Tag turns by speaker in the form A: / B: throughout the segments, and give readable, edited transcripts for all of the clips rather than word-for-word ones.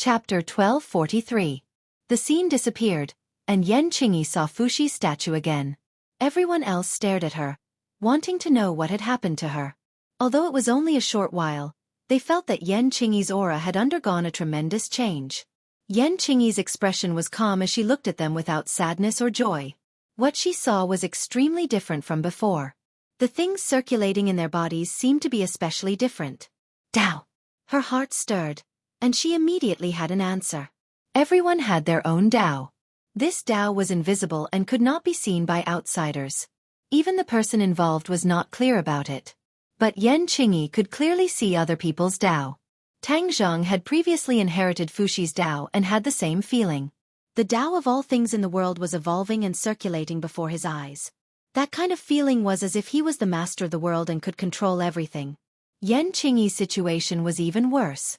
A: Chapter 1243. The scene disappeared, and Yan Qingyi saw Fushi's statue again. Everyone else stared at her, wanting to know what had happened to her. Although it was only a short while, they felt that Yan Qingyi's aura had undergone a tremendous change. Yan Qingyi's expression was calm as she looked at them without sadness or joy. What she saw was extremely different from before. The things circulating in their bodies seemed to be especially different. Tao! Her heart stirred, and she immediately had an answer. Everyone had their own Tao. This Tao was invisible and could not be seen by outsiders. Even the person involved was not clear about it. But Yan Qingyi could clearly see other people's Tao. Tang Zhang had previously inherited Fushi's Tao and had the same feeling. The Tao of all things in the world was evolving and circulating before his eyes. That kind of feeling was as if he was the master of the world and could control everything. Yan Qingyi's situation was even worse.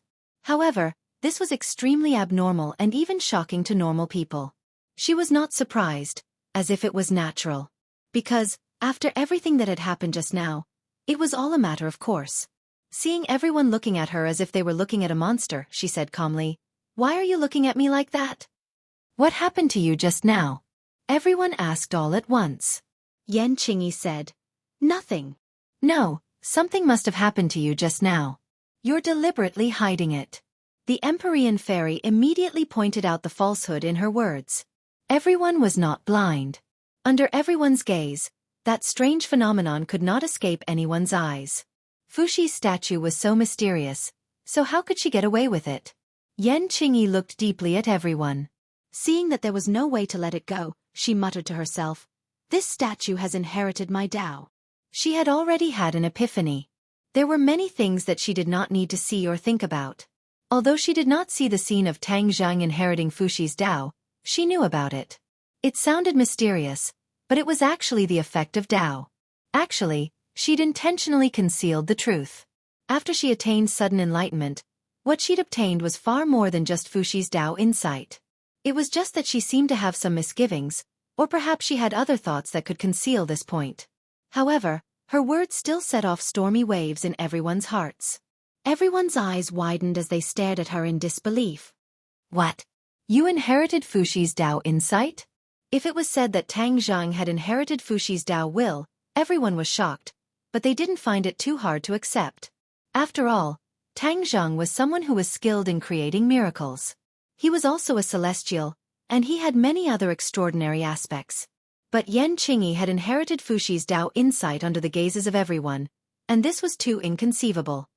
A: However, this was extremely abnormal and even shocking to normal people. She was not surprised, as if it was natural. Because, after everything that had happened just now, it was all a matter of course. Seeing everyone looking at her as if they were looking at a monster, she said calmly, "Why are you looking at me like that? What happened to you just now?" Everyone asked all at once. Yan Qingyi said, "Nothing." "No, something must have happened to you just now. You're deliberately hiding it." The Empyrean fairy immediately pointed out the falsehood in her words. Everyone was not blind. Under everyone's gaze, that strange phenomenon could not escape anyone's eyes. Fushi's statue was so mysterious, so how could she get away with it? Yan Qingyi looked deeply at everyone. Seeing that there was no way to let it go, she muttered to herself, "This statue has inherited my Tao." She had already had an epiphany. There were many things that she did not need to see or think about. Although she did not see the scene of Tang Zhang inheriting Fushi's Tao, she knew about it. It sounded mysterious, but it was actually the effect of Tao. Actually, she'd intentionally concealed the truth. After she attained sudden enlightenment, what she'd obtained was far more than just Fushi's Tao insight. It was just that she seemed to have some misgivings, or perhaps she had other thoughts that could conceal this point. However, her words still set off stormy waves in everyone's hearts. Everyone's eyes widened as they stared at her in disbelief. "What? You inherited Fushi's Tao insight?" If it was said that Tang Zhang had inherited Fushi's Tao will, everyone was shocked, but they didn't find it too hard to accept. After all, Tang Zhang was someone who was skilled in creating miracles. He was also a celestial, and he had many other extraordinary aspects. But Yan Qingyi had inherited Fushi's Tao insight under the gazes of everyone, and this was too inconceivable.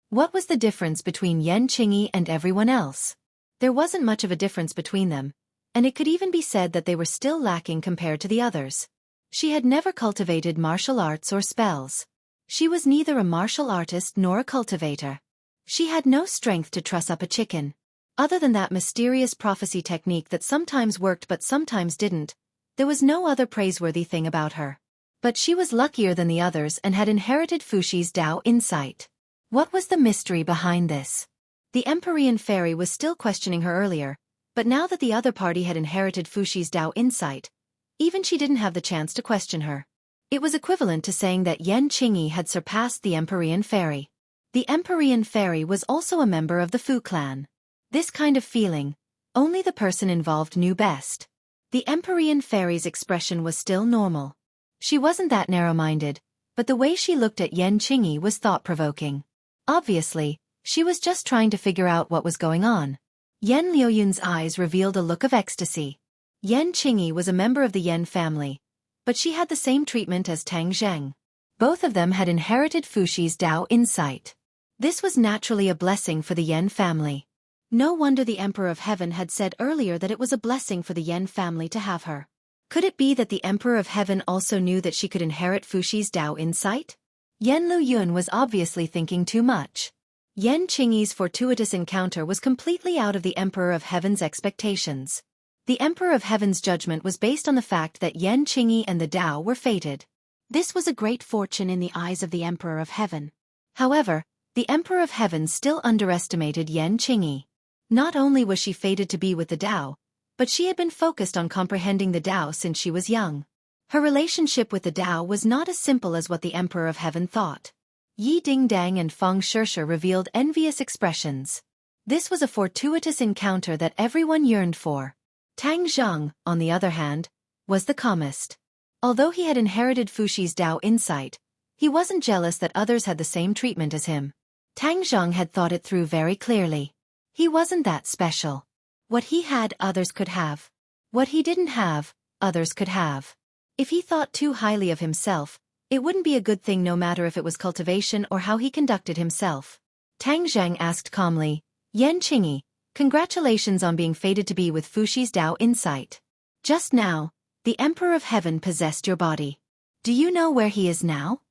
A: What was the difference between Yan Qingyi and everyone else? There wasn't much of a difference between them, and it could even be said that they were still lacking compared to the others. She had never cultivated martial arts or spells. She was neither a martial artist nor a cultivator. She had no strength to truss up a chicken. Other than that mysterious prophecy technique that sometimes worked but sometimes didn't, there was no other praiseworthy thing about her. But she was luckier than the others and had inherited Fushi's Tao insight. What was the mystery behind this? The Empyrean fairy was still questioning her earlier, but now that the other party had inherited Fushi's Tao insight, even she didn't have the chance to question her. It was equivalent to saying that Yan Qingyi had surpassed the Empyrean fairy. The Empyrean fairy was also a member of the Fu clan. This kind of feeling, only the person involved knew best. The Empyrean fairy's expression was still normal. She wasn't that narrow-minded, but the way she looked at Yan Qingyi was thought-provoking. Obviously, she was just trying to figure out what was going on. Yan Liuyun's eyes revealed a look of ecstasy. Yan Qingyi was a member of the Yan family, but she had the same treatment as Tang Zhang. Both of them had inherited Fushi's Tao insight. This was naturally a blessing for the Yan family. No wonder the Emperor of Heaven had said earlier that it was a blessing for the Yan family to have her. Could it be that the Emperor of Heaven also knew that she could inherit Fushi's Tao insight? Yan Liyun was obviously thinking too much. Yan Qingyi's fortuitous encounter was completely out of the Emperor of Heaven's expectations. The Emperor of Heaven's judgment was based on the fact that Yan Qingyi and the Tao were fated. This was a great fortune in the eyes of the Emperor of Heaven. However, the Emperor of Heaven still underestimated Yan Qingyi. Not only was she fated to be with the Tao, but she had been focused on comprehending the Tao since she was young. Her relationship with the Tao was not as simple as what the Emperor of Heaven thought. Yi Dingdang and Feng Shirshe revealed envious expressions. This was a fortuitous encounter that everyone yearned for. Tang Zhang, on the other hand, was the calmest. Although he had inherited Fuxi's Dao insight, he wasn't jealous that others had the same treatment as him. Tang Zhang had thought it through very clearly. He wasn't that special. What he had, others could have. What he didn't have, others could have. If he thought too highly of himself, it wouldn't be a good thing no matter if it was cultivation or how he conducted himself. Tang Zhang asked calmly, Yan Qingyi, congratulations on being fated to be with Fuxi's Dao insight. Just now, the Emperor of Heaven possessed your body. Do you know where he is now?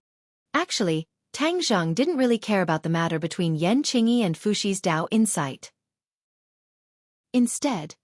A: Actually, Tang Zhang didn't really care about the matter between Yan Qingyi and Fuxi's Dao insight. Instead,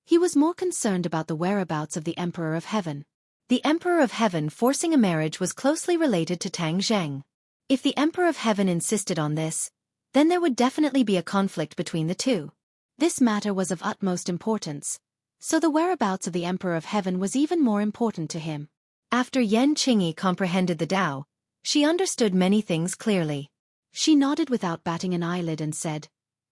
A: he was more concerned about the whereabouts of the Emperor of Heaven. The Emperor of Heaven forcing a marriage was closely related to Tang Zhang. If the Emperor of Heaven insisted on this, then there would definitely be a conflict between the two. This matter was of utmost importance, so the whereabouts of the Emperor of Heaven was even more important to him. After Yan Qingyi comprehended the Dao, she understood many things clearly. She nodded without batting an eyelid and said,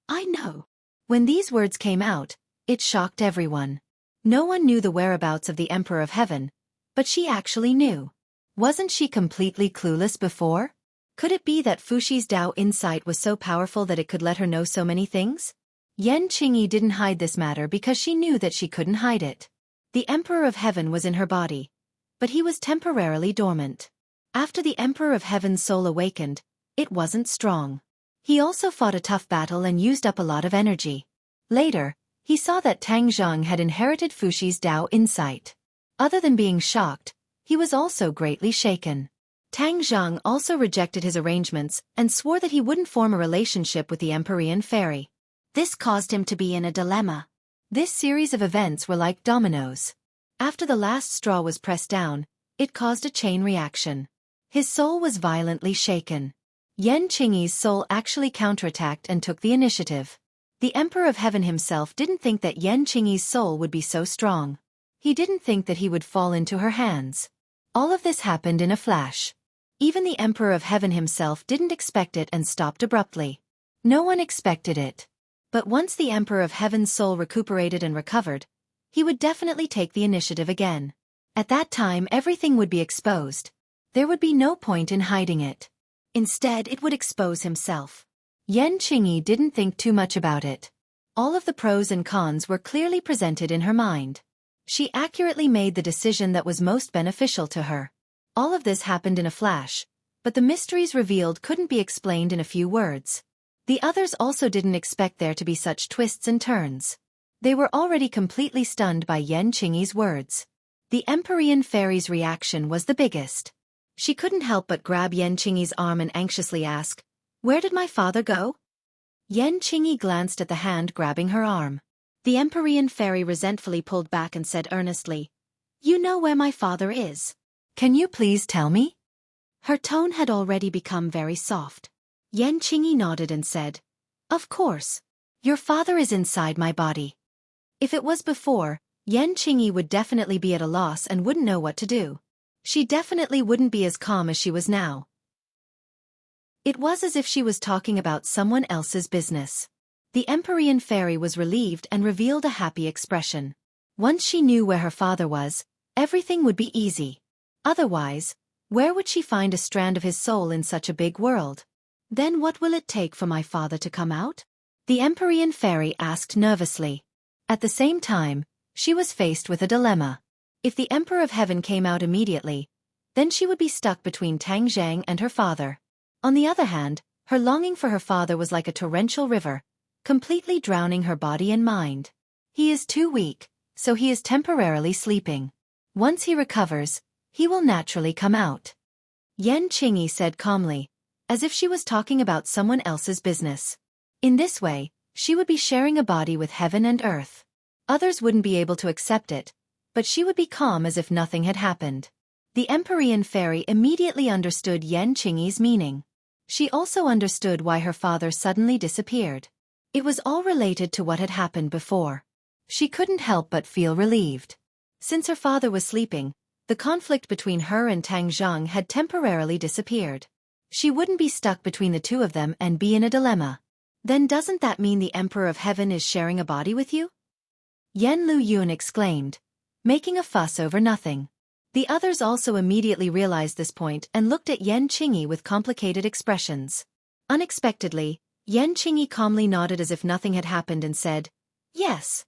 A: I know. When these words came out, it shocked everyone. No one knew the whereabouts of the Emperor of Heaven, but she actually knew. Wasn't she completely clueless before? Could it be that Fuxi's Dao insight was so powerful that it could let her know so many things? Yan Qingyi didn't hide this matter because she knew that she couldn't hide it. The Emperor of Heaven was in her body, but he was temporarily dormant. After the Emperor of Heaven's soul awakened, it wasn't strong. He also fought a tough battle and used up a lot of energy. Later, he saw that Tang Zhang had inherited Fuxi's Dao insight. Other than being shocked, he was also greatly shaken. Tang Zhang also rejected his arrangements and swore that he wouldn't form a relationship with the Empyrean fairy. This caused him to be in a dilemma. This series of events were like dominoes. After the last straw was pressed down, it caused a chain reaction. His soul was violently shaken. Yan Qingyi's soul actually counterattacked and took the initiative. The Emperor of Heaven himself didn't think that Yan Qingyi's soul would be so strong. He didn't think that he would fall into her hands. All of this happened in a flash. Even the Emperor of Heaven himself didn't expect it and stopped abruptly. No one expected it. But once the Emperor of Heaven's soul recuperated and recovered, he would definitely take the initiative again. At that time everything would be exposed. There would be no point in hiding it. Instead it would expose himself. Yan Qingyi didn't think too much about it. All of the pros and cons were clearly presented in her mind. She accurately made the decision that was most beneficial to her. All of this happened in a flash, but the mysteries revealed couldn't be explained in a few words. The others also didn't expect there to be such twists and turns. They were already completely stunned by Yan Qingyi's words. The Empyrean fairy's reaction was the biggest. She couldn't help but grab Yan Qingyi's arm and anxiously ask, Where did my father go? Yan Qingyi glanced at the hand grabbing her arm. The Empyrean fairy resentfully pulled back and said earnestly, You know where my father is. Can you please tell me? Her tone had already become very soft. Yan Qingyi nodded and said, Of course. Your father is inside my body. If it was before, Yan Qingyi would definitely be at a loss and wouldn't know what to do. She definitely wouldn't be as calm as she was now. It was as if she was talking about someone else's business. The Empyrean fairy was relieved and revealed a happy expression. Once she knew where her father was, everything would be easy. Otherwise, where would she find a strand of his soul in such a big world? Then what will it take for my father to come out? The Empyrean fairy asked nervously. At the same time, she was faced with a dilemma. If the Emperor of Heaven came out immediately, then she would be stuck between Tang Zhang and her father. On the other hand, her longing for her father was like a torrential river, completely drowning her body and mind. He is too weak, so he is temporarily sleeping. Once he recovers, he will naturally come out. Yan Qingyi said calmly, as if she was talking about someone else's business. In this way, she would be sharing a body with heaven and earth. Others wouldn't be able to accept it, but she would be calm as if nothing had happened. The Empyrean fairy immediately understood Yan Qingyi's meaning. She also understood why her father suddenly disappeared. It was all related to what had happened before. She couldn't help but feel relieved. Since her father was sleeping, the conflict between her and Tang Zhang had temporarily disappeared. She wouldn't be stuck between the two of them and be in a dilemma. Then doesn't that mean the Emperor of Heaven is sharing a body with you? Yan Lu Yun exclaimed, making a fuss over nothing. The others also immediately realized this point and looked at Yan Qingyi with complicated expressions. Unexpectedly, Yan Qingyi calmly nodded as if nothing had happened and said, "Yes.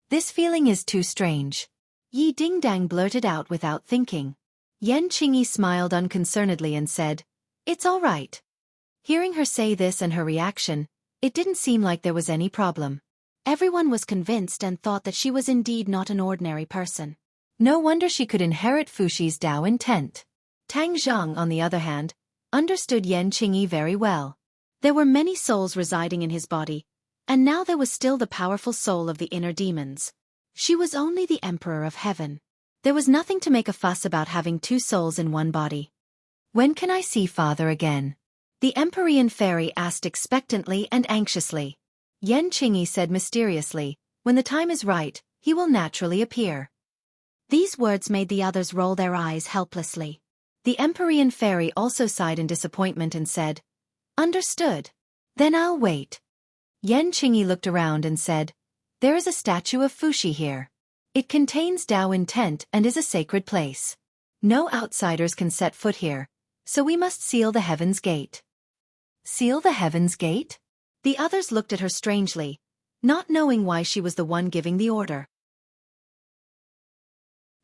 A: This feeling is too strange." Yi Dingdang blurted out without thinking. Yan Qingyi smiled unconcernedly and said, "It's all right." Hearing her say this and her reaction, it didn't seem like there was any problem. Everyone was convinced and thought that she was indeed not an ordinary person. No wonder she could inherit Fuxi's Tao intent. Tang Zhang, on the other hand, understood Yan Qingyi very well. There were many souls residing in his body, and now there was still the powerful soul of the inner demons. She was only the Emperor of Heaven. There was nothing to make a fuss about having two souls in one body. "When can I see father again?" the Empyrean fairy asked expectantly and anxiously. Yan Qingyi said mysteriously, "When the time is right, he will naturally appear." These words made the others roll their eyes helplessly. The Empyrean fairy also sighed in disappointment and said, "Understood. Then I'll wait." Yan Qingyi looked around and said, "There is a statue of Fuxi here. It contains Tao intent and is a sacred place. No outsiders can set foot here, so we must seal the Heaven's Gate." Seal the Heaven's Gate? The others looked at her strangely, not knowing why she was the one giving the order.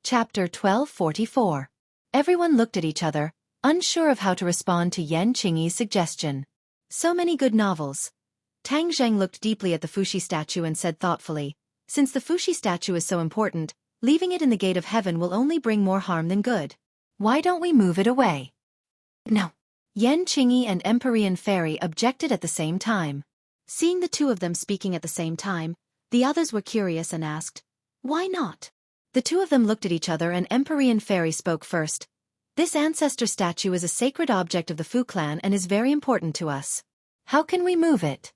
A: Chapter 1244. Everyone looked at each other, unsure of how to respond to Yan Qingyi's suggestion. So many good novels. Tang Zheng looked deeply at the Fuxi statue and said thoughtfully, "Since the Fuxi statue is so important, leaving it in the Gate of Heaven will only bring more harm than good. Why don't we move it away?" "No." Yan Qingyi and Empyrean Fairy objected at the same time. Seeing the two of them speaking at the same time, the others were curious and asked, "Why not?" The two of them looked at each other and Empyrean Fairy spoke first. "This ancestor statue is a sacred object of the Fu clan and is very important to us. How can we move it?"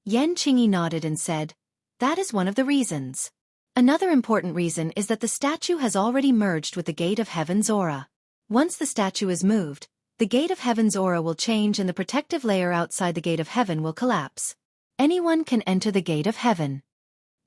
A: Yan Qingyi nodded and said, "That is one of the reasons. Another important reason is that the statue has already merged with the Gate of Heaven's aura. Once the statue is moved, the Gate of Heaven's aura will change and the protective layer outside the Gate of Heaven will collapse. Anyone can enter the Gate of Heaven.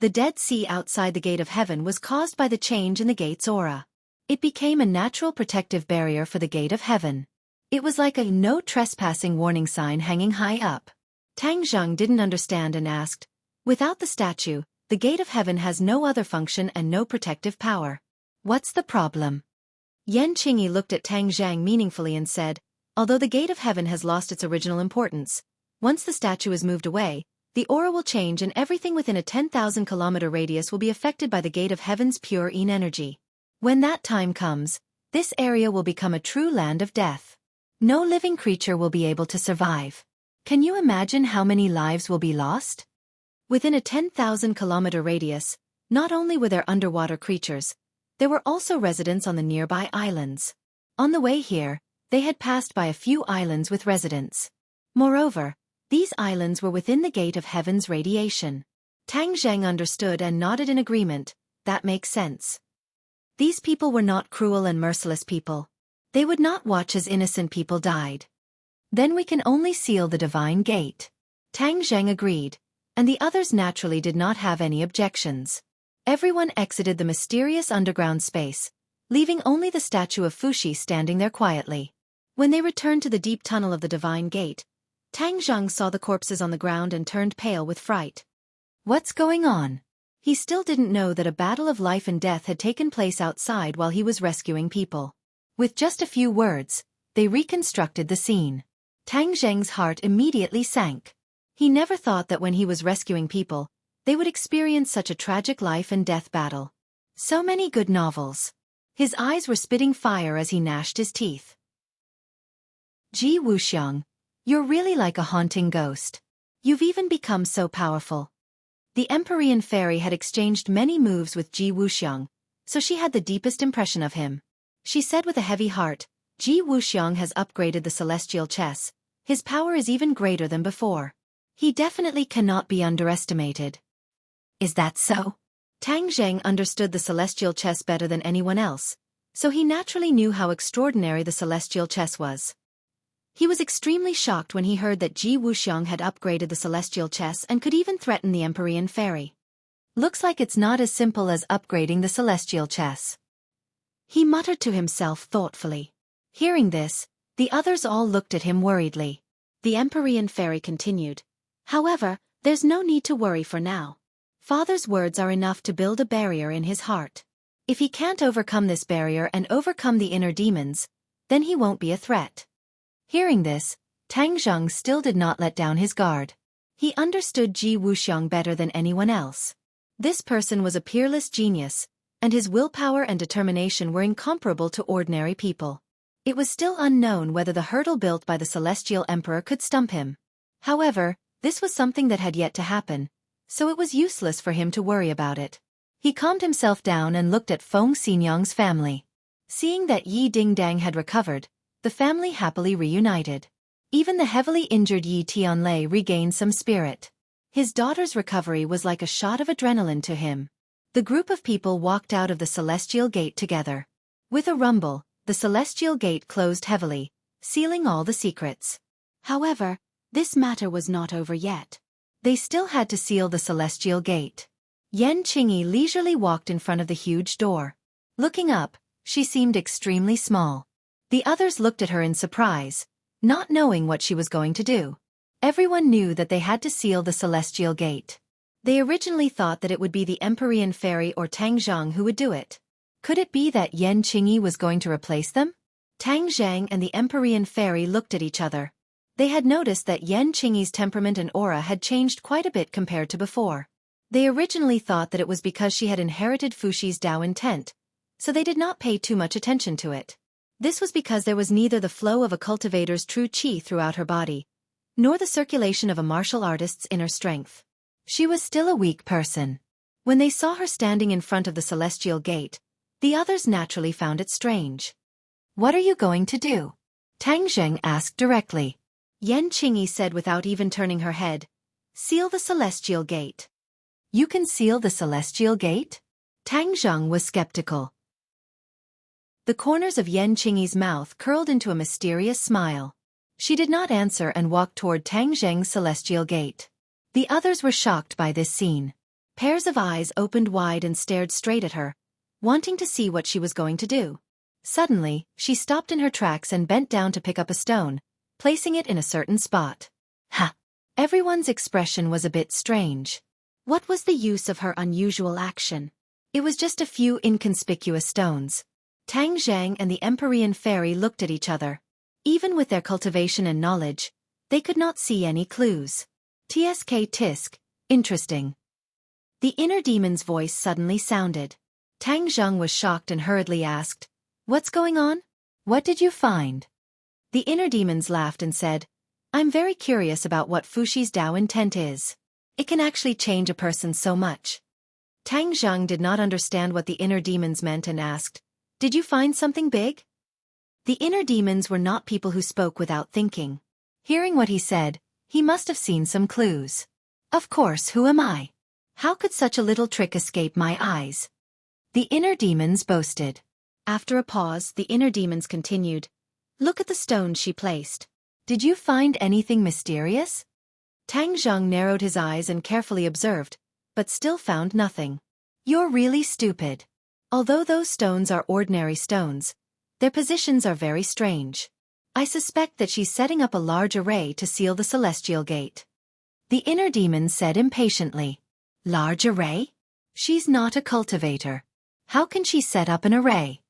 A: The Dead Sea outside the Gate of Heaven was caused by the change in the gate's aura. It became a natural protective barrier for the Gate of Heaven. It was like a no trespassing warning sign hanging high up." Tang Zheng didn't understand and asked, "Without the statue, the Gate of Heaven has no other function and no protective power. What's the problem?" Yan Qingyi looked at Tang Zheng meaningfully and said, "Although the Gate of Heaven has lost its original importance, once the statue is moved away, the aura will change and everything within a 10,000-kilometer radius will be affected by the Gate of Heaven's pure Yin energy. When that time comes, this area will become a true land of death. No living creature will be able to survive. Can you imagine how many lives will be lost?" Within a 10,000-kilometer radius, not only were there underwater creatures, there were also residents on the nearby islands. On the way here, they had passed by a few islands with residents. Moreover, these islands were within the Gate of Heaven's radiation. Tang Zheng understood and nodded in agreement. That makes sense. These people were not cruel and merciless people. They would not watch as innocent people died. Then we can only seal the Divine Gate. Tang Zheng agreed, and the others naturally did not have any objections. Everyone exited the mysterious underground space, leaving only the statue of Fuxi standing there quietly. When they returned to the deep tunnel of the Divine Gate, Tang Zheng saw the corpses on the ground and turned pale with fright. What's going on? He still didn't know that a battle of life and death had taken place outside while he was rescuing people. With just a few words, they reconstructed the scene. Tang Zheng's heart immediately sank. He never thought that when he was rescuing people, they would experience such a tragic life and death battle. So many good novels. His eyes were spitting fire as he gnashed his teeth. Ji Wuxiang, you're really like a haunting ghost. You've even become so powerful. The Empyrean Fairy had exchanged many moves with Ji Wuxiang, so she had the deepest impression of him. She said with a heavy heart, Ji Wuxiang has upgraded the celestial chess. His power is even greater than before. He definitely cannot be underestimated. Is that so? Tang Zheng understood the celestial chess better than anyone else, so he naturally knew how extraordinary the celestial chess was. He was extremely shocked when he heard that Ji Wuxiang had upgraded the celestial chess and could even threaten the Empyrean fairy. Looks like it's not as simple as upgrading the celestial chess, he muttered to himself thoughtfully. Hearing this, the others all looked at him worriedly. The Empyrean fairy continued. However, there's no need to worry for now. Father's words are enough to build a barrier in his heart. If he can't overcome this barrier and overcome the inner demons, then he won't be a threat. Hearing this, Tang Zheng still did not let down his guard. He understood Ji Wuxiang better than anyone else. This person was a peerless genius, and his willpower and determination were incomparable to ordinary people. It was still unknown whether the hurdle built by the Celestial Emperor could stump him. However, this was something that had yet to happen, so it was useless for him to worry about it. He calmed himself down and looked at Feng Xinyang's family. Seeing that Yi Dingdang had recovered, the family happily reunited. Even the heavily injured Yi Tianlei regained some spirit. His daughter's recovery was like a shot of adrenaline to him. The group of people walked out of the Celestial Gate together. With a rumble, the Celestial Gate closed heavily, sealing all the secrets. However, this matter was not over yet. They still had to seal the Celestial Gate. Yan Qingyi leisurely walked in front of the huge door. Looking up, she seemed extremely small. The others looked at her in surprise, not knowing what she was going to do. Everyone knew that they had to seal the Celestial Gate. They originally thought that it would be the Empyrean fairy or Tang Zhang who would do it. Could it be that Yan Qingyi was going to replace them? Tang Zhang and the Empyrean fairy looked at each other. They had noticed that Yan Qingyi's temperament and aura had changed quite a bit compared to before. They originally thought that it was because she had inherited Fuxi's Tao intent, so they did not pay too much attention to it. This was because there was neither the flow of a cultivator's true qi throughout her body, nor the circulation of a martial artist's inner strength. She was still a weak person. When they saw her standing in front of the Celestial Gate, the others naturally found it strange. "What are you going to do?" Tang Zheng asked directly. Yan Qingyi said without even turning her head, "Seal the Celestial Gate." "You can seal the Celestial Gate?" Tang Zheng was skeptical. The corners of Yan Qingyi's mouth curled into a mysterious smile. She did not answer and walked toward Tang Zheng's Celestial Gate. The others were shocked by this scene. Pairs of eyes opened wide and stared straight at her, wanting to see what she was going to do. Suddenly, she stopped in her tracks and bent down to pick up a stone, placing it in a certain spot. Ha! Everyone's expression was a bit strange. What was the use of her unusual action? It was just a few inconspicuous stones. Tang Zhang and the Empyrean fairy looked at each other. Even with their cultivation and knowledge, they could not see any clues. Tsk tisk, interesting. The inner demon's voice suddenly sounded. Tang Zheng was shocked and hurriedly asked, "What's going on? What did you find?" The inner demons laughed and said, "I'm very curious about what Fuxi's Tao intent is. It can actually change a person so much." Tang Zheng did not understand what the inner demons meant and asked, "Did you find something big?" The inner demons were not people who spoke without thinking. Hearing what he said, he must have seen some clues. Of course, who am I? How could such a little trick escape my eyes? The inner demons boasted. After a pause, the inner demons continued, "Look at the stones she placed. Did you find anything mysterious?" Tang Zheng narrowed his eyes and carefully observed, but still found nothing. "You're really stupid. Although those stones are ordinary stones, their positions are very strange. I suspect that she's setting up a large array to seal the Celestial Gate." The inner demon said impatiently. "Large array? She's not a cultivator. How can she set up an array?"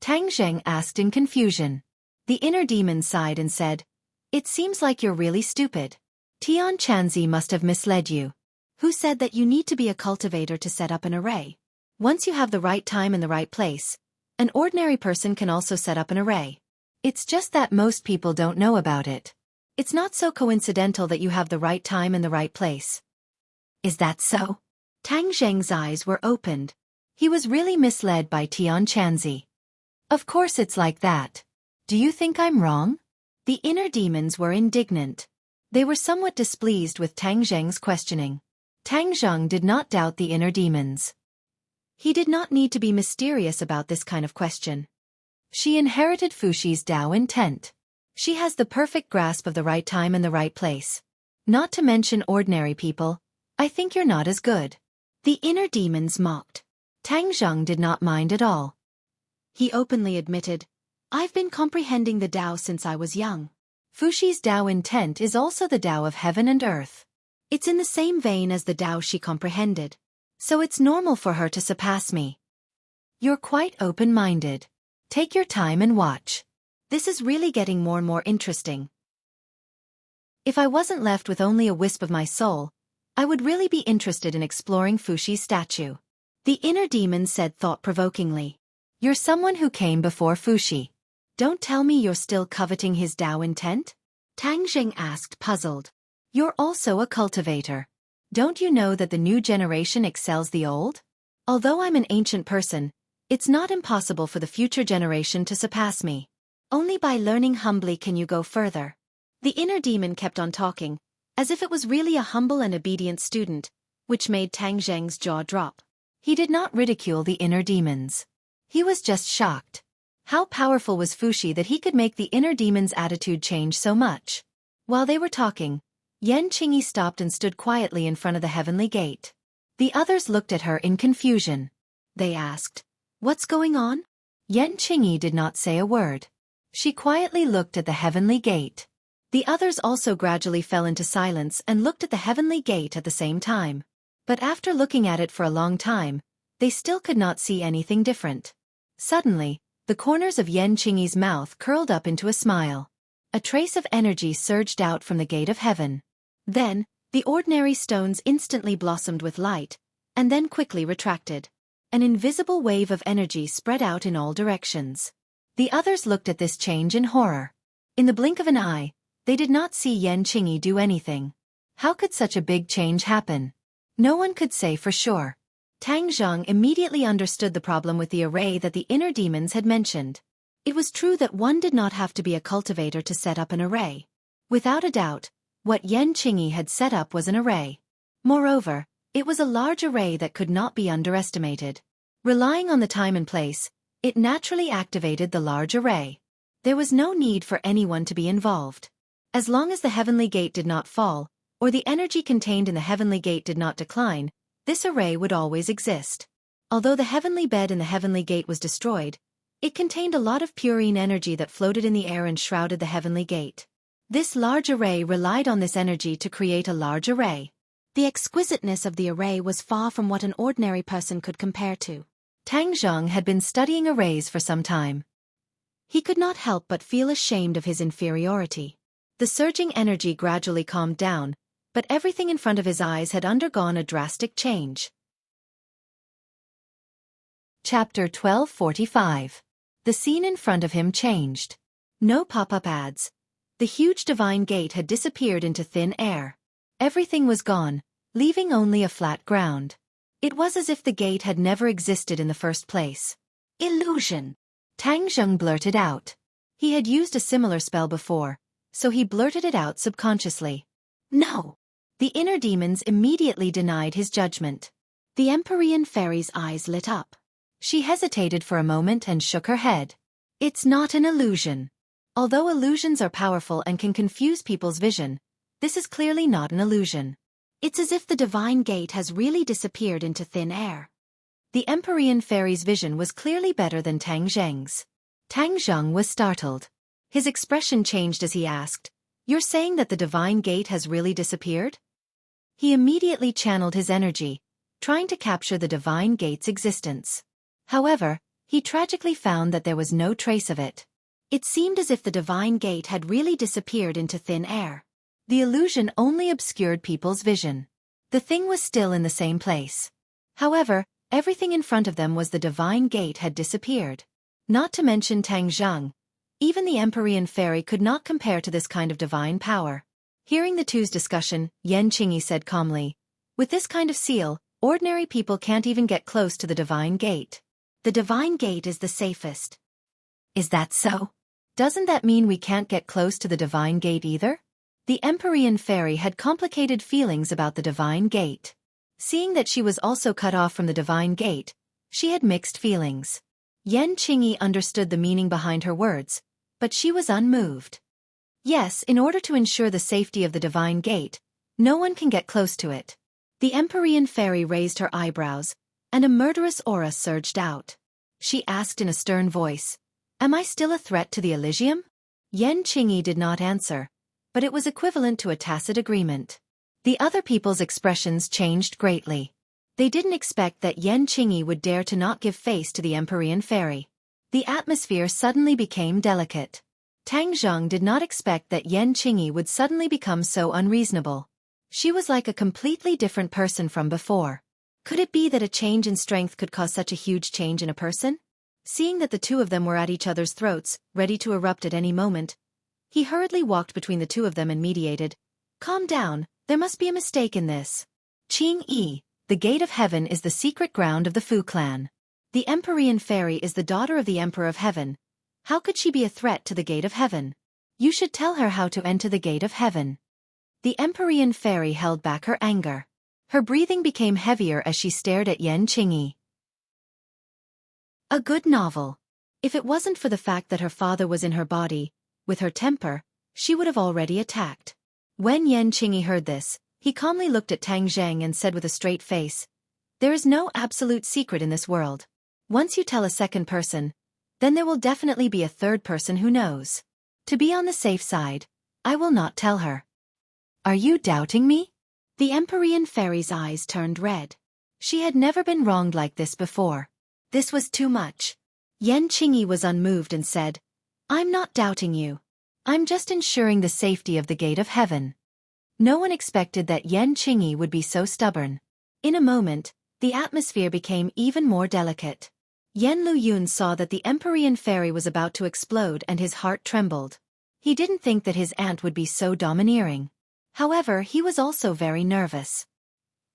A: Tang Zheng asked in confusion. The inner demon sighed and said, "It seems like you're really stupid. Tian Chanzi must have misled you. Who said that you need to be a cultivator to set up an array? Once you have the right time in the right place, an ordinary person can also set up an array. It's just that most people don't know about it. It's not so coincidental that you have the right time in the right place." "Is that so?" Tang Zheng's eyes were opened. He was really misled by Tian Chanzi. "Of course it's like that. Do you think I'm wrong?" The inner demons were indignant. They were somewhat displeased with Tang Zheng's questioning. Tang Zheng did not doubt the inner demons. He did not need to be mysterious about this kind of question. She inherited Fuxi's Tao intent. She has the perfect grasp of the right time and the right place. Not to mention ordinary people, I think you're not as good." The inner demons mocked. Tang Zheng did not mind at all. He openly admitted, "I've been comprehending the Tao since I was young. Fuxi's Tao intent is also the Tao of heaven and earth. It's in the same vein as the Tao she comprehended. So it's normal for her to surpass me." "You're quite open-minded. Take your time and watch. This is really getting more and more interesting. If I wasn't left with only a wisp of my soul, I would really be interested in exploring Fuxi's statue." The inner demon said thought-provokingly. "You're someone who came before Fuxi. Don't tell me you're still coveting his Tao intent?" Tang Zheng asked, puzzled. "You're also a cultivator. Don't you know that the new generation excels the old? Although I'm an ancient person, it's not impossible for the future generation to surpass me. Only by learning humbly can you go further." The inner demon kept on talking, as if it was really a humble and obedient student, which made Tang Zheng's jaw drop. He did not ridicule the inner demons. He was just shocked. How powerful was Fuxi that he could make the inner demon's attitude change so much? While they were talking, Yan Qingyi stopped and stood quietly in front of the heavenly gate. The others looked at her in confusion. They asked, "What's going on?" Yan Qingyi did not say a word. She quietly looked at the heavenly gate. The others also gradually fell into silence and looked at the heavenly gate at the same time. But after looking at it for a long time, they still could not see anything different. Suddenly, the corners of Yan Qingyi's mouth curled up into a smile. A trace of energy surged out from the gate of heaven. Then, the ordinary stones instantly blossomed with light, and then quickly retracted. An invisible wave of energy spread out in all directions. The others looked at this change in horror. In the blink of an eye, they did not see Yan Qingyi do anything. How could such a big change happen? No one could say for sure. Tang Zheng immediately understood the problem with the array that the inner demons had mentioned. It was true that one did not have to be a cultivator to set up an array. Without a doubt, what Yan Qingyi had set up was an array. Moreover, it was a large array that could not be underestimated. Relying on the time and place, it naturally activated the large array. There was no need for anyone to be involved. As long as the heavenly gate did not fall, or the energy contained in the heavenly gate did not decline, this array would always exist. Although the heavenly bed in the heavenly gate was destroyed, it contained a lot of purine energy that floated in the air and shrouded the heavenly gate. This large array relied on this energy to create a large array. The exquisiteness of the array was far from what an ordinary person could compare to. Tang Zheng had been studying arrays for some time. He could not help but feel ashamed of his inferiority. The surging energy gradually calmed down, but everything in front of his eyes had undergone a drastic change. Chapter 1245. The scene in front of him changed. No pop-up ads. The huge divine gate had disappeared into thin air. Everything was gone, leaving only a flat ground. It was as if the gate had never existed in the first place. "Illusion!" Tang Zheng blurted out. He had used a similar spell before, so he blurted it out subconsciously. "No!" The inner demons immediately denied his judgment. The Empyrean fairy's eyes lit up. She hesitated for a moment and shook her head. "It's not an illusion. Although illusions are powerful and can confuse people's vision, this is clearly not an illusion. It's as if the divine gate has really disappeared into thin air." The Empyrean fairy's vision was clearly better than Tang Zheng's. Tang Zheng was startled. His expression changed as he asked, "You're saying that the divine gate has really disappeared?" He immediately channeled his energy, trying to capture the divine gate's existence. However, he tragically found that there was no trace of it. It seemed as if the divine gate had really disappeared into thin air. The illusion only obscured people's vision. The thing was still in the same place. However, everything in front of them was the divine gate had disappeared. Not to mention Tang Zheng. Even the Empyrean fairy could not compare to this kind of divine power. Hearing the two's discussion, Yan Qingyi said calmly, "With this kind of seal, ordinary people can't even get close to the divine gate. The divine gate is the safest." "Is that so? Doesn't that mean we can't get close to the divine gate either?" The Empyrean fairy had complicated feelings about the divine gate. Seeing that she was also cut off from the divine gate, she had mixed feelings. Yan Qingyi understood the meaning behind her words, but she was unmoved. Yes, in order to ensure the safety of the divine gate, no one can get close to it. The Empyrean fairy raised her eyebrows, and a murderous aura surged out. She asked in a stern voice, "Am I still a threat to the Elysium?" Yan Qingyi did not answer, but it was equivalent to a tacit agreement. The other people's expressions changed greatly. They didn't expect that Yan Qingyi would dare to not give face to the Empyrean fairy. The atmosphere suddenly became delicate. Tang Zheng did not expect that Yan Qingyi would suddenly become so unreasonable. She was like a completely different person from before. Could it be that a change in strength could cause such a huge change in a person? Seeing that the two of them were at each other's throats, ready to erupt at any moment, he hurriedly walked between the two of them and mediated. "Calm down, there must be a mistake in this. Qing Yi, the Gate of Heaven is the secret ground of the Fu clan. The Empyrean fairy is the daughter of the Emperor of Heaven. How could she be a threat to the Gate of Heaven? You should tell her how to enter the Gate of Heaven." The Empyrean fairy held back her anger. Her breathing became heavier as she stared at Yan Qingyi. A good novel. If it wasn't for the fact that her father was in her body, with her temper, she would have already attacked. When Yan Qingyi heard this, he calmly looked at Tang Zheng and said with a straight face, "There is no absolute secret in this world. Once you tell a second person, then there will definitely be a third person who knows. To be on the safe side, I will not tell her." "Are you doubting me?" The Empyrean fairy's eyes turned red. She had never been wronged like this before. This was too much. Yan Qingyi was unmoved and said, "I'm not doubting you. I'm just ensuring the safety of the Gate of Heaven." No one expected that Yan Qingyi would be so stubborn. In a moment, the atmosphere became even more delicate. Yan Luyun saw that the Empyrean fairy was about to explode and his heart trembled. He didn't think that his aunt would be so domineering. However, he was also very nervous.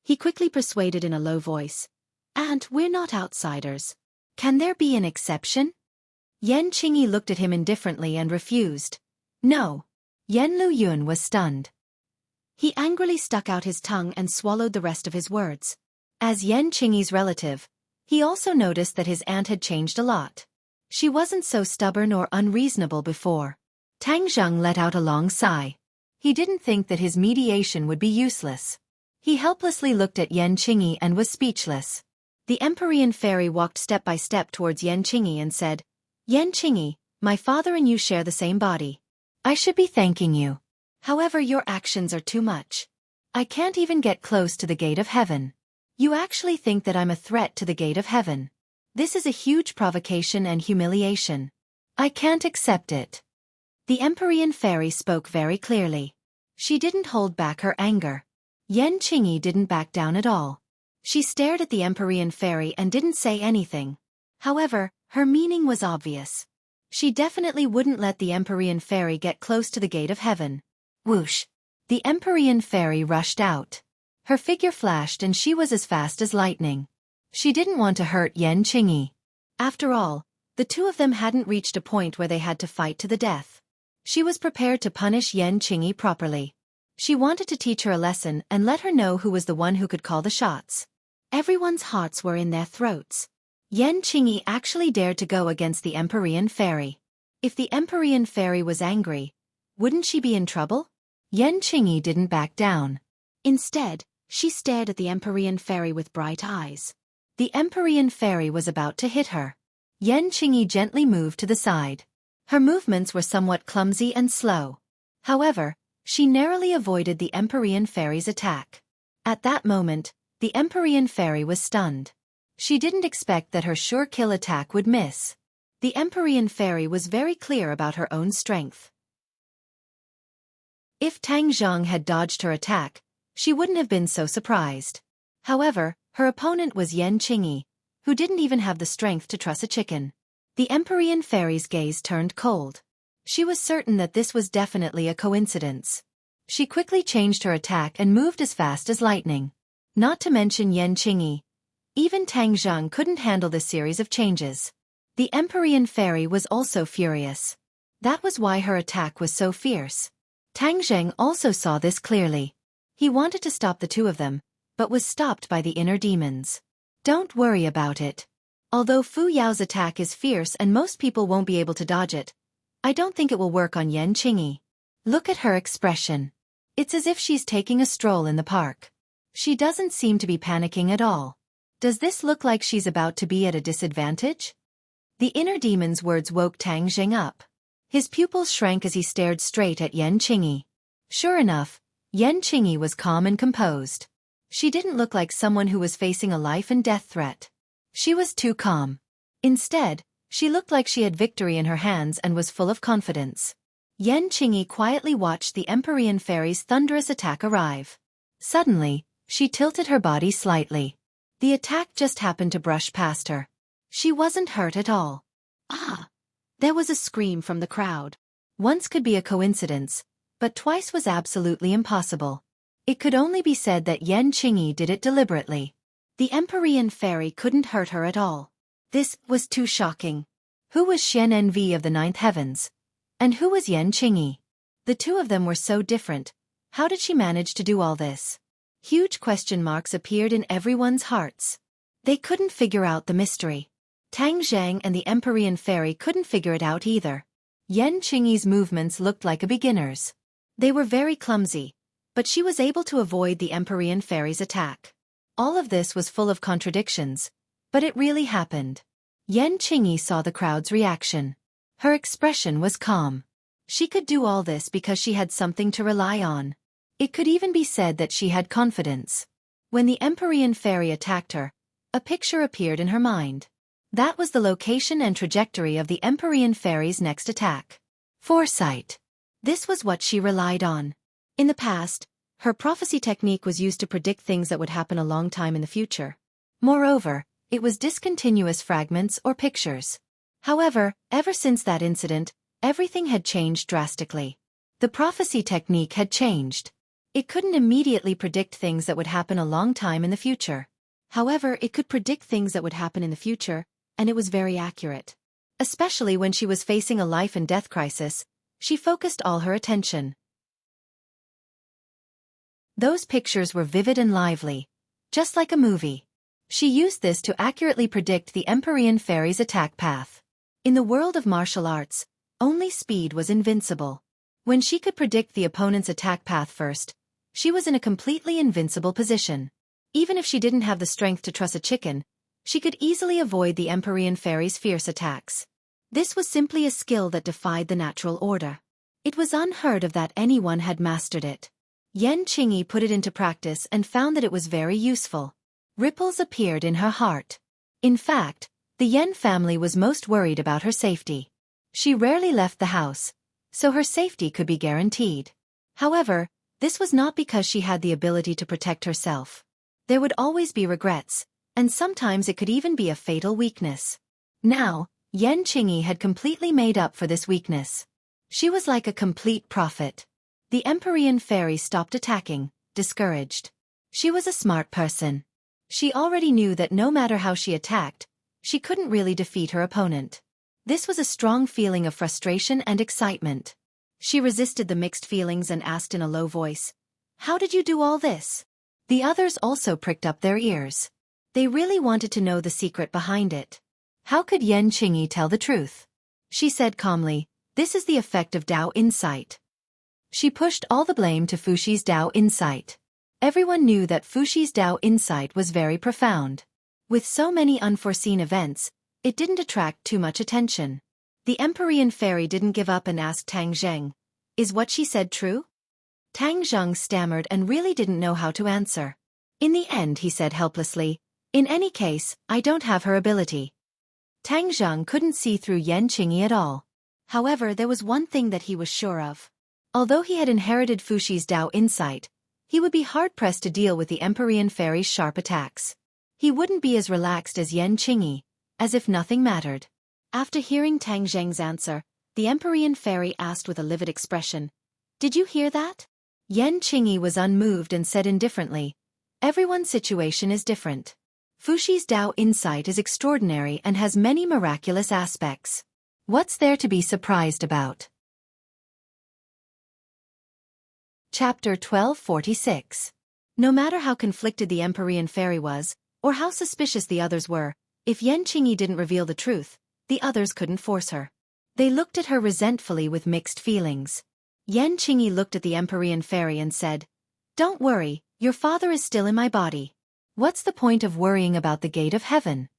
A: He quickly persuaded in a low voice, "Aunt, we're not outsiders. Can there be an exception?" Yan Qingyi looked at him indifferently and refused. "No." Yan Luyun was stunned. He angrily stuck out his tongue and swallowed the rest of his words. As Yan Qingyi's relative, he also noticed that his aunt had changed a lot. She wasn't so stubborn or unreasonable before. Tang Zheng let out a long sigh. He didn't think that his mediation would be useless. He helplessly looked at Yan Qingyi and was speechless. The Empyrean fairy walked step by step towards Yan Qingyi and said, "Yan Qingyi, my father and you share the same body. I should be thanking you. However, your actions are too much. I can't even get close to the Gate of Heaven. You actually think that I'm a threat to the Gate of Heaven. This is a huge provocation and humiliation. I can't accept it." The Empyrean fairy spoke very clearly. She didn't hold back her anger. Yan Qingyi didn't back down at all. She stared at the Empyrean fairy and didn't say anything. However, her meaning was obvious. She definitely wouldn't let the Empyrean fairy get close to the Gate of Heaven. Whoosh! The Empyrean fairy rushed out. Her figure flashed and she was as fast as lightning. She didn't want to hurt Yan Qingyi. After all, the two of them hadn't reached a point where they had to fight to the death. She was prepared to punish Yan Qingyi properly. She wanted to teach her a lesson and let her know who was the one who could call the shots. Everyone's hearts were in their throats. Yan Qingyi actually dared to go against the Empyrean fairy. If the Empyrean fairy was angry, wouldn't she be in trouble? Yan Qingyi didn't back down. Instead, she stared at the Empyrean fairy with bright eyes. The Empyrean fairy was about to hit her. Yan Qingyi gently moved to the side. Her movements were somewhat clumsy and slow. However, she narrowly avoided the Empyrean fairy's attack. At that moment, the Empyrean fairy was stunned. She didn't expect that her sure kill attack would miss. The Empyrean fairy was very clear about her own strength. If Tang Zheng had dodged her attack, she wouldn't have been so surprised. However, her opponent was Yan Qingyi, who didn't even have the strength to truss a chicken. The Empyrean fairy's gaze turned cold. She was certain that this was definitely a coincidence. She quickly changed her attack and moved as fast as lightning. Not to mention Yan Qingyi. Even Tang Zheng couldn't handle this series of changes. The Empyrean fairy was also furious. That was why her attack was so fierce. Tang Zheng also saw this clearly. He wanted to stop the two of them, but was stopped by the inner demons. Don't worry about it. Although Fu Yao's attack is fierce and most people won't be able to dodge it, I don't think it will work on Yan Qingyi. Look at her expression. It's as if she's taking a stroll in the park. She doesn't seem to be panicking at all. Does this look like she's about to be at a disadvantage? The inner demon's words woke Tang Zheng up. His pupils shrank as he stared straight at Yan Qingyi. Sure enough, Yan Qingyi was calm and composed. She didn't look like someone who was facing a life-and-death threat. She was too calm. Instead, she looked like she had victory in her hands and was full of confidence. Yan Qingyi quietly watched the Empyrean fairy's thunderous attack arrive. Suddenly, she tilted her body slightly. The attack just happened to brush past her. She wasn't hurt at all. Ah! There was a scream from the crowd. Once could be a coincidence, but twice was absolutely impossible. It could only be said that Yan Qingyi did it deliberately. The Empyrean fairy couldn't hurt her at all. This was too shocking. Who was Xian Envy of the Ninth Heavens? And who was Yan Qingyi? The two of them were so different. How did she manage to do all this? Huge question marks appeared in everyone's hearts. They couldn't figure out the mystery. Tang Zheng and the Empyrean fairy couldn't figure it out either. Yan Qingyi's movements looked like a beginner's. They were very clumsy, but she was able to avoid the Empyrean fairy's attack. All of this was full of contradictions, but it really happened. Yan Qingyi saw the crowd's reaction. Her expression was calm. She could do all this because she had something to rely on. It could even be said that she had confidence. When the Empyrean fairy attacked her, a picture appeared in her mind. That was the location and trajectory of the Empyrean fairy's next attack. Foresight. This was what she relied on. In the past, her prophecy technique was used to predict things that would happen a long time in the future. Moreover, it was discontinuous fragments or pictures. However, ever since that incident, everything had changed drastically. The prophecy technique had changed. It couldn't immediately predict things that would happen a long time in the future. However, it could predict things that would happen in the future, and it was very accurate. Especially when she was facing a life-and-death crisis, she focused all her attention. Those pictures were vivid and lively, just like a movie. She used this to accurately predict the Empyrean fairy's attack path. In the world of martial arts, only speed was invincible. When she could predict the opponent's attack path first, she was in a completely invincible position. Even if she didn't have the strength to truss a chicken, she could easily avoid the Empyrean fairy's fierce attacks. This was simply a skill that defied the natural order. It was unheard of that anyone had mastered it. Yan Qingyi put it into practice and found that it was very useful. Ripples appeared in her heart. In fact, the Yan family was most worried about her safety. She rarely left the house, so her safety could be guaranteed. However, this was not because she had the ability to protect herself. There would always be regrets, and sometimes it could even be a fatal weakness. Now, Yan Qingyi had completely made up for this weakness. She was like a complete prophet. The Empyrean fairy stopped attacking, discouraged. She was a smart person. She already knew that no matter how she attacked, she couldn't really defeat her opponent. This was a strong feeling of frustration and excitement. She resisted the mixed feelings and asked in a low voice, "How did you do all this?" The others also pricked up their ears. They really wanted to know the secret behind it. How could Yan Qingyi tell the truth? She said calmly, "This is the effect of Dao insight." She pushed all the blame to Fuxi's Dao insight. Everyone knew that Fuxi's Dao insight was very profound. With so many unforeseen events, it didn't attract too much attention. The Empyrean fairy didn't give up and asked Tang Zheng, "Is what she said true?" Tang Zheng stammered and really didn't know how to answer. In the end he said helplessly, "In any case, I don't have her ability." Tang Zheng couldn't see through Yan Qingyi at all. However, there was one thing that he was sure of. Although he had inherited Fuxi's Dao insight, he would be hard-pressed to deal with the Empyrean fairy's sharp attacks. He wouldn't be as relaxed as Yan Qingyi, as if nothing mattered. After hearing Tang Zheng's answer, the Empyrean fairy asked with a livid expression, "Did you hear that?" Yan Qingyi was unmoved and said indifferently, "Everyone's situation is different. Fuxi's Dao insight is extraordinary and has many miraculous aspects. What's there to be surprised about?" Chapter 1246. No matter how conflicted the Empyrean fairy was, or how suspicious the others were, if Yan Qingyi didn't reveal the truth, the others couldn't force her. They looked at her resentfully with mixed feelings. Yan Qingyi looked at the Empyrean fairy and said, "Don't worry, your father is still in my body. What's the point of worrying about the gate of heaven?"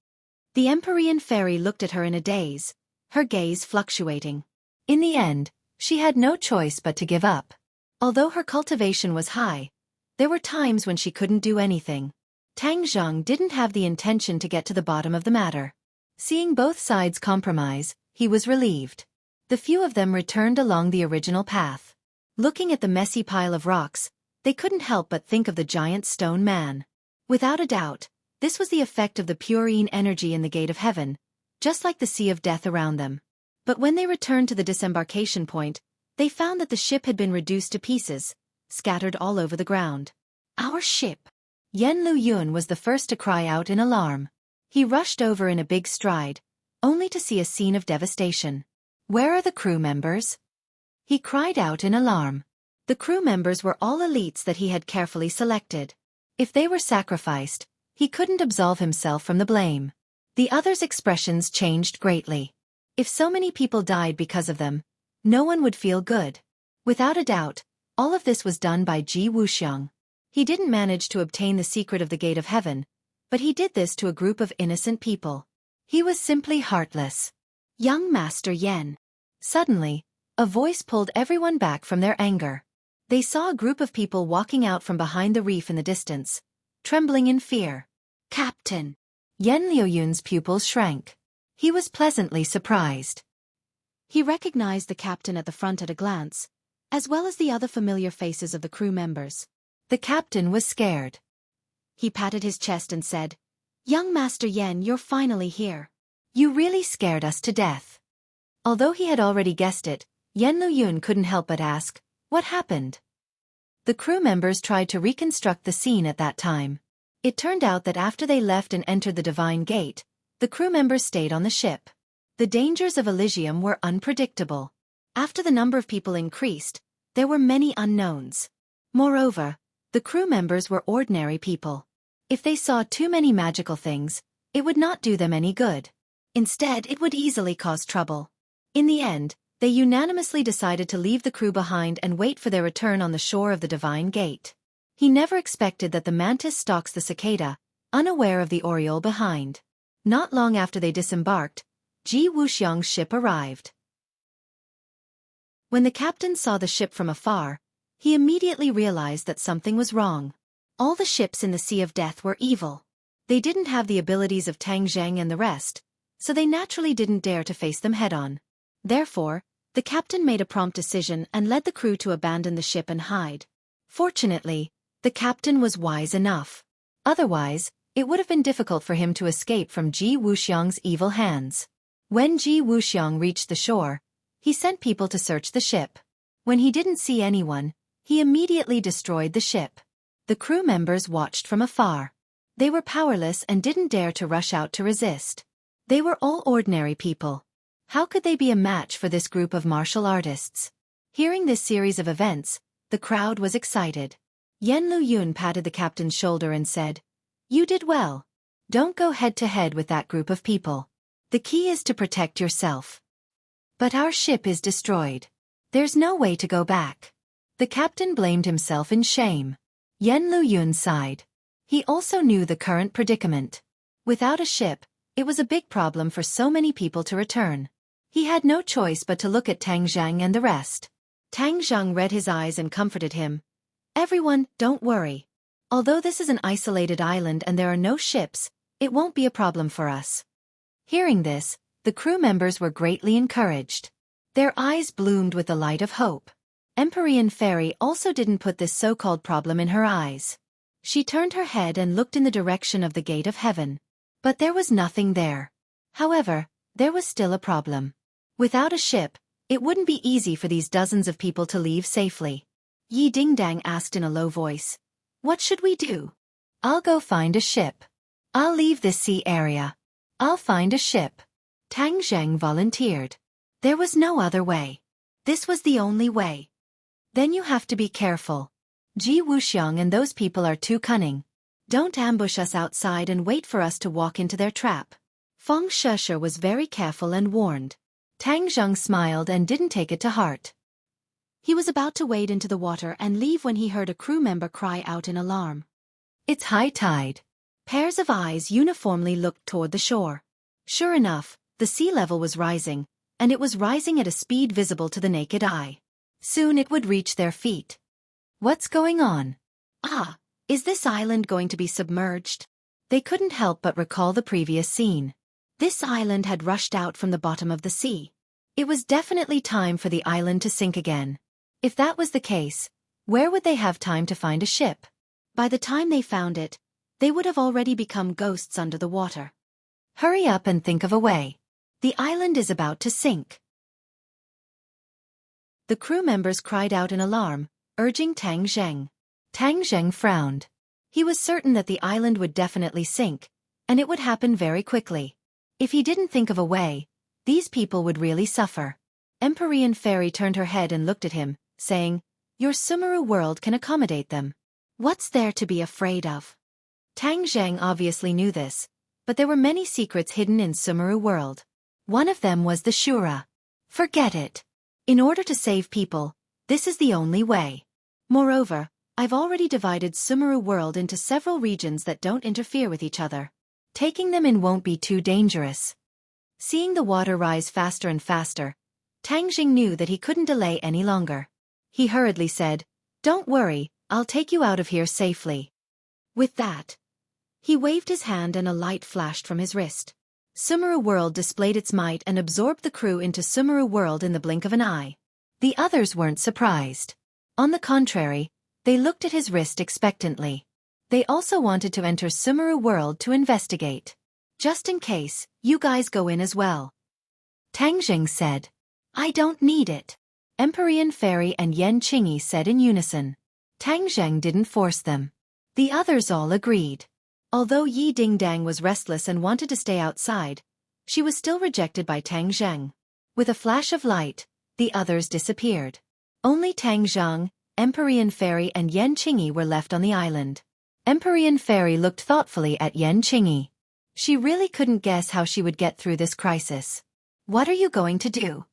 A: The Empyrean fairy looked at her in a daze, her gaze fluctuating. In the end, she had no choice but to give up. Although her cultivation was high, there were times when she couldn't do anything. Tang Zhang didn't have the intention to get to the bottom of the matter. Seeing both sides compromise, he was relieved. The few of them returned along the original path. Looking at the messy pile of rocks, they couldn't help but think of the giant stone man. Without a doubt, this was the effect of the purine energy in the gate of heaven, just like the sea of death around them. But when they returned to the disembarkation point, they found that the ship had been reduced to pieces, scattered all over the ground. "Our ship!" Yen Luyun was the first to cry out in alarm. He rushed over in a big stride, only to see a scene of devastation. "Where are the crew members?" he cried out in alarm. The crew members were all elites that he had carefully selected. If they were sacrificed, he couldn't absolve himself from the blame. The others' expressions changed greatly. If so many people died because of them, no one would feel good. Without a doubt, all of this was done by Ji Wuxiang. He didn't manage to obtain the secret of the gate of heaven, but he did this to a group of innocent people. He was simply heartless. "Young Master Yen." Suddenly, a voice pulled everyone back from their anger. They saw a group of people walking out from behind the reef in the distance, trembling in fear. "Captain!" Yen Liuyun's pupils shrank. He was pleasantly surprised. He recognized the captain at the front at a glance, as well as the other familiar faces of the crew members. The captain was scared. He patted his chest and said, "Young Master Yen, you're finally here. You really scared us to death." Although he had already guessed it, Yen Luyun couldn't help but ask, "What happened?" The crew members tried to reconstruct the scene at that time. It turned out that after they left and entered the Divine Gate, the crew members stayed on the ship. The dangers of Elysium were unpredictable. After the number of people increased, there were many unknowns. Moreover, the crew members were ordinary people. If they saw too many magical things, it would not do them any good. Instead, it would easily cause trouble. In the end, they unanimously decided to leave the crew behind and wait for their return on the shore of the Divine Gate. He never expected that the mantis stalks the cicada, unaware of the oriole behind. Not long after they disembarked, Ji Wuxiang's ship arrived. When the captain saw the ship from afar, he immediately realized that something was wrong. All the ships in the Sea of Death were evil. They didn't have the abilities of Tang Zheng and the rest, so they naturally didn't dare to face them head-on. Therefore, the captain made a prompt decision and led the crew to abandon the ship and hide. Fortunately, the captain was wise enough. Otherwise, it would have been difficult for him to escape from Ji Wuxiang's evil hands. When Ji Wuxiang reached the shore, he sent people to search the ship. When he didn't see anyone, he immediately destroyed the ship. The crew members watched from afar. They were powerless and didn't dare to rush out to resist. They were all ordinary people. How could they be a match for this group of martial artists? Hearing this series of events, the crowd was excited. Yen Luyun patted the captain's shoulder and said, "You did well. Don't go head-to-head with that group of people. The key is to protect yourself." "But our ship is destroyed. There's no way to go back." The captain blamed himself in shame. Yen Luyun sighed. He also knew the current predicament. Without a ship, it was a big problem for so many people to return. He had no choice but to look at Tang Zhang and the rest. Tang Zhang read his eyes and comforted him. "Everyone, don't worry. Although this is an isolated island and there are no ships, it won't be a problem for us." Hearing this, the crew members were greatly encouraged. Their eyes bloomed with the light of hope. Empyrean Fairy also didn't put this so-called problem in her eyes. She turned her head and looked in the direction of the gate of heaven. But there was nothing there. However, there was still a problem. Without a ship, it wouldn't be easy for these dozens of people to leave safely. Yi Dingdang asked in a low voice, "What should we do?" "I'll go find a ship. I'll leave this sea area. I'll find a ship." Tang Zheng volunteered. There was no other way. This was the only way. "Then you have to be careful. Ji Wuxiang and those people are too cunning. Don't ambush us outside and wait for us to walk into their trap." Feng Sheshe was very careful and warned. Tang Zheng smiled and didn't take it to heart. He was about to wade into the water and leave when he heard a crew member cry out in alarm. It's high tide. Pairs of eyes uniformly looked toward the shore. Sure enough, the sea level was rising, and it was rising at a speed visible to the naked eye. Soon it would reach their feet. What's going on? Ah, is this island going to be submerged? They couldn't help but recall the previous scene. This island had rushed out from the bottom of the sea. It was definitely time for the island to sink again. If that was the case, where would they have time to find a ship? By the time they found it, they would have already become ghosts under the water. Hurry up and think of a way. The island is about to sink. The crew members cried out in alarm, urging Tang Zheng. Tang Zheng frowned. He was certain that the island would definitely sink, and it would happen very quickly. If he didn't think of a way, these people would really suffer. Empyrean Fairy turned her head and looked at him, saying, Your Sumeru world can accommodate them. What's there to be afraid of? Tang Zheng obviously knew this, but there were many secrets hidden in Sumeru world. One of them was the Shura. Forget it. In order to save people, this is the only way. Moreover, I've already divided Sumeru world into several regions that don't interfere with each other. Taking them in won't be too dangerous. Seeing the water rise faster and faster, Tang Zheng knew that he couldn't delay any longer. He hurriedly said, Don't worry, I'll take you out of here safely. With that, he waved his hand and a light flashed from his wrist. Sumeru world displayed its might and absorbed the crew into Sumeru world in the blink of an eye. The others weren't surprised. On the contrary, they looked at his wrist expectantly. They also wanted to enter Sumeru world to investigate. Just in case, you guys go in as well. Tang Zheng said. I don't need it. Empyrean Fairy and Yan Qingyi said in unison. Tang Zheng didn't force them. The others all agreed. Although Yi Dingdang was restless and wanted to stay outside, she was still rejected by Tang Zheng. With a flash of light, the others disappeared. Only Tang Zheng, Empyrean Fairy and Yan Qingyi were left on the island. Empyrean Fairy looked thoughtfully at Yan Qingyi. She really couldn't guess how she would get through this crisis. What are you going to do?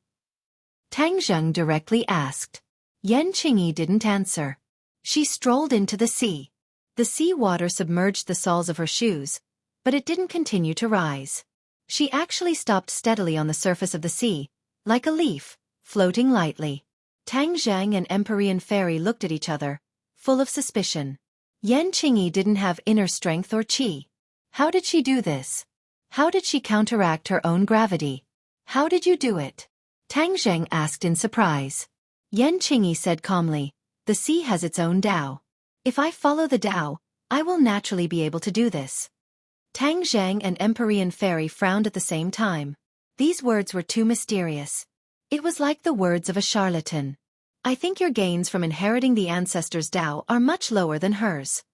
A: Tang Zheng directly asked. Yan Qingyi didn't answer. She strolled into the sea. The sea water submerged the soles of her shoes, but it didn't continue to rise. She actually stopped steadily on the surface of the sea, like a leaf, floating lightly. Tang Zheng and Empyrean Fairy looked at each other, full of suspicion. Yan Qingyi didn't have inner strength or qi. How did she do this? How did she counteract her own gravity? How did you do it? Tang Zheng asked in surprise. Yan Qingyi said calmly, The sea has its own Tao. If I follow the Tao, I will naturally be able to do this. Tang Zheng and Empyrean Fairy frowned at the same time. These words were too mysterious. It was like the words of a charlatan. I think your gains from inheriting the ancestors' Tao are much lower than hers.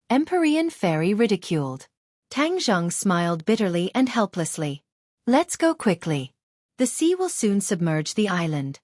A: Empyrean Fairy ridiculed. Tang Zheng smiled bitterly and helplessly. Let's go quickly. The sea will soon submerge the island.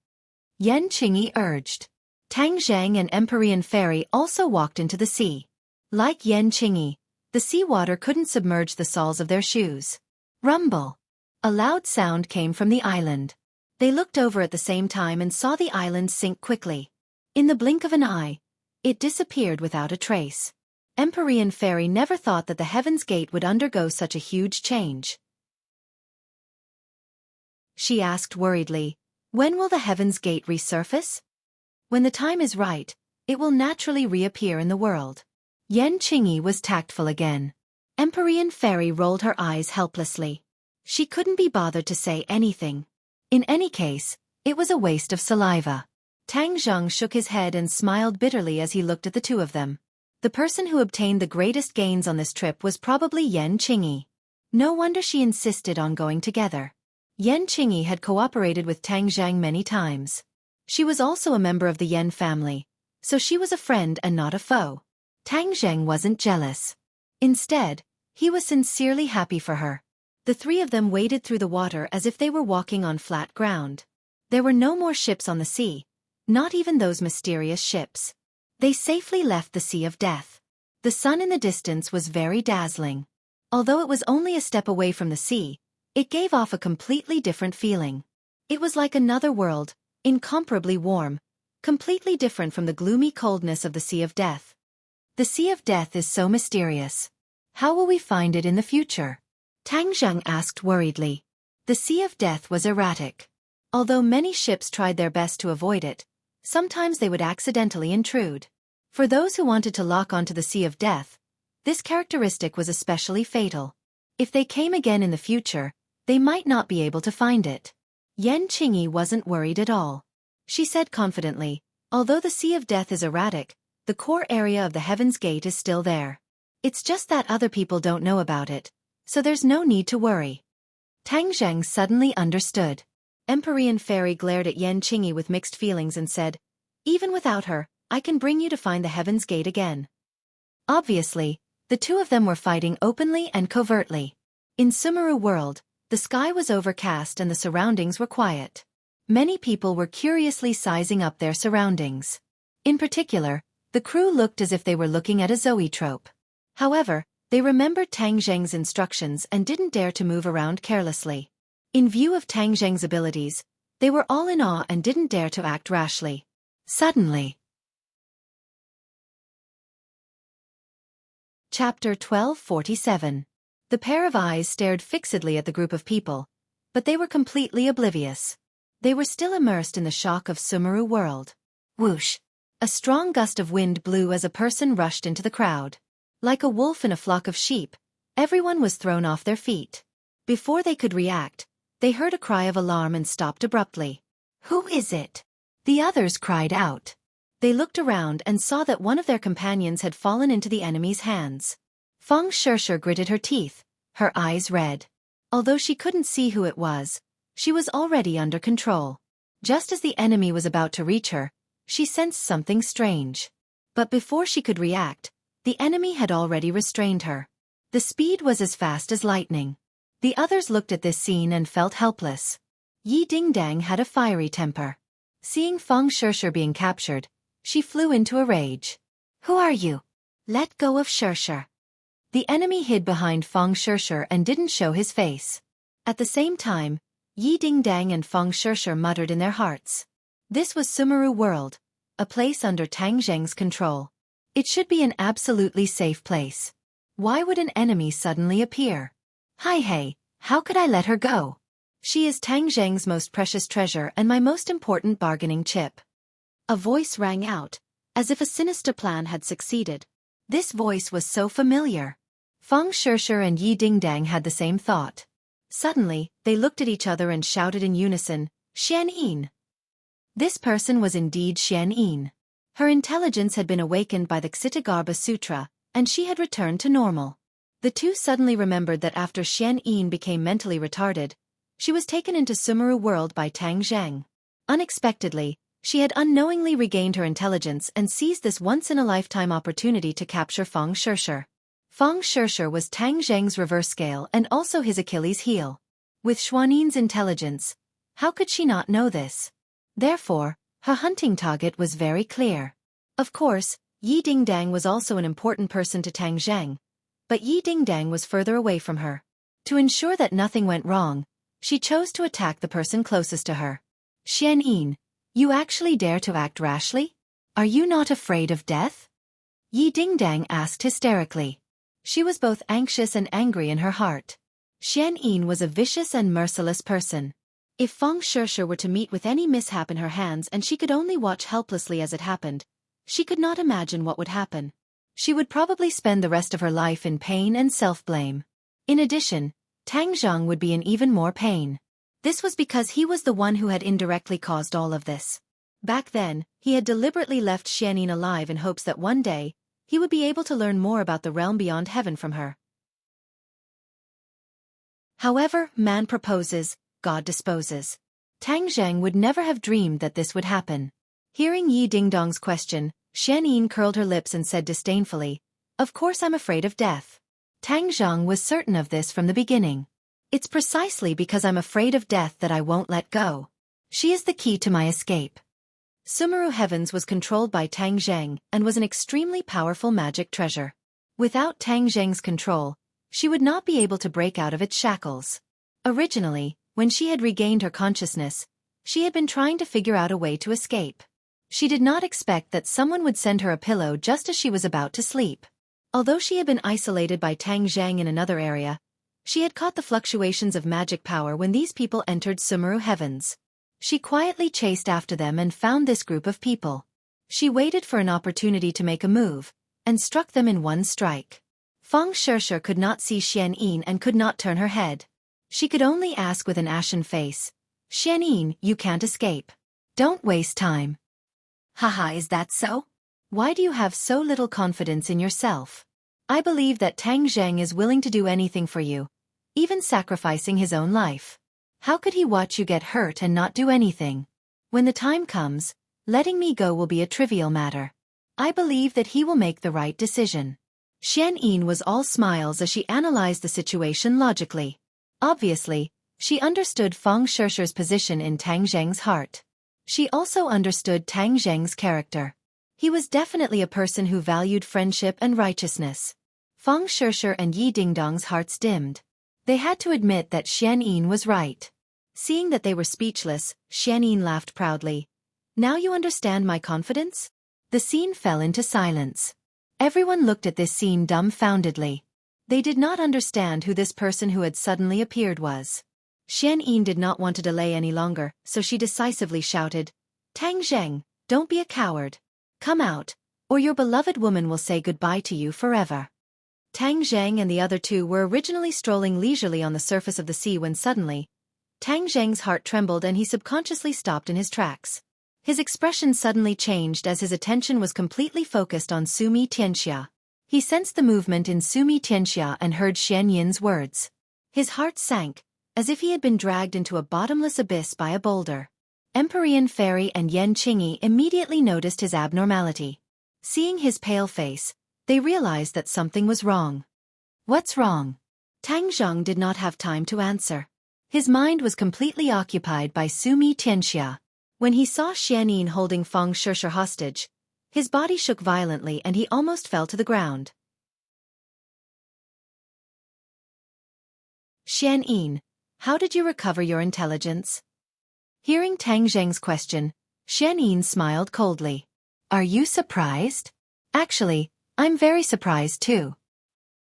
A: Yan Qingyi urged. Tang Zheng and Empyrean Fairy also walked into the sea. Like Yan Qingyi, the seawater couldn't submerge the soles of their shoes. Rumble. A loud sound came from the island. They looked over at the same time and saw the island sink quickly. In the blink of an eye, it disappeared without a trace. Empyrean Fairy never thought that the Heaven's Gate would undergo such a huge change. She asked worriedly, When will the Heaven's Gate resurface? When the time is right, it will naturally reappear in the world. Yan Qingyi was tactful again. Empyrean Fairy rolled her eyes helplessly. She couldn't be bothered to say anything. In any case, it was a waste of saliva. Tang Zheng shook his head and smiled bitterly as he looked at the two of them. The person who obtained the greatest gains on this trip was probably Yan Qingyi. No wonder she insisted on going together. Yan Qingyi had cooperated with Tang Zheng many times. She was also a member of the Yan family, so she was a friend and not a foe. Tang Zheng wasn't jealous. Instead, he was sincerely happy for her. The three of them waded through the water as if they were walking on flat ground. There were no more ships on the sea, not even those mysterious ships. They safely left the Sea of Death. The sun in the distance was very dazzling. Although it was only a step away from the sea, it gave off a completely different feeling. It was like another world, incomparably warm, completely different from the gloomy coldness of the Sea of Death. The Sea of Death is so mysterious. How will we find it in the future? Tang Zhang asked worriedly. The Sea of Death was erratic. Although many ships tried their best to avoid it, sometimes they would accidentally intrude. For those who wanted to lock onto the Sea of Death, this characteristic was especially fatal. If they came again in the future, they might not be able to find it. Yan Qingyi wasn't worried at all. She said confidently, although the Sea of Death is erratic, the core area of the Heaven's Gate is still there. It's just that other people don't know about it, so there's no need to worry. Tang Zheng suddenly understood. Empyrean Fairy glared at Yan Qingyi with mixed feelings and said, "Even without her, I can bring you to find the Heaven's Gate again." Obviously, the two of them were fighting openly and covertly. In Sumeru World, the sky was overcast and the surroundings were quiet. Many people were curiously sizing up their surroundings. In particular, the crew looked as if they were looking at a zoetrope. However, they remembered Tang Zheng's instructions and didn't dare to move around carelessly. In view of Tang Zheng's abilities, they were all in awe and didn't dare to act rashly. Suddenly. Chapter 1247. The pair of eyes stared fixedly at the group of people, but they were completely oblivious. They were still immersed in the shock of Sumeru World. Whoosh! A strong gust of wind blew as a person rushed into the crowd. Like a wolf in a flock of sheep, everyone was thrown off their feet. Before they could react, they heard a cry of alarm and stopped abruptly. "Who is it?" The others cried out. They looked around and saw that one of their companions had fallen into the enemy's hands. Feng Shishir gritted her teeth, her eyes red. Although she couldn't see who it was, she was already under control. Just as the enemy was about to reach her, she sensed something strange. But before she could react, the enemy had already restrained her. The speed was as fast as lightning. The others looked at this scene and felt helpless. Yi Dingdang had a fiery temper. Seeing Feng Shishir being captured, she flew into a rage. "Who are you? Let go of Shishir." The enemy hid behind Feng Shishir and didn't show his face. At the same time, Yi Dingdang and Feng Shishir muttered in their hearts. This was Sumeru World, a place under Tang Zheng's control. It should be an absolutely safe place. Why would an enemy suddenly appear? Hey, how could I let her go? She is Tang Zheng's most precious treasure and my most important bargaining chip. A voice rang out, as if a sinister plan had succeeded. This voice was so familiar. Feng Shishir and Yi Dingdang had the same thought. Suddenly, they looked at each other and shouted in unison, "Xian Yin!" This person was indeed Xian Yin. Her intelligence had been awakened by the Ksitigarbha Sutra, and she had returned to normal. The two suddenly remembered that after Xian Yin became mentally retarded, she was taken into Sumeru World by Tang Zheng. Unexpectedly, she had unknowingly regained her intelligence and seized this once-in-a-lifetime opportunity to capture Feng Shishir. Feng Shishir was Tang Zheng's reverse scale and also his Achilles heel. With Xuanin's intelligence, how could she not know this? Therefore, her hunting target was very clear. Of course, Yi Dingdang was also an important person to Tang Zheng, but Yi Dingdang was further away from her. To ensure that nothing went wrong, she chose to attack the person closest to her. "Xian Yin, you actually dare to act rashly? Are you not afraid of death?" Yi Dingdang asked hysterically. She was both anxious and angry in her heart. Xian Yin was a vicious and merciless person. If Feng Shishir were to meet with any mishap in her hands and she could only watch helplessly as it happened, she could not imagine what would happen. She would probably spend the rest of her life in pain and self-blame. In addition, Tang Zheng would be in even more pain. This was because he was the one who had indirectly caused all of this. Back then, he had deliberately left Xian Yin alive in hopes that one day, he would be able to learn more about the realm beyond heaven from her. However, man proposes, God disposes. Tang Zheng would never have dreamed that this would happen. Hearing Yi Dingdong's question, Xian Yin curled her lips and said disdainfully, "Of course I'm afraid of death." Tang Zheng was certain of this from the beginning. "It's precisely because I'm afraid of death that I won't let go. She is the key to my escape." Sumeru Heavens was controlled by Tang Zheng and was an extremely powerful magic treasure. Without Tang Zheng's control, she would not be able to break out of its shackles. Originally, when she had regained her consciousness, she had been trying to figure out a way to escape. She did not expect that someone would send her a pillow just as she was about to sleep. Although she had been isolated by Tang Zhang in another area, she had caught the fluctuations of magic power when these people entered Sumeru Heavens. She quietly chased after them and found this group of people. She waited for an opportunity to make a move, and struck them in one strike. Feng Shishir could not see Xian Yin and could not turn her head. She could only ask with an ashen face, "Xian Yin, you can't escape. Don't waste time." "Haha, is that so? Why do you have so little confidence in yourself? I believe that Tang Zheng is willing to do anything for you, even sacrificing his own life. How could he watch you get hurt and not do anything? When the time comes, letting me go will be a trivial matter. I believe that he will make the right decision." Xian Yin was all smiles as she analyzed the situation logically. Obviously, she understood Feng Shishir's position in Tang Zheng's heart. She also understood Tang Zheng's character. He was definitely a person who valued friendship and righteousness. Feng Shishir and Yi Dingdong's hearts dimmed. They had to admit that Xian Yin was right. Seeing that they were speechless, Xian Yin laughed proudly. "Now you understand my confidence?" The scene fell into silence. Everyone looked at this scene dumbfoundedly. They did not understand who this person who had suddenly appeared was. Xian Yin did not want to delay any longer, so she decisively shouted, "Tang Zheng, don't be a coward. Come out, or your beloved woman will say goodbye to you forever." Tang Zheng and the other two were originally strolling leisurely on the surface of the sea when suddenly, Tang Zheng's heart trembled and he subconsciously stopped in his tracks. His expression suddenly changed as his attention was completely focused on Sumi Tianxia. He sensed the movement in Sumi Tianxia and heard Xian Yin's words. His heart sank, as if he had been dragged into a bottomless abyss by a boulder. Empyrean Fairy and Yan Qingyi immediately noticed his abnormality. Seeing his pale face, they realized that something was wrong. "What's wrong?" Tang Zheng did not have time to answer. His mind was completely occupied by Sumi Tianxia. When he saw Xian Yin holding Feng Shishir hostage, his body shook violently and he almost fell to the ground. "Xian Yin, how did you recover your intelligence?" Hearing Tang Zheng's question, Xian Yin smiled coldly. "Are you surprised?" "Actually, I'm very surprised too."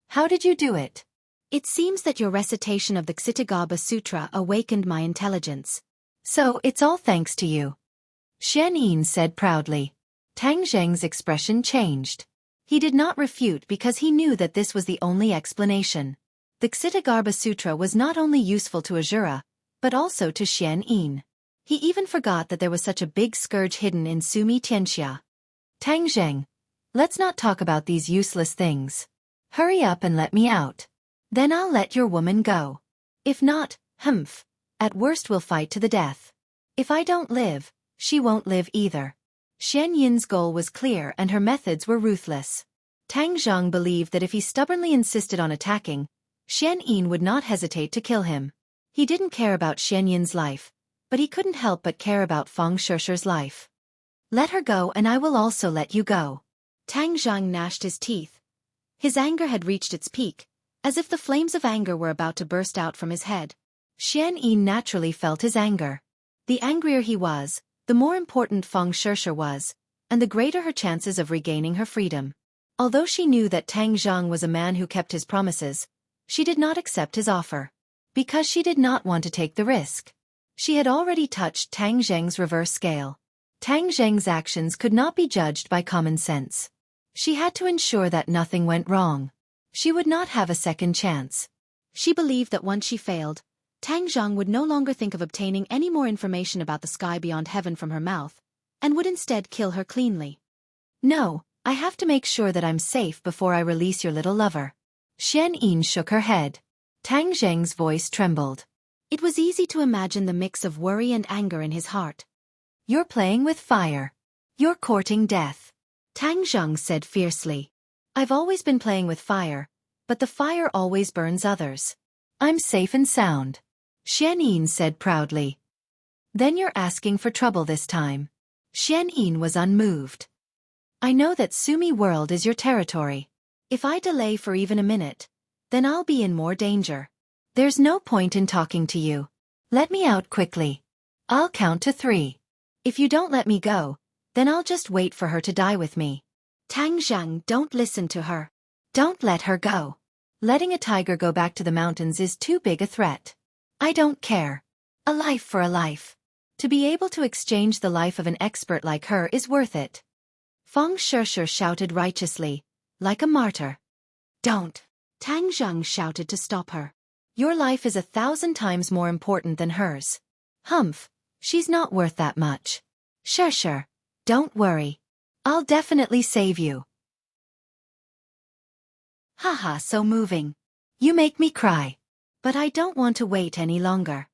A: "How did you do it?" "It seems that your recitation of the Xitigaba Sutra awakened my intelligence. So it's all thanks to you," Xian Yin said proudly. Tang Zheng's expression changed. He did not refute because he knew that this was the only explanation. The Xitigaba Sutra was not only useful to Azura, but also to Xian Yin. He even forgot that there was such a big scourge hidden in Sumi Tianxia. "Tang Zheng, let's not talk about these useless things. Hurry up and let me out. Then I'll let your woman go. If not, at worst we'll fight to the death. If I don't live, she won't live either." Xian Yin's goal was clear and her methods were ruthless. Tang Zheng believed that if he stubbornly insisted on attacking, Xian Yin would not hesitate to kill him. He didn't care about Xian Yin's life, but he couldn't help but care about Feng Shishir's life. "Let her go and I will also let you go." Tang Zheng gnashed his teeth. His anger had reached its peak, as if the flames of anger were about to burst out from his head. Xian Yin naturally felt his anger. The angrier he was, the more important Feng Shishir was, and the greater her chances of regaining her freedom. Although she knew that Tang Zheng was a man who kept his promises, she did not accept his offer. Because she did not want to take the risk. She had already touched Tang Zheng's reverse scale. Tang Zheng's actions could not be judged by common sense. She had to ensure that nothing went wrong. She would not have a second chance. She believed that once she failed, Tang Zheng would no longer think of obtaining any more information about the sky beyond heaven from her mouth, and would instead kill her cleanly. "No, I have to make sure that I'm safe before I release your little lover." Xian Yin shook her head. Tang Zheng's voice trembled. It was easy to imagine the mix of worry and anger in his heart. "You're playing with fire. You're courting death," Tang Zheng said fiercely. "I've always been playing with fire, but the fire always burns others. I'm safe and sound," Xian Yin said proudly. "Then you're asking for trouble this time." Xian Yin was unmoved. "I know that Sumi World is your territory. If I delay for even a minute, then I'll be in more danger. There's no point in talking to you. Let me out quickly. I'll count to 3. If you don't let me go, Then I'll just wait for her to die with me. Tang Zhang, don't listen to her. Don't let her go. Letting a tiger go back to the mountains is too big a threat. I don't care. A life for a life. To be able to exchange the life of an expert like her is worth it. Feng Shishir shouted righteously, like a martyr. Don't. Tang Zhang shouted to stop her. Your life is 1,000 times more important than hers. Humph, she's not worth that much. Shishir, don't worry. I'll definitely save you. Haha, so moving. You make me cry. But I don't want to wait any longer.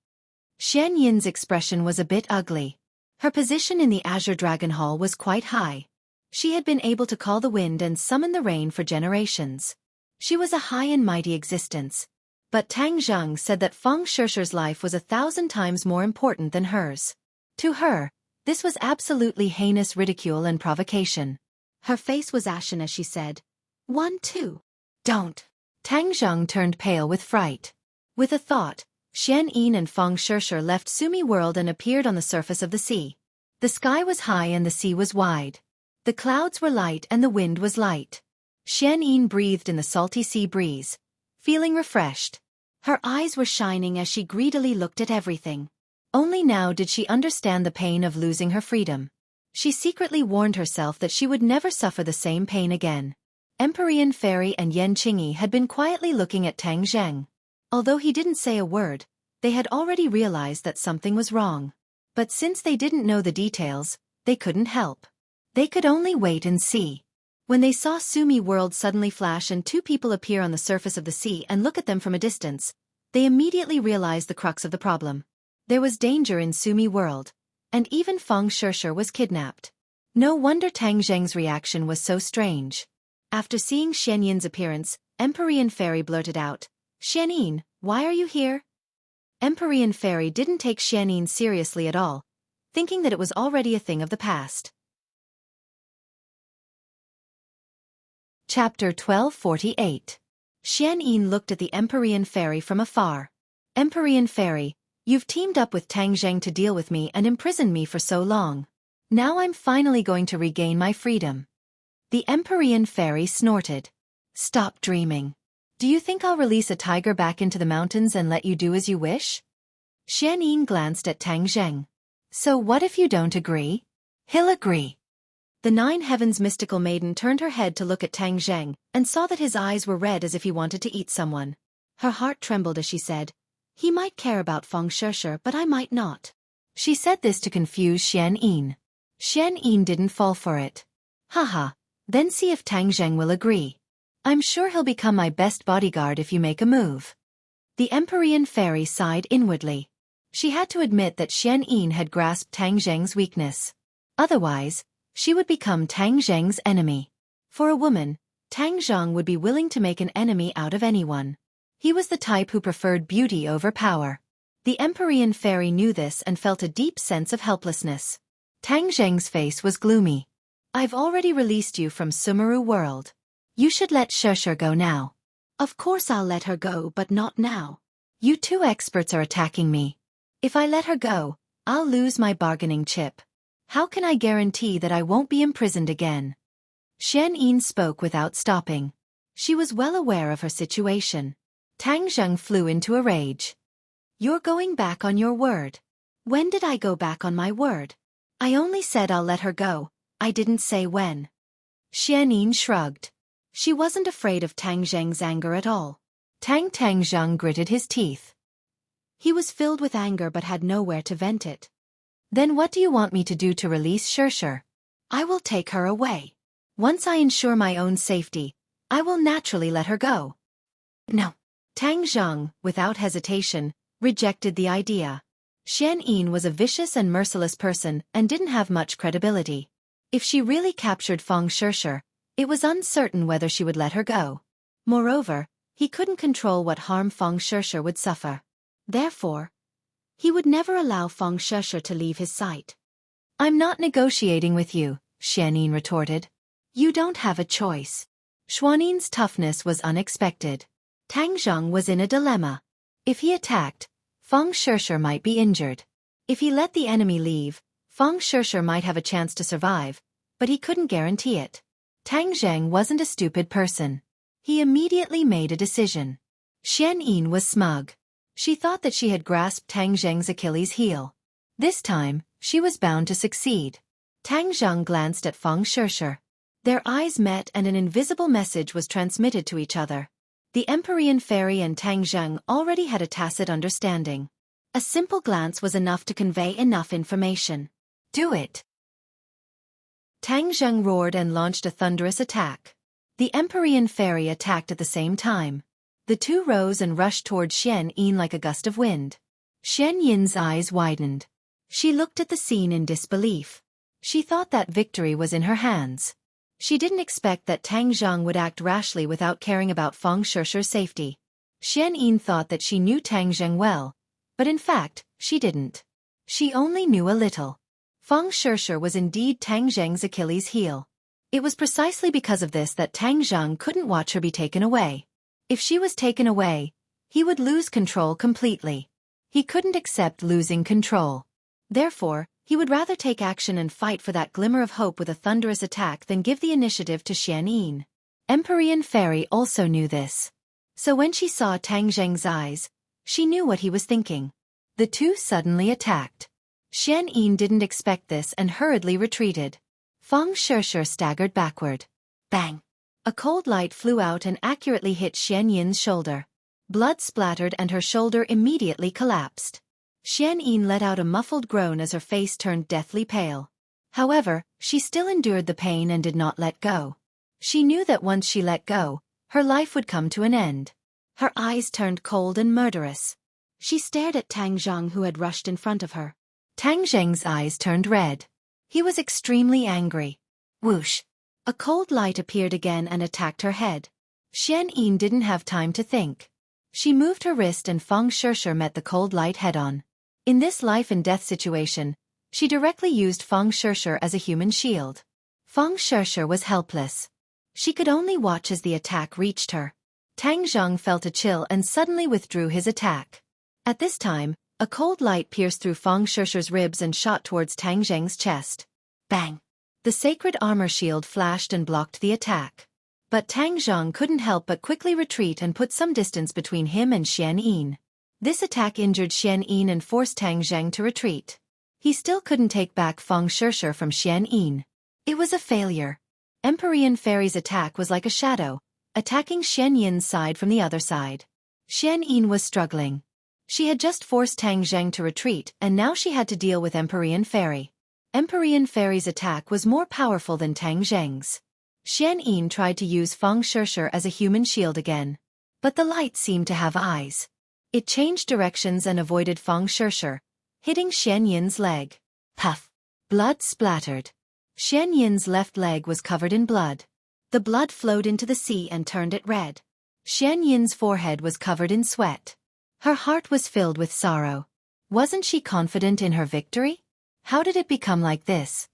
A: Xian Yin's expression was a bit ugly. Her position in the Azure Dragon Hall was quite high. She had been able to call the wind and summon the rain for generations. She was a high and mighty existence. But Tang Zhang said that Feng Shishir's life was 1,000 times more important than hers. To her, this was absolutely heinous ridicule and provocation. Her face was ashen as she said, 1, 2. Don't. Tang Zhang turned pale with fright. With a thought, Xian Yin and Feng Shishir left Sumi World and appeared on the surface of the sea. The sky was high and the sea was wide. The clouds were light and the wind was light. Xian Yin breathed in the salty sea breeze, feeling refreshed. Her eyes were shining as she greedily looked at everything. Only now did she understand the pain of losing her freedom. She secretly warned herself that she would never suffer the same pain again. Empyrean Fairy and Yan Qingyi had been quietly looking at Tang Zhang. Although he didn't say a word, they had already realized that something was wrong. But since they didn't know the details, they couldn't help. They could only wait and see. When they saw Sumi World suddenly flash and 2 people appear on the surface of the sea and look at them from a distance, they immediately realized the crux of the problem. There was danger in Sumi World, and even Feng Shishir was kidnapped. No wonder Tang Zhang's reaction was so strange. After seeing Xian Yin's appearance, Empyrean Fairy blurted out, Xian Yin, why are you here? Empyrean Fairy didn't take Xian Yin seriously at all, thinking that it was already a thing of the past. Chapter 1248. Xian Yin looked at the Empyrean Fairy from afar. Empyrean Fairy, you've teamed up with Tang Zhang to deal with me and imprison me for so long. Now I'm finally going to regain my freedom. The Empyrean Fairy snorted. Stop dreaming. Do you think I'll release a tiger back into the mountains and let you do as you wish? Xian Yin glanced at Tang Zhang. So what if you don't agree? He'll agree. The 9 Heavens mystical maiden turned her head to look at Tang Zhang, and saw that his eyes were red as if he wanted to eat someone. Her heart trembled as she said, he might care about Feng Shishir but I might not. She said this to confuse Xian Yin. Xian Yin didn't fall for it. Haha, then see if Tang Zhang will agree. I'm sure he'll become my best bodyguard if you make a move. The Empyrean Fairy sighed inwardly. She had to admit that Xian Yin had grasped Tang Zhang's weakness. Otherwise, she would become Tang Zhang's enemy. For a woman, Tang Zhang would be willing to make an enemy out of anyone. He was the type who preferred beauty over power. The Empyrean Fairy knew this and felt a deep sense of helplessness. Tang Zhang's face was gloomy. I've already released you from Sumeru World. You should let Shishir go now. Of course I'll let her go but not now. You 2 experts are attacking me. If I let her go, I'll lose my bargaining chip. How can I guarantee that I won't be imprisoned again? Xian Yin spoke without stopping. She was well aware of her situation. Tang Zhang flew into a rage. You're going back on your word. When did I go back on my word? I only said I'll let her go, I didn't say when. Xian Yin shrugged. She wasn't afraid of Tang Zhang's anger at all. Tang Zhang gritted his teeth. He was filled with anger but had nowhere to vent it. Then what do you want me to do to release Shishir? I will take her away. Once I ensure my own safety, I will naturally let her go. No. Tang Zhang, without hesitation, rejected the idea. Xian Yin was a vicious and merciless person and didn't have much credibility. If she really captured Feng Shishir, it was uncertain whether she would let her go. Moreover, he couldn't control what harm Feng Shishir would suffer. Therefore, he would never allow Feng Shishir to leave his sight. I'm not negotiating with you, Xian Yin retorted. You don't have a choice. Xuan Yin's toughness was unexpected. Tang Zhang was in a dilemma. If he attacked, Feng Shishir might be injured. If he let the enemy leave, Fang Shishir might have a chance to survive, but he couldn't guarantee it. Tang Zheng wasn't a stupid person. He immediately made a decision. Xian Yin was smug. She thought that she had grasped Tang Zheng's Achilles heel. This time, she was bound to succeed. Tang Zheng glanced at Fang Shishir. Their eyes met and an invisible message was transmitted to each other. The Empyrean Fairy and Tang Zheng already had a tacit understanding. A simple glance was enough to convey enough information. Do it! Tang Zheng roared and launched a thunderous attack. The Empyrean Fairy attacked at the same time. The two rose and rushed toward Xian Yin like a gust of wind. Xian Yin's eyes widened. She looked at the scene in disbelief. She thought that victory was in her hands. She didn't expect that Tang Zheng would act rashly without caring about Fang Shishir's safety. Xian Yin thought that she knew Tang Zheng well, but in fact, she didn't. She only knew a little. Fang Shishir was indeed Tang Zheng's Achilles heel. It was precisely because of this that Tang Zheng couldn't watch her be taken away. If she was taken away, he would lose control completely. He couldn't accept losing control. Therefore, he would rather take action and fight for that glimmer of hope with a thunderous attack than give the initiative to Xian Yin. Empyrean Fairy also knew this. So when she saw Tang Zheng's eyes, she knew what he was thinking. The two suddenly attacked. Xian Yin didn't expect this and hurriedly retreated. Fang Shishir staggered backward. Bang! A cold light flew out and accurately hit Xian Yin's shoulder. Blood splattered and her shoulder immediately collapsed. Xian Yin let out a muffled groan as her face turned deathly pale. However, she still endured the pain and did not let go. She knew that once she let go, her life would come to an end. Her eyes turned cold and murderous. She stared at Tang Zheng who had rushed in front of her. Tang Zheng's eyes turned red. He was extremely angry. Whoosh! A cold light appeared again and attacked her head. Xian Yin didn't have time to think. She moved her wrist and Fang Shishir met the cold light head-on. In this life-and-death situation, she directly used Fang Shishir as a human shield. Fang Shishir was helpless. She could only watch as the attack reached her. Tang Zheng felt a chill and suddenly withdrew his attack. At this time, a cold light pierced through Fang Shishir's ribs and shot towards Tang Zheng's chest. Bang! The sacred armor shield flashed and blocked the attack. But Tang Zheng couldn't help but quickly retreat and put some distance between him and Xian Yin. This attack injured Xian Yin and forced Tang Zheng to retreat. He still couldn't take back Fang Shishir from Xian Yin. It was a failure. Empyrean Fairy's attack was like a shadow, attacking Xian Yin's side from the other side. Xian Yin was struggling. She had just forced Tang Zheng to retreat and now she had to deal with Empyrean Fairy. Empyrean Fairy's attack was more powerful than Tang Zheng's. Xian Yin tried to use Fang Shishir as a human shield again. But the light seemed to have eyes. It changed directions and avoided Fang Shishir, hitting Xian Yin's leg. Puff! Blood splattered. Xian Yin's left leg was covered in blood. The blood flowed into the sea and turned it red. Xian Yin's forehead was covered in sweat. Her heart was filled with sorrow. Wasn't she confident in her victory? How did it become like this?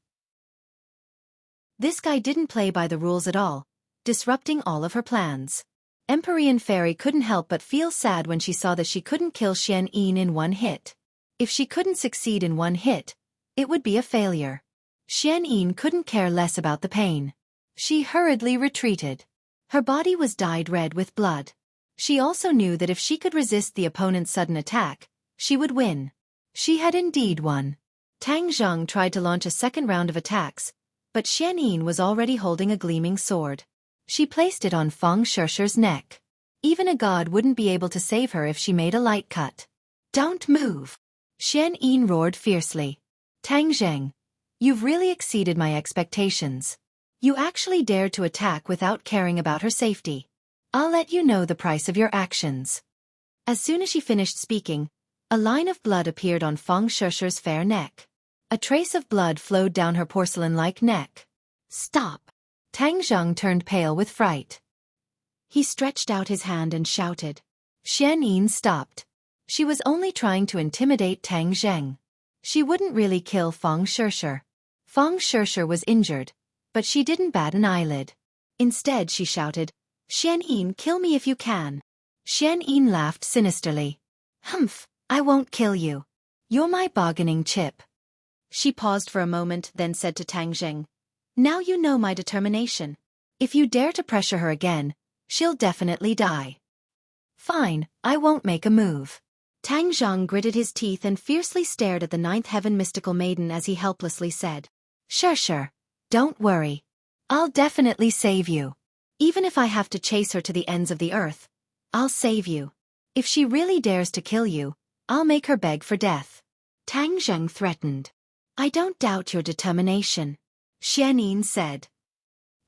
A: This guy didn't play by the rules at all, disrupting all of her plans. Empyrean Fairy couldn't help but feel sad when she saw that she couldn't kill Xian Yin in one hit. If she couldn't succeed in one hit, it would be a failure. Xian Yin couldn't care less about the pain. She hurriedly retreated. Her body was dyed red with blood. She also knew that if she could resist the opponent's sudden attack, she would win. She had indeed won. Tang Zheng tried to launch a second round of attacks, but Xian Yin was already holding a gleaming sword. She placed it on Fang Shishir's neck. Even a god wouldn't be able to save her if she made a light cut. Don't move! Xian Yin roared fiercely. Tang Zheng, you've really exceeded my expectations. You actually dared to attack without caring about her safety. I'll let you know the price of your actions. As soon as she finished speaking, a line of blood appeared on Fang Shishir's fair neck. A trace of blood flowed down her porcelain-like neck. Stop! Tang Zheng turned pale with fright. He stretched out his hand and shouted. Xian Yin stopped. She was only trying to intimidate Tang Zheng. She wouldn't really kill Fang Shishir. Fang Shishir was injured, but she didn't bat an eyelid. Instead she shouted, Xian Yin, kill me if you can. Xian Yin laughed sinisterly. Humph, I won't kill you. You're my bargaining chip. She paused for a moment, then said to Tang Zheng, "Now you know my determination. If you dare to pressure her again, she'll definitely die." "Fine, I won't make a move." Tang Zheng gritted his teeth and fiercely stared at the ninth heaven mystical maiden as he helplessly said, Sure, don't worry. I'll definitely save you. Even if I have to chase her to the ends of the earth, I'll save you. If she really dares to kill you, I'll make her beg for death." Tang Zheng threatened. "I don't doubt your determination," Xianyin said.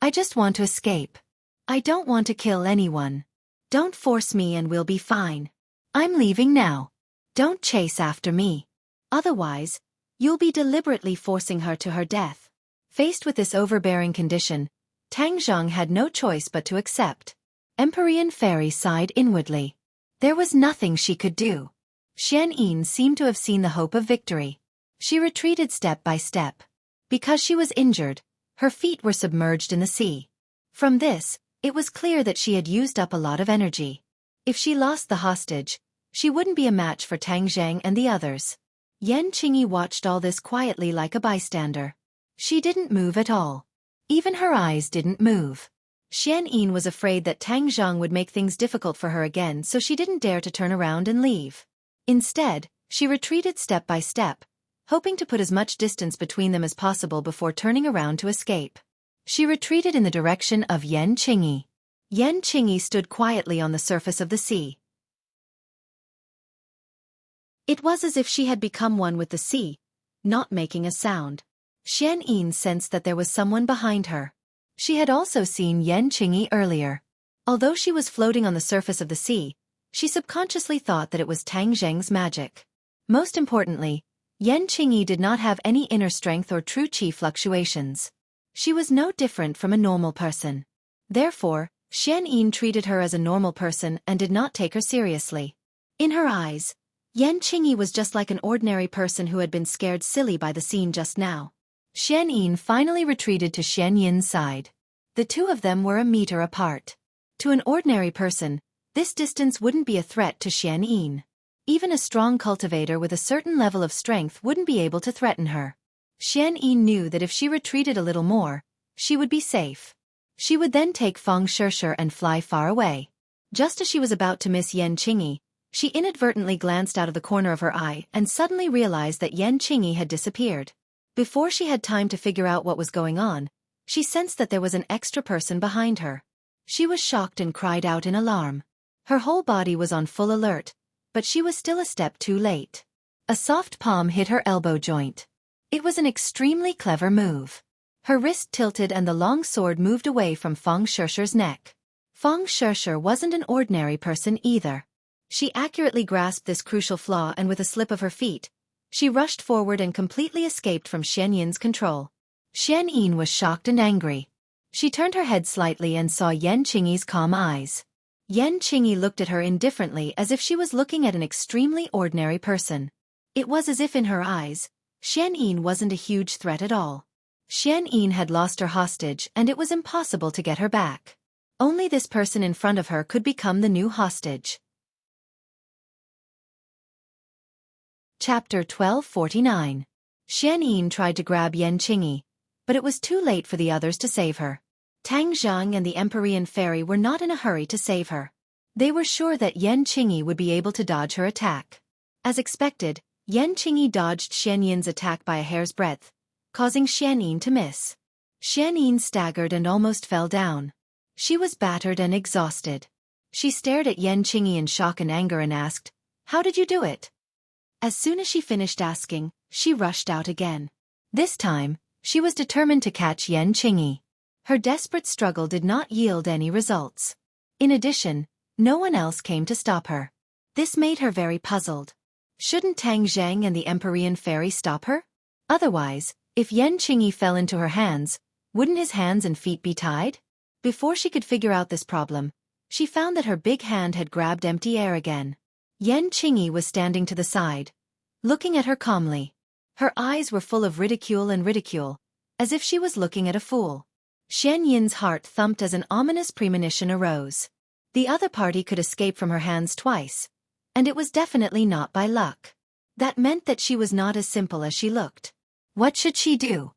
A: "I just want to escape. I don't want to kill anyone. Don't force me and we'll be fine. I'm leaving now. Don't chase after me. Otherwise, you'll be deliberately forcing her to her death." Faced with this overbearing condition, Tang Zheng had no choice but to accept. Empyrean Fairy sighed inwardly. There was nothing she could do. Xianyin seemed to have seen the hope of victory. She retreated step by step. Because she was injured, her feet were submerged in the sea. From this, it was clear that she had used up a lot of energy. If she lost the hostage, she wouldn't be a match for Tang Zheng and the others. Yan Qingyi watched all this quietly like a bystander. She didn't move at all. Even her eyes didn't move. Xianyin was afraid that Tang Zheng would make things difficult for her again, so she didn't dare to turn around and leave. Instead, she retreated step by step, hoping to put as much distance between them as possible before turning around to escape. She retreated in the direction of Yan Qingyi. Yan Qingyi stood quietly on the surface of the sea. It was as if she had become one with the sea, not making a sound. Xianyin sensed that there was someone behind her. She had also seen Yan Qingyi earlier. Although she was floating on the surface of the sea, she subconsciously thought that it was Tang Zheng's magic. Most importantly, Yan Qingyi did not have any inner strength or true qi fluctuations. She was no different from a normal person. Therefore, Xianyin treated her as a normal person and did not take her seriously. In her eyes, Yan Qingyi was just like an ordinary person who had been scared silly by the scene just now. Xianyin finally retreated to Xianyin's side. The two of them were a meter apart. To an ordinary person, this distance wouldn't be a threat to Xianyin. Even a strong cultivator with a certain level of strength wouldn't be able to threaten her. Xianyin knew that if she retreated a little more, she would be safe. She would then take Feng Shishir and fly far away. Just as she was about to miss Yan Qingyi, she inadvertently glanced out of the corner of her eye and suddenly realized that Yan Qingyi had disappeared. Before she had time to figure out what was going on, she sensed that there was an extra person behind her. She was shocked and cried out in alarm. Her whole body was on full alert, but she was still a step too late. A soft palm hit her elbow joint. It was an extremely clever move. Her wrist tilted and the long sword moved away from Feng Shishir's neck. Feng Shishir wasn't an ordinary person either. She accurately grasped this crucial flaw and with a slip of her feet, she rushed forward and completely escaped from Xianyin's control. Xianyin was shocked and angry. She turned her head slightly and saw Yan Qingyi's calm eyes. Yan Qingyi looked at her indifferently as if she was looking at an extremely ordinary person. It was as if in her eyes, Xianyin wasn't a huge threat at all. Xianyin had lost her hostage and it was impossible to get her back. Only this person in front of her could become the new hostage. Chapter 1249. Xianyin tried to grab Yan Qingyi, but it was too late for the others to save her. Tang Zheng and the Empyrean Fairy were not in a hurry to save her. They were sure that Yan Qingyi would be able to dodge her attack. As expected, Yan Qingyi dodged Xianyin's attack by a hair's breadth, causing Xianyin to miss. Xianyin staggered and almost fell down. She was battered and exhausted. She stared at Yan Qingyi in shock and anger and asked, "How did you do it?" As soon as she finished asking, she rushed out again. This time, she was determined to catch Yan Qingyi. Her desperate struggle did not yield any results. In addition, no one else came to stop her. This made her very puzzled. Shouldn't Tang Zheng and the Empyrean Fairy stop her? Otherwise, if Yan Qingyi fell into her hands, wouldn't his hands and feet be tied? Before she could figure out this problem, she found that her big hand had grabbed empty air again. Yan Qingyi was standing to the side, looking at her calmly. Her eyes were full of ridicule, as if she was looking at a fool. Xianyin's heart thumped as an ominous premonition arose. The other party could escape from her hands twice, and it was definitely not by luck. That meant that she was not as simple as she looked. What should she do?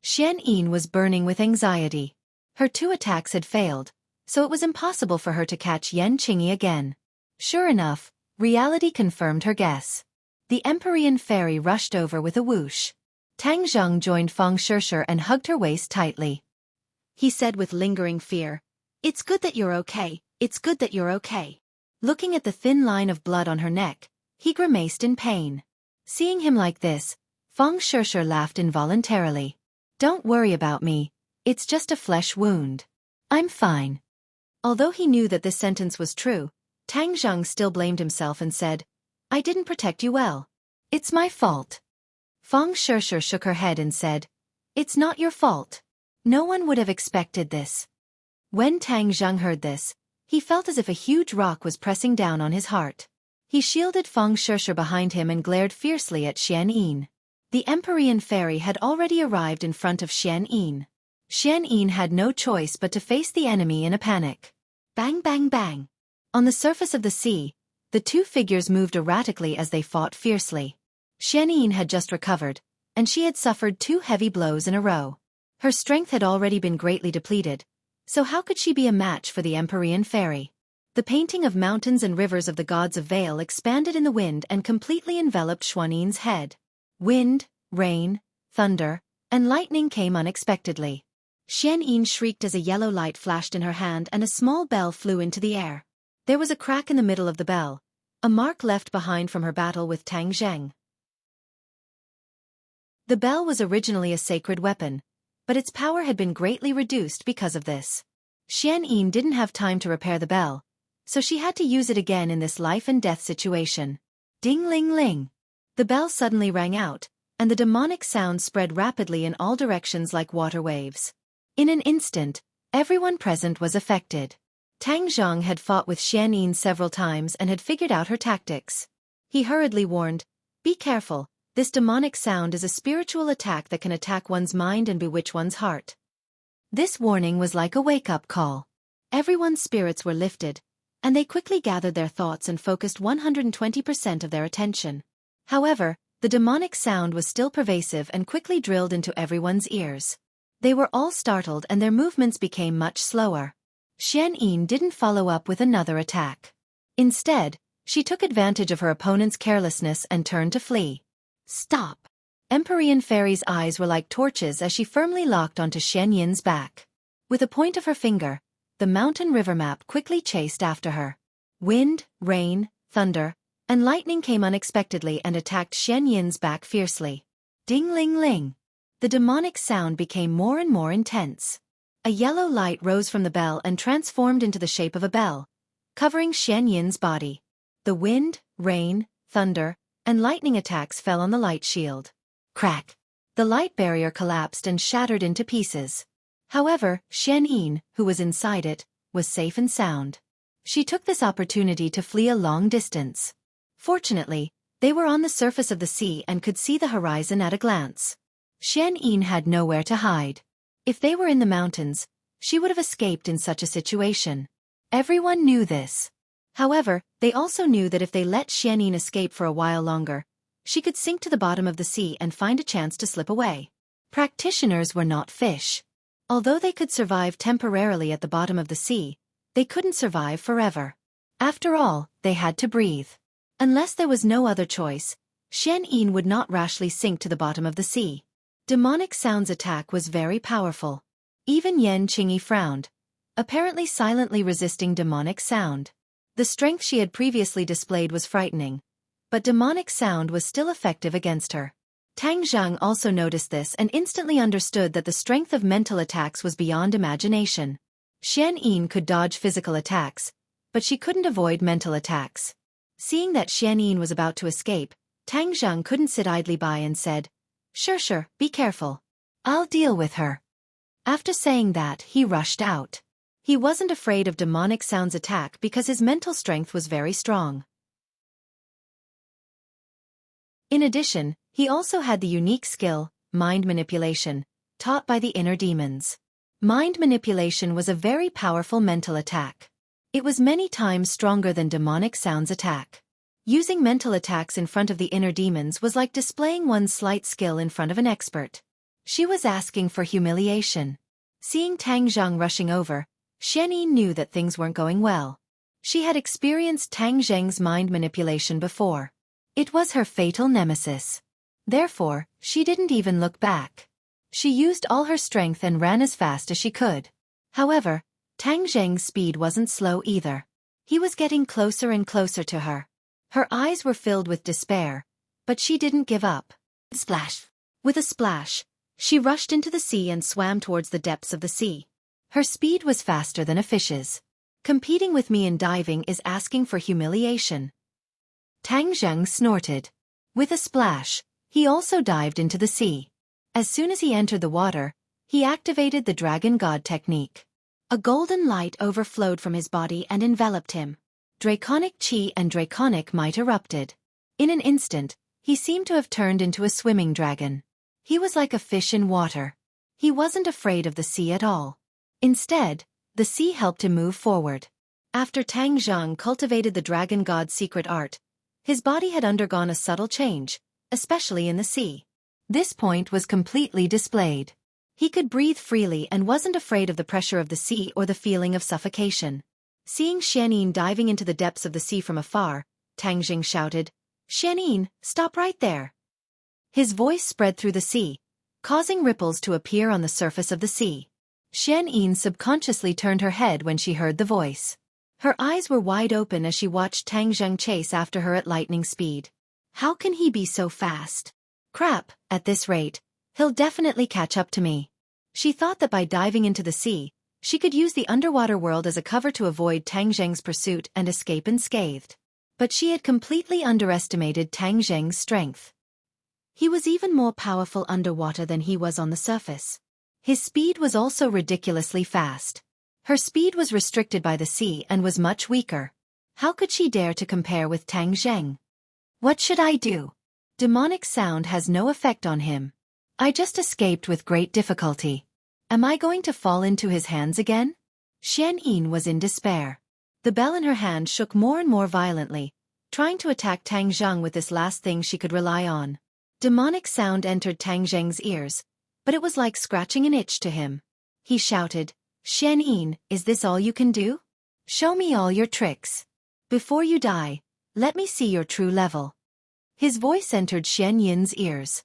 A: Xian Yin was burning with anxiety. Her 2 attacks had failed, so it was impossible for her to catch Yan Qingyi again. Sure enough, reality confirmed her guess. The Empyrean fairy rushed over with a whoosh. Tang Zheng joined Feng Shishir and hugged her waist tightly. He said with lingering fear, "It's good that you're okay, it's good that you're okay." Looking at the thin line of blood on her neck, he grimaced in pain. Seeing him like this, Feng Shishir laughed involuntarily. "Don't worry about me, it's just a flesh wound. I'm fine." Although he knew that this sentence was true, Tang Zheng still blamed himself and said, "I didn't protect you well. It's my fault." Feng Shishir shook her head and said, "It's not your fault. No one would have expected this." When Tang Zheng heard this, he felt as if a huge rock was pressing down on his heart. He shielded Feng Shishir behind him and glared fiercely at Xian Yin. The Empyrean fairy had already arrived in front of Xian Yin. Xian Yin had no choice but to face the enemy in a panic. Bang bang bang. On the surface of the sea, the 2 figures moved erratically as they fought fiercely. Xian Yin had just recovered, and she had suffered 2 heavy blows in a row. Her strength had already been greatly depleted, so how could she be a match for the Empyrean fairy? The painting of mountains and rivers of the gods of Vale expanded in the wind and completely enveloped Xuan Yin's head. Wind, rain, thunder, and lightning came unexpectedly. Xian Yin shrieked as a yellow light flashed in her hand and a small bell flew into the air. There was a crack in the middle of the bell, a mark left behind from her battle with Tang Zheng. The bell was originally a sacred weapon, but its power had been greatly reduced because of this. Xian Yin didn't have time to repair the bell, so she had to use it again in this life-and-death situation. Ding-ling-ling. The bell suddenly rang out, and the demonic sound spread rapidly in all directions like water waves. In an instant, everyone present was affected. Tang Zheng had fought with Xian Yin several times and had figured out her tactics. He hurriedly warned, "Be careful, this demonic sound is a spiritual attack that can attack one's mind and bewitch one's heart." This warning was like a wake-up call. Everyone's spirits were lifted, and they quickly gathered their thoughts and focused 120% of their attention. However, the demonic sound was still pervasive and quickly drilled into everyone's ears. They were all startled and their movements became much slower. Xian Yin didn't follow up with another attack. Instead, she took advantage of her opponent's carelessness and turned to flee. "Stop!" Empyrean Fairy's eyes were like torches as she firmly locked onto Xian Yin's back. With a point of her finger, the mountain river map quickly chased after her. Wind, rain, thunder, and lightning came unexpectedly and attacked Xian Yin's back fiercely. Ding-ling-ling. The demonic sound became more and more intense. A yellow light rose from the bell and transformed into the shape of a bell, covering Xian Yin's body. The wind, rain, thunder, and lightning attacks fell on the light shield. Crack! The light barrier collapsed and shattered into pieces. However, Xian Yin, who was inside it, was safe and sound. She took this opportunity to flee a long distance. Fortunately, they were on the surface of the sea and could see the horizon at a glance. Xian Yin had nowhere to hide. If they were in the mountains, she would have escaped in such a situation. Everyone knew this. However, they also knew that if they let Xian Yin escape for a while longer, she could sink to the bottom of the sea and find a chance to slip away. Practitioners were not fish. Although they could survive temporarily at the bottom of the sea, they couldn't survive forever. After all, they had to breathe. Unless there was no other choice, Xian Yin would not rashly sink to the bottom of the sea. Demonic Sound's attack was very powerful. Even Yan Qingyi frowned, apparently silently resisting Demonic Sound. The strength she had previously displayed was frightening, but Demonic Sound was still effective against her. Tang Zheng also noticed this and instantly understood that the strength of mental attacks was beyond imagination. Xian Yin could dodge physical attacks, but she couldn't avoid mental attacks. Seeing that Xian Yin was about to escape, Tang Zheng couldn't sit idly by and said, Sure, be careful. I'll deal with her." After saying that, he rushed out. He wasn't afraid of Demonic Sound's attack because his mental strength was very strong. In addition, he also had the unique skill, mind manipulation, taught by the inner demons. Mind manipulation was a very powerful mental attack. It was many times stronger than Demonic Sound's attack. Using mental attacks in front of the inner demons was like displaying one's slight skill in front of an expert. She was asking for humiliation. Seeing Tang Zheng rushing over, Xianyin knew that things weren't going well. She had experienced Tang Zheng's mind manipulation before. It was her fatal nemesis. Therefore, she didn't even look back. She used all her strength and ran as fast as she could. However, Tang Zheng's speed wasn't slow either. He was getting closer and closer to her. Her eyes were filled with despair, but she didn't give up. Splash! With a splash, she rushed into the sea and swam towards the depths of the sea. Her speed was faster than a fish's. Competing with me in diving is asking for humiliation. Tang Zheng snorted. With a splash, he also dived into the sea. As soon as he entered the water, he activated the Dragon God technique. A golden light overflowed from his body and enveloped him. Draconic chi and draconic might erupted. In an instant, he seemed to have turned into a swimming dragon. He was like a fish in water. He wasn't afraid of the sea at all. Instead, the sea helped him move forward. After Tang Zheng cultivated the Dragon God's secret art, his body had undergone a subtle change, especially in the sea. This point was completely displayed. He could breathe freely and wasn't afraid of the pressure of the sea or the feeling of suffocation. Seeing Xianyin diving into the depths of the sea from afar, Tang Zheng shouted, "Xianyin, stop right there." His voice spread through the sea, causing ripples to appear on the surface of the sea. Xianyin subconsciously turned her head when she heard the voice. Her eyes were wide open as she watched Tang Zheng chase after her at lightning speed. How can he be so fast? Crap, at this rate, he'll definitely catch up to me. She thought that by diving into the sea, she could use the underwater world as a cover to avoid Tang Zheng's pursuit and escape unscathed. But she had completely underestimated Tang Zheng's strength. He was even more powerful underwater than he was on the surface. His speed was also ridiculously fast. Her speed was restricted by the sea and was much weaker. How could she dare to compare with Tang Zheng? What should I do? Demonic sound has no effect on him. I just escaped with great difficulty. Am I going to fall into his hands again? Xianyin was in despair. The bell in her hand shook more and more violently, trying to attack Tang Zheng with this last thing she could rely on. Demonic sound entered Tang Zheng's ears, but it was like scratching an itch to him. He shouted, "Xianyin, is this all you can do? Show me all your tricks. Before you die, let me see your true level." His voice entered Xianyin's ears.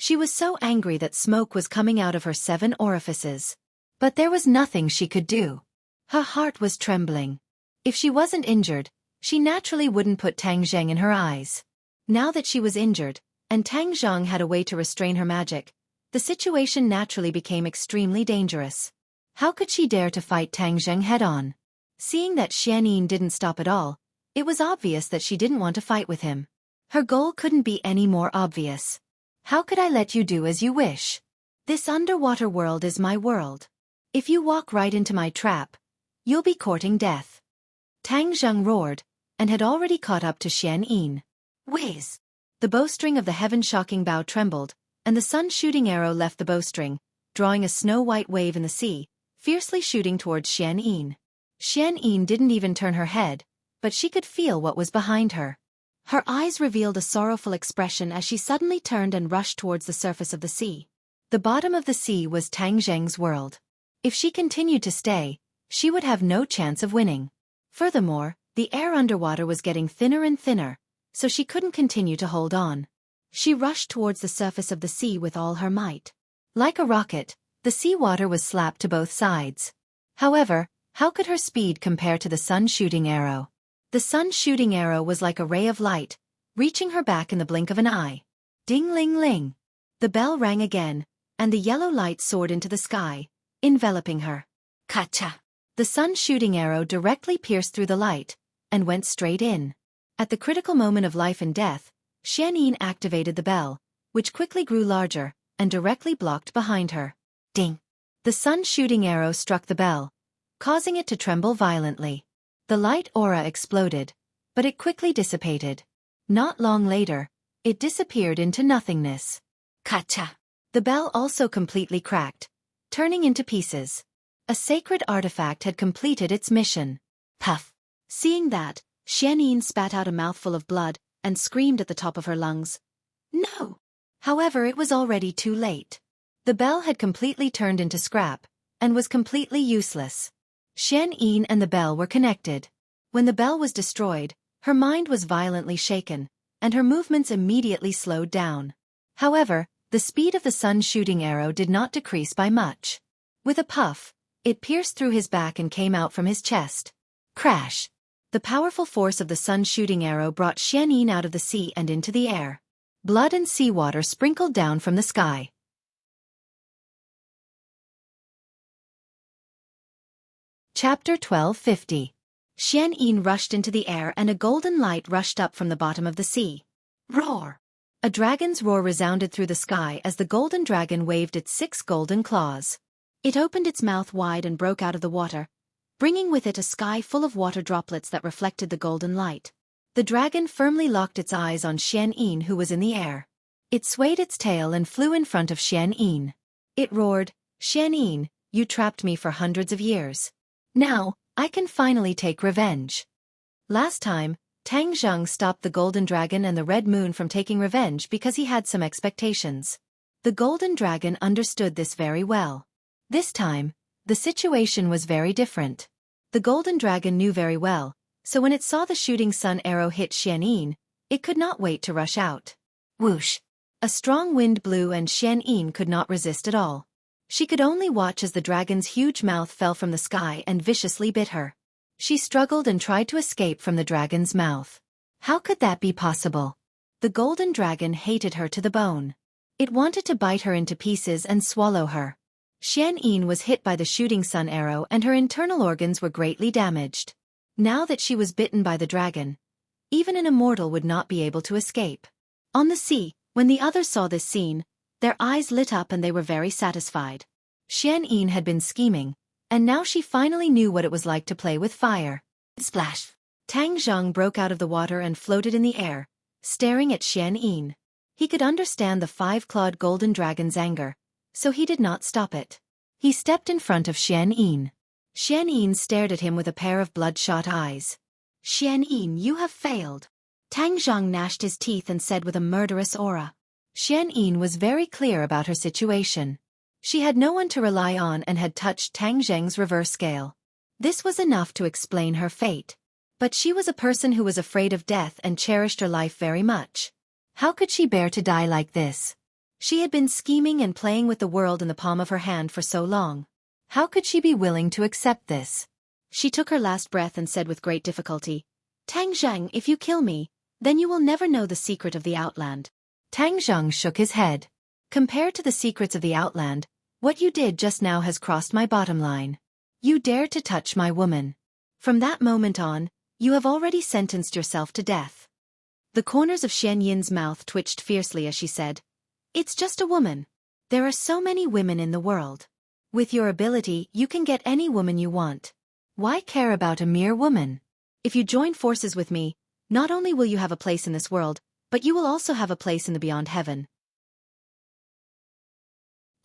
A: She was so angry that smoke was coming out of her 7 orifices. But there was nothing she could do. Her heart was trembling. If she wasn't injured, she naturally wouldn't put Tang Zheng in her eyes. Now that she was injured, and Tang Zheng had a way to restrain her magic, the situation naturally became extremely dangerous. How could she dare to fight Tang Zheng head-on? Seeing that Xianyin didn't stop at all, it was obvious that she didn't want to fight with him. Her goal couldn't be any more obvious. How could I let you do as you wish? This underwater world is my world. If you walk right into my trap, you'll be courting death. Tang Zheng roared, and had already caught up to Xianyin. Whiz! The bowstring of the heaven-shocking bow trembled, and the sun-shooting arrow left the bowstring, drawing a snow-white wave in the sea, fiercely shooting towards Xianyin. Xianyin didn't even turn her head, but she could feel what was behind her. Her eyes revealed a sorrowful expression as she suddenly turned and rushed towards the surface of the sea. The bottom of the sea was Tang Zheng's world. If she continued to stay, she would have no chance of winning. Furthermore, the air underwater was getting thinner and thinner, so she couldn't continue to hold on. She rushed towards the surface of the sea with all her might. Like a rocket, the seawater was slapped to both sides. However, how could her speed compare to the sun-shooting arrow? The sun-shooting arrow was like a ray of light, reaching her back in the blink of an eye. Ding-ling-ling! The bell rang again, and the yellow light soared into the sky, enveloping her. Kacha! The sun-shooting arrow directly pierced through the light, and went straight in. At the critical moment of life and death, Xianyin activated the bell, which quickly grew larger, and directly blocked behind her. Ding! The sun-shooting arrow struck the bell, causing it to tremble violently. The light aura exploded, but it quickly dissipated. Not long later, it disappeared into nothingness. Kacha! The bell also completely cracked, turning into pieces. A sacred artifact had completed its mission. Puff! Seeing that, Xianyin spat out a mouthful of blood and screamed at the top of her lungs. No! However, it was already too late. The bell had completely turned into scrap and was completely useless. Xianyin and the bell were connected. When the bell was destroyed, her mind was violently shaken, and her movements immediately slowed down. However, the speed of the sun's shooting arrow did not decrease by much. With a puff, it pierced through his back and came out from his chest. Crash! The powerful force of the sun's shooting arrow brought Xianyin out of the sea and into the air. Blood and seawater sprinkled down from the sky. Chapter 1250. Xianyin rushed into the air and a golden light rushed up from the bottom of the sea. Roar! A dragon's roar resounded through the sky as the golden dragon waved its 6 golden claws. It opened its mouth wide and broke out of the water, bringing with it a sky full of water droplets that reflected the golden light. The dragon firmly locked its eyes on Xianyin, who was in the air. It swayed its tail and flew in front of Xianyin. It roared, "Xianyin, you trapped me for hundreds of years. Now, I can finally take revenge." Last time, Tang Zheng stopped the golden dragon and the red moon from taking revenge because he had some expectations. The golden dragon understood this very well. This time, the situation was very different. The golden dragon knew very well, so when it saw the shooting sun arrow hit Xianyin, it could not wait to rush out. Whoosh! A strong wind blew and Xianyin could not resist at all. She could only watch as the dragon's huge mouth fell from the sky and viciously bit her. She struggled and tried to escape from the dragon's mouth. How could that be possible? The golden dragon hated her to the bone. It wanted to bite her into pieces and swallow her. Xianyin was hit by the shooting sun arrow and her internal organs were greatly damaged. Now that she was bitten by the dragon, even an immortal would not be able to escape. On the sea, when the others saw this scene, their eyes lit up and they were very satisfied. Xianyin had been scheming, and now she finally knew what it was like to play with fire. Splash! Tang Zheng broke out of the water and floated in the air, staring at Xianyin. He could understand the 5-clawed golden dragon's anger, so he did not stop it. He stepped in front of Xianyin. Xianyin stared at him with a pair of bloodshot eyes. "Xianyin, you have failed." Tang Zheng gnashed his teeth and said with a murderous aura. Xianyin was very clear about her situation. She had no one to rely on and had touched Tang Zheng's reverse scale. This was enough to explain her fate. But she was a person who was afraid of death and cherished her life very much. How could she bear to die like this? She had been scheming and playing with the world in the palm of her hand for so long. How could she be willing to accept this? She took her last breath and said with great difficulty, "Tang Zheng, if you kill me, then you will never know the secret of the Outland." Tang Zheng shook his head. "Compared to the secrets of the Outland, what you did just now has crossed my bottom line. You dared to touch my woman. From that moment on, you have already sentenced yourself to death." The corners of Xianyin's mouth twitched fiercely as she said, "It's just a woman. There are so many women in the world. With your ability, you can get any woman you want. Why care about a mere woman? If you join forces with me, not only will you have a place in this world, but you will also have a place in the beyond heaven."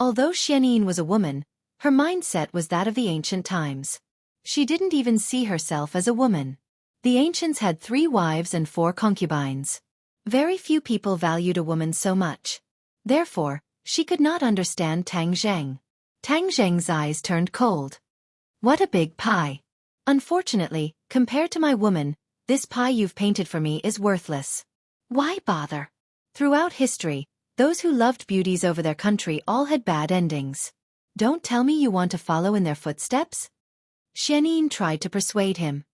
A: Although Xianyin was a woman, her mindset was that of the ancient times. She didn't even see herself as a woman. The ancients had 3 wives and 4 concubines. Very few people valued a woman so much. Therefore, she could not understand Tang Zheng. Tang Zheng's eyes turned cold. "What a big pie. Unfortunately, compared to my woman, this pie you've painted for me is worthless. Why bother?" Throughout history, those who loved beauties over their country all had bad endings. "Don't tell me you want to follow in their footsteps?" Xianyin tried to persuade him.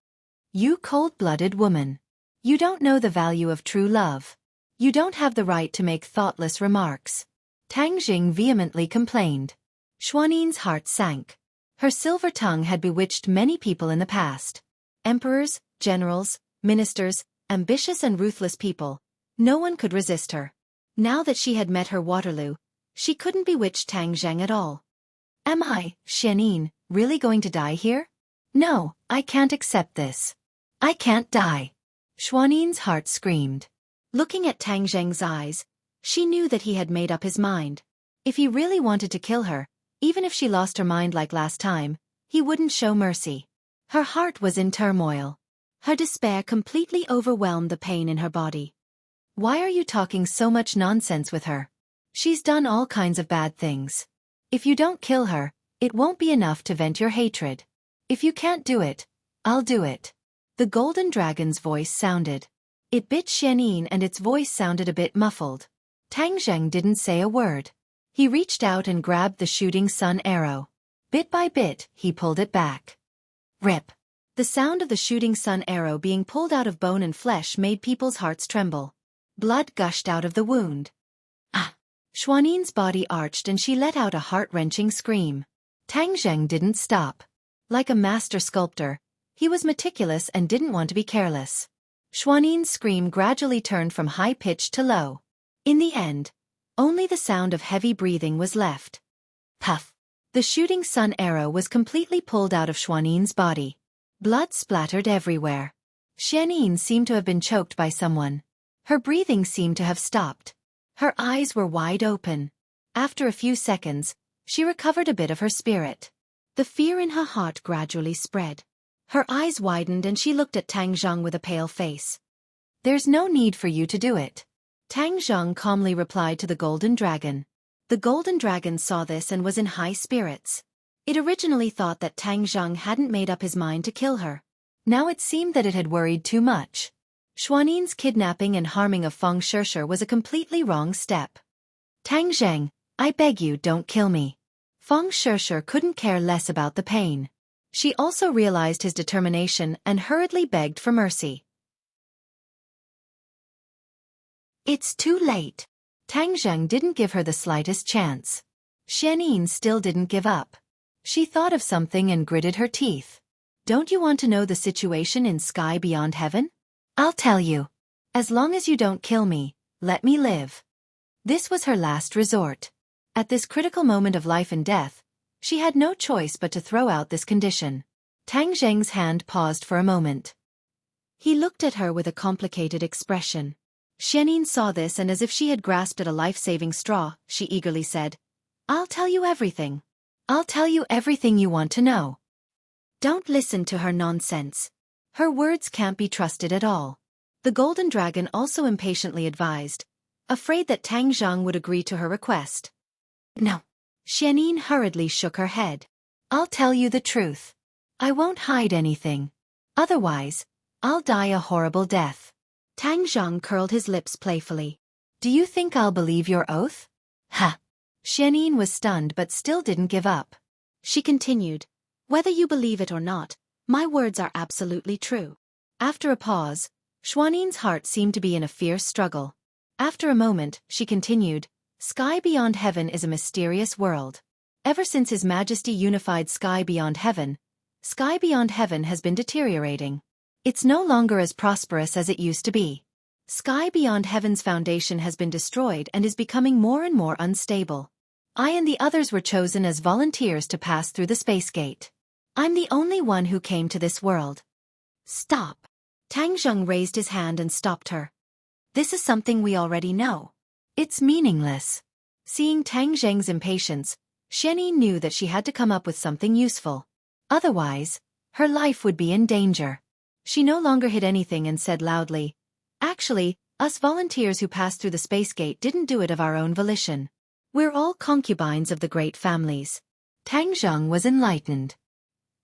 A: "You cold-blooded woman. You don't know the value of true love. You don't have the right to make thoughtless remarks." Tang Jing vehemently complained. Xuanyin's heart sank. Her silver tongue had bewitched many people in the past. Emperors, generals, ministers, ambitious and ruthless people. No one could resist her. Now that she had met her Waterloo, she couldn't bewitch Tang Zheng at all. "Am I, Xianyin, really going to die here? No, I can't accept this. I can't die." Xuanyin's heart screamed. Looking at Tang Zheng's eyes, she knew that he had made up his mind. If he really wanted to kill her, even if she lost her mind like last time, he wouldn't show mercy. Her heart was in turmoil. Her despair completely overwhelmed the pain in her body. Why are you talking so much nonsense with her? She's done all kinds of bad things. If you don't kill her, it won't be enough to vent your hatred. If you can't do it, I'll do it. The golden dragon's voice sounded. It bit Xiaonin and its voice sounded a bit muffled. Tang Zheng didn't say a word. He reached out and grabbed the shooting sun arrow. Bit by bit, he pulled it back. Rip. The sound of the shooting sun arrow being pulled out of bone and flesh made people's hearts tremble. Blood gushed out of the wound. Ah! Xuanin's body arched and she let out a heart-wrenching scream. Tang Zheng didn't stop. Like a master sculptor, he was meticulous and didn't want to be careless. Xuanin's scream gradually turned from high-pitched to low. In the end, only the sound of heavy breathing was left. Puff! The shooting sun arrow was completely pulled out of Xuanin's body. Blood splattered everywhere. Xiaonin seemed to have been choked by someone. Her breathing seemed to have stopped. Her eyes were wide open. After a few seconds, she recovered a bit of her spirit. The fear in her heart gradually spread. Her eyes widened and she looked at Tang Zheng with a pale face. There's no need for you to do it. Tang Zheng calmly replied to the golden dragon. The golden dragon saw this and was in high spirits. It originally thought that Tang Zheng hadn't made up his mind to kill her. Now it seemed that it had worried too much. Xuanin's kidnapping and harming of Feng Shishir was a completely wrong step. Tang Zheng, I beg you don't kill me. Feng Shishir couldn't care less about the pain. She also realized his determination and hurriedly begged for mercy. It's too late. Tang Zheng didn't give her the slightest chance. Xiaonin still didn't give up. She thought of something and gritted her teeth. Don't you want to know the situation in Sky Beyond Heaven? I'll tell you. As long as you don't kill me, let me live. This was her last resort. At this critical moment of life and death, she had no choice but to throw out this condition. Tang Zheng's hand paused for a moment. He looked at her with a complicated expression. Xiaonin saw this and as if she had grasped at a life-saving straw, she eagerly said, I'll tell you everything. I'll tell you everything you want to know. Don't listen to her nonsense. Her words can't be trusted at all. The golden dragon also impatiently advised, afraid that Tang Zheng would agree to her request. No. Xiaonin hurriedly shook her head. I'll tell you the truth. I won't hide anything. Otherwise, I'll die a horrible death. Tang Zheng curled his lips playfully. Do you think I'll believe your oath? Ha! Xiaonin was stunned but still didn't give up. She continued, whether you believe it or not, my words are absolutely true. After a pause, Xuanin's heart seemed to be in a fierce struggle. After a moment, she continued, Sky Beyond Heaven is a mysterious world. Ever since His Majesty unified Sky Beyond Heaven has been deteriorating. It's no longer as prosperous as it used to be. Sky Beyond Heaven's foundation has been destroyed and is becoming more and more unstable. I and the others were chosen as volunteers to pass through the space gate. I'm the only one who came to this world. Stop. Tang Zheng raised his hand and stopped her. This is something we already know. It's meaningless. Seeing Tang Zheng's impatience, Xiaonin knew that she had to come up with something useful. Otherwise, her life would be in danger. She no longer hid anything and said loudly, Actually, us volunteers who passed through the space gate didn't do it of our own volition. We're all concubines of the great families. Tang Zheng was enlightened.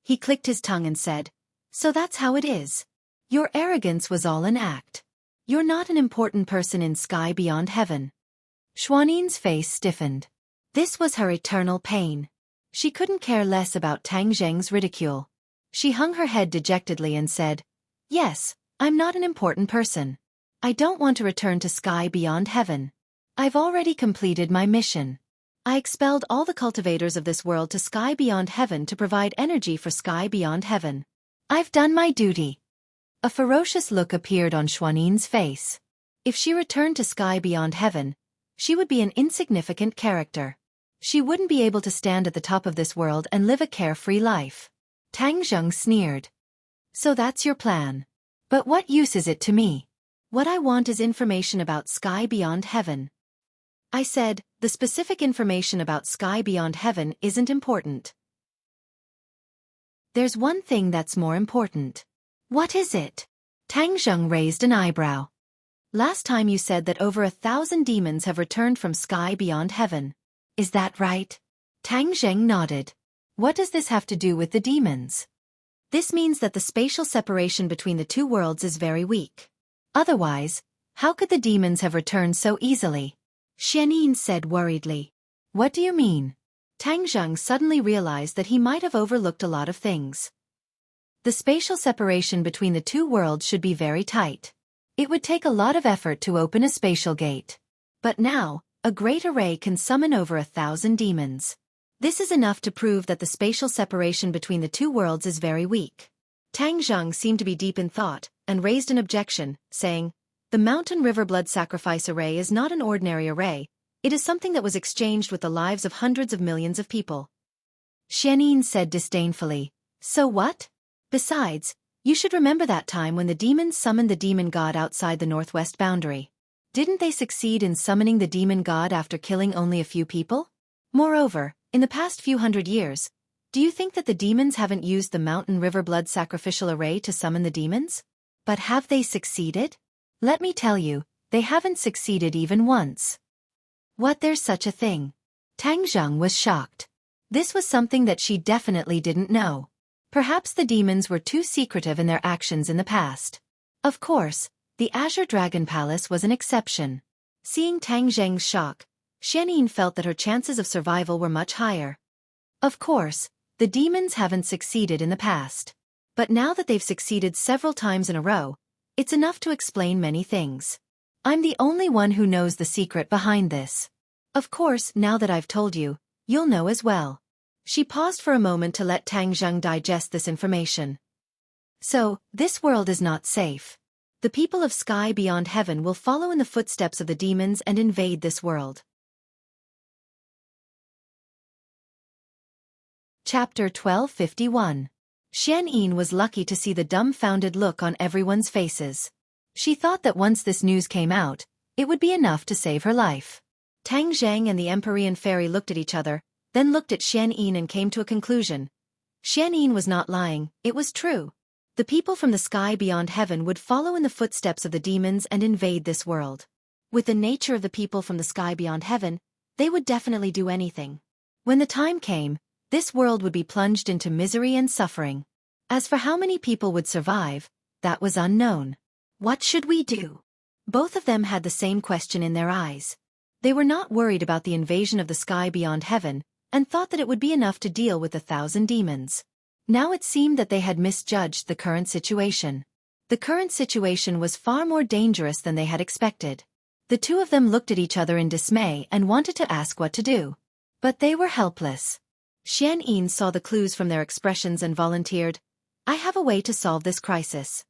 A: He clicked his tongue and said, So that's how it is. Your arrogance was all an act. You're not an important person in Sky Beyond Heaven. Xuanin's face stiffened. This was her eternal pain. She couldn't care less about Tang Zheng's ridicule. She hung her head dejectedly and said, Yes, I'm not an important person. I don't want to return to Sky Beyond Heaven. I've already completed my mission. I expelled all the cultivators of this world to Sky Beyond Heaven to provide energy for Sky Beyond Heaven. I've done my duty. A ferocious look appeared on Xuanin's face. If she returned to Sky Beyond Heaven, she would be an insignificant character. She wouldn't be able to stand at the top of this world and live a carefree life. Tang Zheng sneered. So that's your plan. But what use is it to me? What I want is information about Sky Beyond Heaven. I said, the specific information about Sky Beyond Heaven isn't important. There's one thing that's more important. What is it? Tang Zheng raised an eyebrow. Last time you said that over 1,000 demons have returned from sky beyond heaven. Is that right? Tang Zheng nodded. What does this have to do with the demons? This means that the spatial separation between the two worlds is very weak. Otherwise, how could the demons have returned so easily? Xianyin said worriedly. What do you mean? Tang Zheng suddenly realized that he might have overlooked a lot of things. The spatial separation between the two worlds should be very tight. It would take a lot of effort to open a spatial gate. But now, a great array can summon over 1,000 demons. This is enough to prove that the spatial separation between the two worlds is very weak. Tang Zheng seemed to be deep in thought, and raised an objection, saying, The Mountain River Blood Sacrifice Array is not an ordinary array, it is something that was exchanged with the lives of hundreds of millions of people. Xianyin said disdainfully, So what? Besides, you should remember that time when the demons summoned the demon god outside the northwest boundary. Didn't they succeed in summoning the demon god after killing only a few people? Moreover, in the past few hundred years, do you think that the demons haven't used the Mountain River Blood Sacrificial Array to summon the demons? But have they succeeded? Let me tell you, they haven't succeeded even once. What, there's such a thing? Tang Zheng was shocked. This was something that she definitely didn't know. Perhaps the demons were too secretive in their actions in the past. Of course, the Azure Dragon Palace was an exception. Seeing Tang Zheng's shock, Xianyin felt that her chances of survival were much higher. Of course, the demons haven't succeeded in the past. But now that they've succeeded several times in a row, it's enough to explain many things. I'm the only one who knows the secret behind this. Of course, now that I've told you, you'll know as well. She paused for a moment to let Tang Zheng digest this information. So, this world is not safe. The people of sky beyond heaven will follow in the footsteps of the demons and invade this world. Chapter 1251. Xianyin was lucky to see the dumbfounded look on everyone's faces. She thought that once this news came out, it would be enough to save her life. Tang Zheng and the Empyrean fairy looked at each other, then looked at Xianyin and came to a conclusion. Xianyin was not lying, it was true. The people from the sky beyond heaven would follow in the footsteps of the demons and invade this world. With the nature of the people from the sky beyond heaven, they would definitely do anything. When the time came, this world would be plunged into misery and suffering. As for how many people would survive, that was unknown. What should we do? Both of them had the same question in their eyes. They were not worried about the invasion of the sky beyond heaven, and thought that it would be enough to deal with 1,000 demons. Now it seemed that they had misjudged the current situation. The current situation was far more dangerous than they had expected. The two of them looked at each other in dismay and wanted to ask what to do. But they were helpless. Xianyin saw the clues from their expressions and volunteered, I have a way to solve this crisis.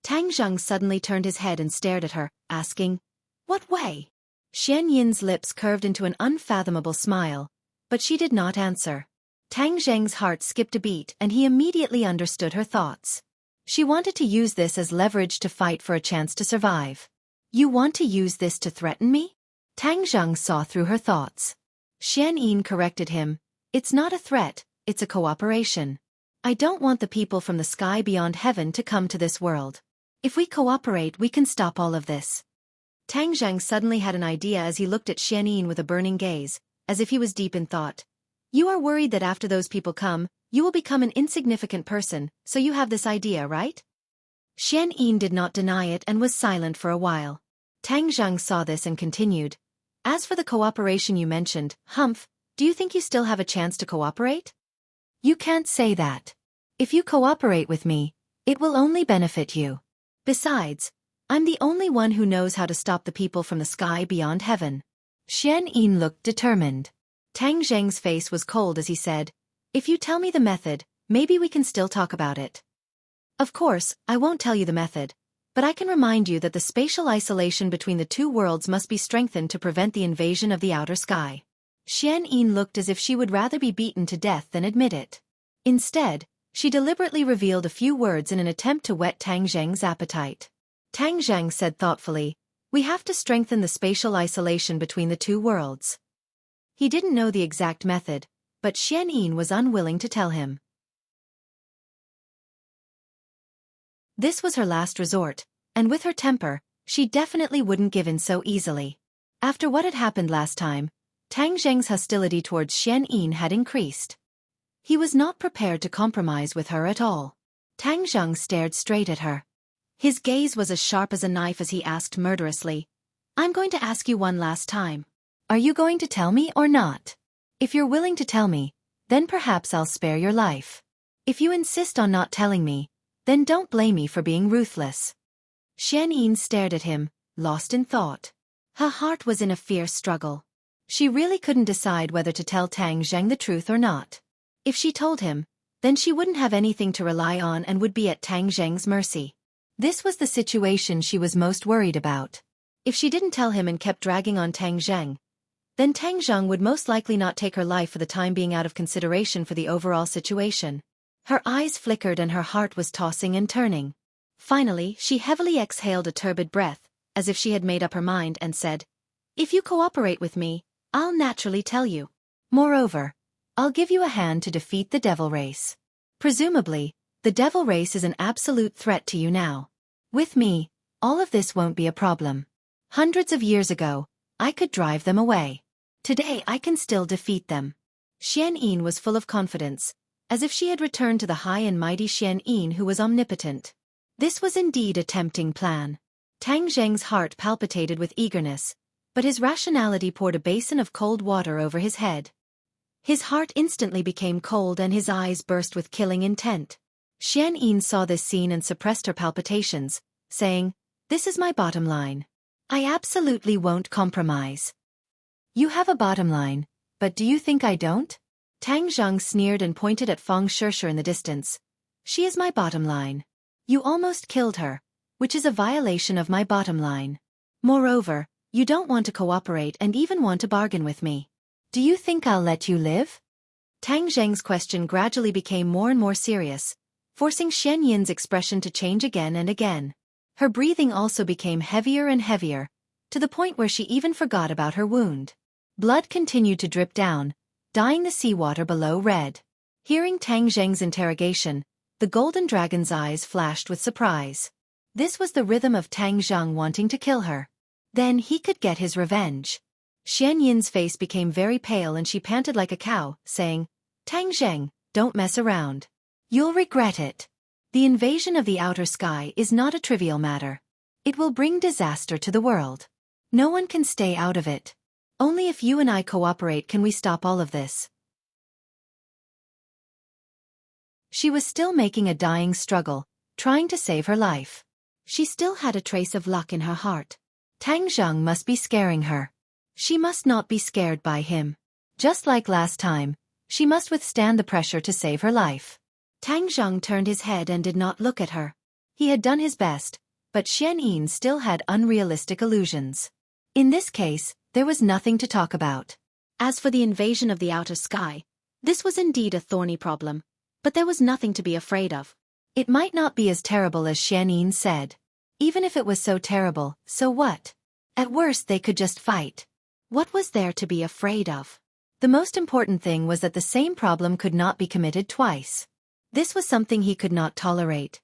A: Tang Zheng suddenly turned his head and stared at her, asking, What way? Xianyin's lips curved into an unfathomable smile, but she did not answer. Tang Zheng's heart skipped a beat and he immediately understood her thoughts. She wanted to use this as leverage to fight for a chance to survive. You want to use this to threaten me? Tang Zheng saw through her thoughts. Xianyin corrected him, It's not a threat, it's a cooperation. I don't want the people from the sky beyond heaven to come to this world. If we cooperate we can stop all of this. Tang Zheng suddenly had an idea as he looked at Xianyin with a burning gaze, as if he was deep in thought. You are worried that after those people come, you will become an insignificant person, so you have this idea, right? Xianyin did not deny it and was silent for a while. Tang Zheng saw this and continued. As for the cooperation you mentioned, Humph, do you think you still have a chance to cooperate? You can't say that. If you cooperate with me, it will only benefit you. Besides, I'm the only one who knows how to stop the people from the sky beyond heaven. Xianyin looked determined. Tang Zheng's face was cold as he said, If you tell me the method, maybe we can still talk about it. Of course, I won't tell you the method, but I can remind you that the spatial isolation between the two worlds must be strengthened to prevent the invasion of the outer sky. Xianyin looked as if she would rather be beaten to death than admit it. Instead, she deliberately revealed a few words in an attempt to whet Tang Zheng's appetite. Tang Zheng said thoughtfully, We have to strengthen the spatial isolation between the two worlds. He didn't know the exact method, but Xianyin was unwilling to tell him. This was her last resort, and with her temper, she definitely wouldn't give in so easily. After what had happened last time, Tang Zheng's hostility towards Xian Yin had increased. He was not prepared to compromise with her at all. Tang Zheng stared straight at her. His gaze was as sharp as a knife as he asked murderously, "I'm going to ask you one last time. Are you going to tell me or not? If you're willing to tell me, then perhaps I'll spare your life. If you insist on not telling me, then don't blame me for being ruthless." Xian Yin stared at him, lost in thought. Her heart was in a fierce struggle. She really couldn't decide whether to tell Tang Zheng the truth or not. If she told him, then she wouldn't have anything to rely on and would be at Tang Zheng's mercy. This was the situation she was most worried about. If she didn't tell him and kept dragging on Tang Zheng, then Tang Zheng would most likely not take her life for the time being out of consideration for the overall situation. Her eyes flickered and her heart was tossing and turning. Finally, she heavily exhaled a turbid breath, as if she had made up her mind, and said, "If you cooperate with me, I'll naturally tell you. Moreover, I'll give you a hand to defeat the devil race. Presumably, the devil race is an absolute threat to you now. With me, all of this won't be a problem. Hundreds of years ago, I could drive them away. Today I can still defeat them." Xian Yin was full of confidence, as if she had returned to the high and mighty Xian Yin who was omnipotent. This was indeed a tempting plan. Tang Zheng's heart palpitated with eagerness, but his rationality poured a basin of cold water over his head. His heart instantly became cold and his eyes burst with killing intent. Xian Yin saw this scene and suppressed her palpitations, saying, "This is my bottom line. I absolutely won't compromise." "You have a bottom line, but do you think I don't?" Tang Zheng sneered and pointed at Feng Shishir in the distance. "She is my bottom line. You almost killed her, which is a violation of my bottom line. Moreover, you don't want to cooperate and even want to bargain with me. Do you think I'll let you live?" Tang Zheng's question gradually became more and more serious, forcing Xian Yin's expression to change again and again. Her breathing also became heavier and heavier, to the point where she even forgot about her wound. Blood continued to drip down, dyeing the seawater below red. Hearing Tang Zheng's interrogation, the golden dragon's eyes flashed with surprise. This was the rhythm of Tang Zheng wanting to kill her. Then he could get his revenge. Xian Yin's face became very pale and she panted like a cow, saying, "Tang Zheng, don't mess around. You'll regret it. The invasion of the outer sky is not a trivial matter. It will bring disaster to the world. No one can stay out of it. Only if you and I cooperate can we stop all of this." She was still making a dying struggle, trying to save her life. She still had a trace of luck in her heart. Tang Zheng must be scaring her. She must not be scared by him. Just like last time, she must withstand the pressure to save her life. Tang Zheng turned his head and did not look at her. He had done his best, but Xian Yin still had unrealistic illusions. In this case, there was nothing to talk about. As for the invasion of the outer sky, this was indeed a thorny problem, but there was nothing to be afraid of. It might not be as terrible as Xian Yin said. Even if it was so terrible, so what? At worst they could just fight. What was there to be afraid of? The most important thing was that the same problem could not be committed twice. This was something he could not tolerate.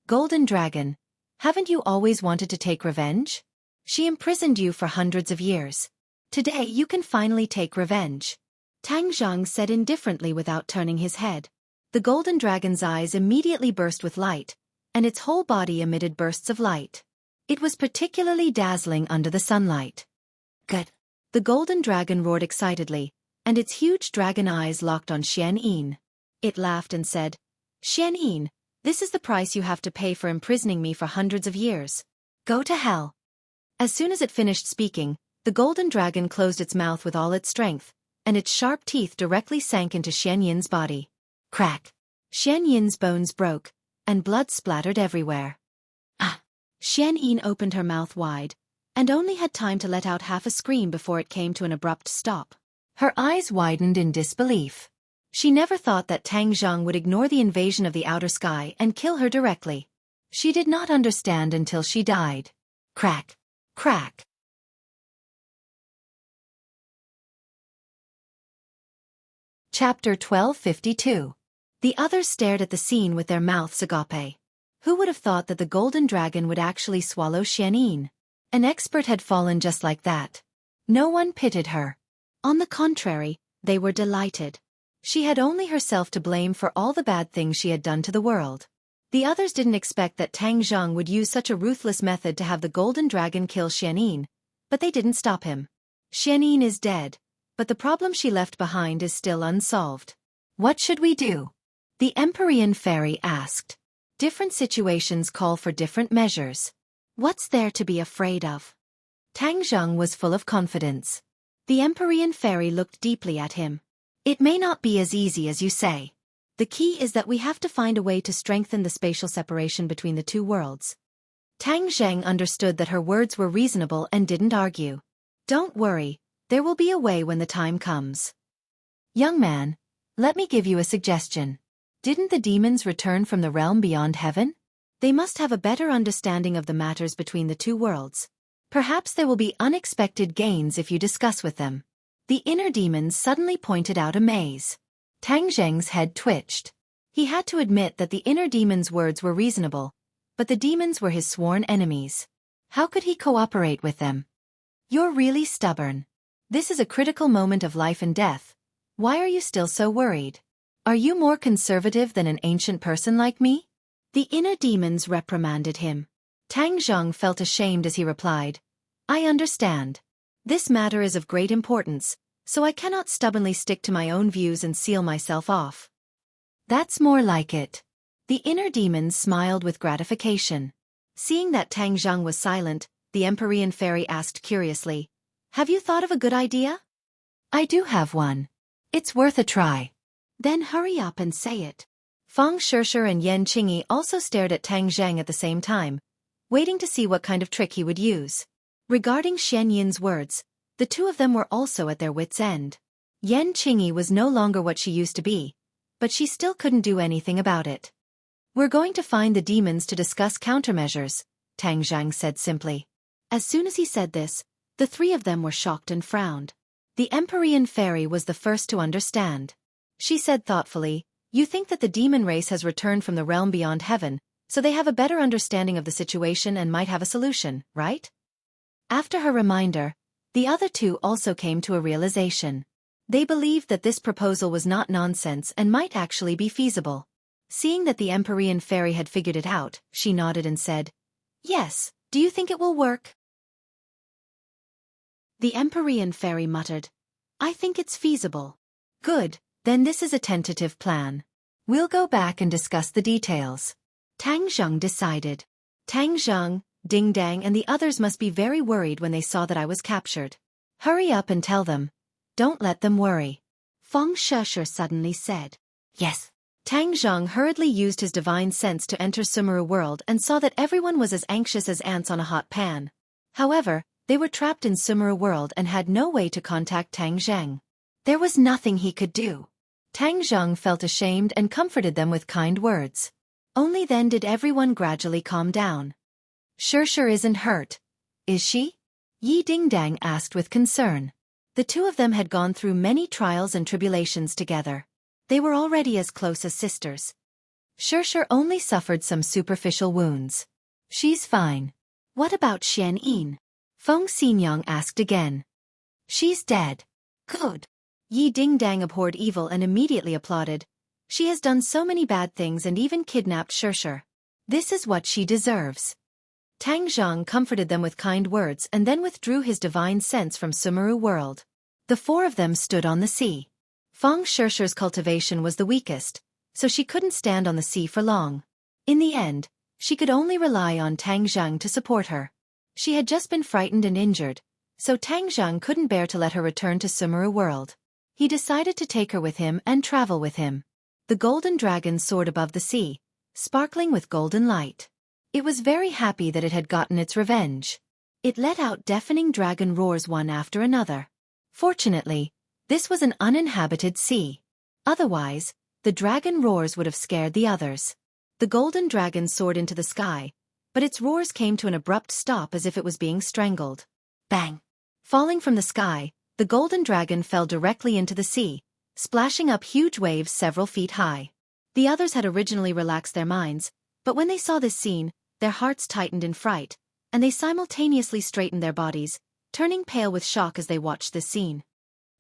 A: "Golden Dragon, haven't you always wanted to take revenge? She imprisoned you for hundreds of years. Today you can finally take revenge." Tang Zheng said indifferently without turning his head. The golden dragon's eyes immediately burst with light, and its whole body emitted bursts of light. It was particularly dazzling under the sunlight. "Good." The golden dragon roared excitedly, and its huge dragon eyes locked on Xian Yin. It laughed and said, "Xian Yin, this is the price you have to pay for imprisoning me for hundreds of years. Go to hell." As soon as it finished speaking, the golden dragon closed its mouth with all its strength, and its sharp teeth directly sank into Xian Yin's body. Crack! Xian Yin's bones broke, and blood splattered everywhere. Ah! Xian Yin opened her mouth wide, and only had time to let out half a scream before it came to an abrupt stop. Her eyes widened in disbelief. She never thought that Tang Zheng would ignore the invasion of the outer sky and kill her directly. She did not understand until she died. Crack! Crack! Chapter 1252. The others stared at the scene with their mouths agape. Who would have thought that the golden dragon would actually swallow Xianyin? An expert had fallen just like that. No one pitied her. On the contrary, they were delighted. She had only herself to blame for all the bad things she had done to the world. The others didn't expect that Tang Zheng would use such a ruthless method to have the golden dragon kill Xianyin, but they didn't stop him. Xianyin is dead, but the problem she left behind is still unsolved. What should we do? The Empyrean fairy asked. Different situations call for different measures. What's there to be afraid of? Tang Zheng was full of confidence. The Empyrean fairy looked deeply at him. It may not be as easy as you say. The key is that we have to find a way to strengthen the spatial separation between the two worlds. Tang Zheng understood that her words were reasonable and didn't argue. Don't worry, there will be a way when the time comes. Young man, let me give you a suggestion. Didn't the demons return from the realm beyond heaven? They must have a better understanding of the matters between the two worlds. Perhaps there will be unexpected gains if you discuss with them. The inner demons suddenly pointed out a maze. Tang Zheng's head twitched. He had to admit that the inner demon's words were reasonable, but the demons were his sworn enemies. How could he cooperate with them? You're really stubborn. This is a critical moment of life and death. Why are you still so worried? Are you more conservative than an ancient person like me? The inner demons reprimanded him. Tang Zheng felt ashamed as he replied, I understand. This matter is of great importance, so I cannot stubbornly stick to my own views and seal myself off. That's more like it. The inner demons smiled with gratification. Seeing that Tang Zheng was silent, the Empyrean fairy asked curiously, Have you thought of a good idea? I do have one. It's worth a try. Then hurry up and say it. Feng Shishir and Yan Qingyi also stared at Tang Zheng at the same time, waiting to see what kind of trick he would use. Regarding Xianyin's words, the two of them were also at their wits' end. Yan Qingyi was no longer what she used to be, but she still couldn't do anything about it. We're going to find the demons to discuss countermeasures, Tang Zheng said simply. As soon as he said this, the three of them were shocked and frowned. The Empyrean fairy was the first to understand. She said thoughtfully, You think that the demon race has returned from the realm beyond heaven, so they have a better understanding of the situation and might have a solution, right? After her reminder, the other two also came to a realization. They believed that this proposal was not nonsense and might actually be feasible. Seeing that the Empyrean fairy had figured it out, she nodded and said, Yes, do you think it will work? The Empyrean fairy muttered, I think it's feasible. Good, then this is a tentative plan. We'll go back and discuss the details. Tang Zheng decided. Tang Zheng, Ding Dang and the others must be very worried when they saw that I was captured. Hurry up and tell them. Don't let them worry. Feng Shishir suddenly said. Yes. Tang Zheng hurriedly used his divine sense to enter Sumeru world and saw that everyone was as anxious as ants on a hot pan. However, they were trapped in Sumeru world and had no way to contact Tang Zheng. There was nothing he could do. Tang Zheng felt ashamed and comforted them with kind words. Only then did everyone gradually calm down. Shishir isn't hurt, is she? Yi Dingdang asked with concern. The two of them had gone through many trials and tribulations together. They were already as close as sisters. Shishir only suffered some superficial wounds. She's fine. What about Xianyin? Feng Xinyang asked again. She's dead. Good. Yi Dingdang abhorred evil and immediately applauded. She has done so many bad things and even kidnapped Shishir. This is what she deserves. Tang Zheng comforted them with kind words and then withdrew his divine sense from Sumeru world. The four of them stood on the sea. Feng Shishir's cultivation was the weakest, so she couldn't stand on the sea for long. In the end, she could only rely on Tang Zheng to support her. She had just been frightened and injured, so Tang Zheng couldn't bear to let her return to Sumeru world. He decided to take her with him and travel with him. The golden dragon soared above the sea, sparkling with golden light. It was very happy that it had gotten its revenge. It let out deafening dragon roars one after another. Fortunately, this was an uninhabited sea. Otherwise, the dragon roars would have scared the others. The golden dragon soared into the sky, but its roars came to an abrupt stop as if it was being strangled. Bang! Falling from the sky, the golden dragon fell directly into the sea, splashing up huge waves several feet high. The others had originally relaxed their minds, But when they saw this scene, their hearts tightened in fright, and they simultaneously straightened their bodies, turning pale with shock as they watched this scene.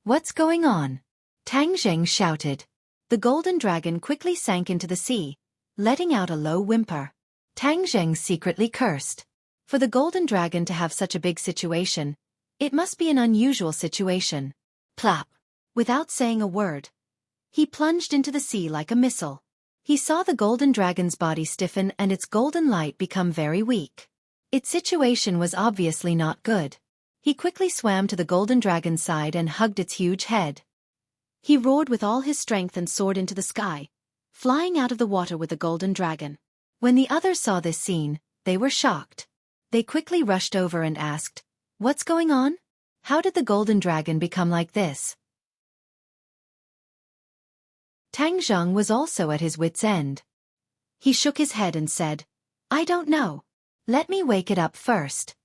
A: "What's going on?" Tang Zheng shouted. The golden dragon quickly sank into the sea, letting out a low whimper. Tang Zheng secretly cursed. For the golden dragon to have such a big situation, it must be an unusual situation. Plop! Without saying a word, he plunged into the sea like a missile. He saw the golden dragon's body stiffen and its golden light become very weak. Its situation was obviously not good. He quickly swam to the golden dragon's side and hugged its huge head. He roared with all his strength and soared into the sky, flying out of the water with the golden dragon. When the others saw this scene, they were shocked. They quickly rushed over and asked, "What's going on? How did the golden dragon become like this?" Tang Zheng was also at his wits' end. He shook his head and said, "I don't know. Let me wake it up first."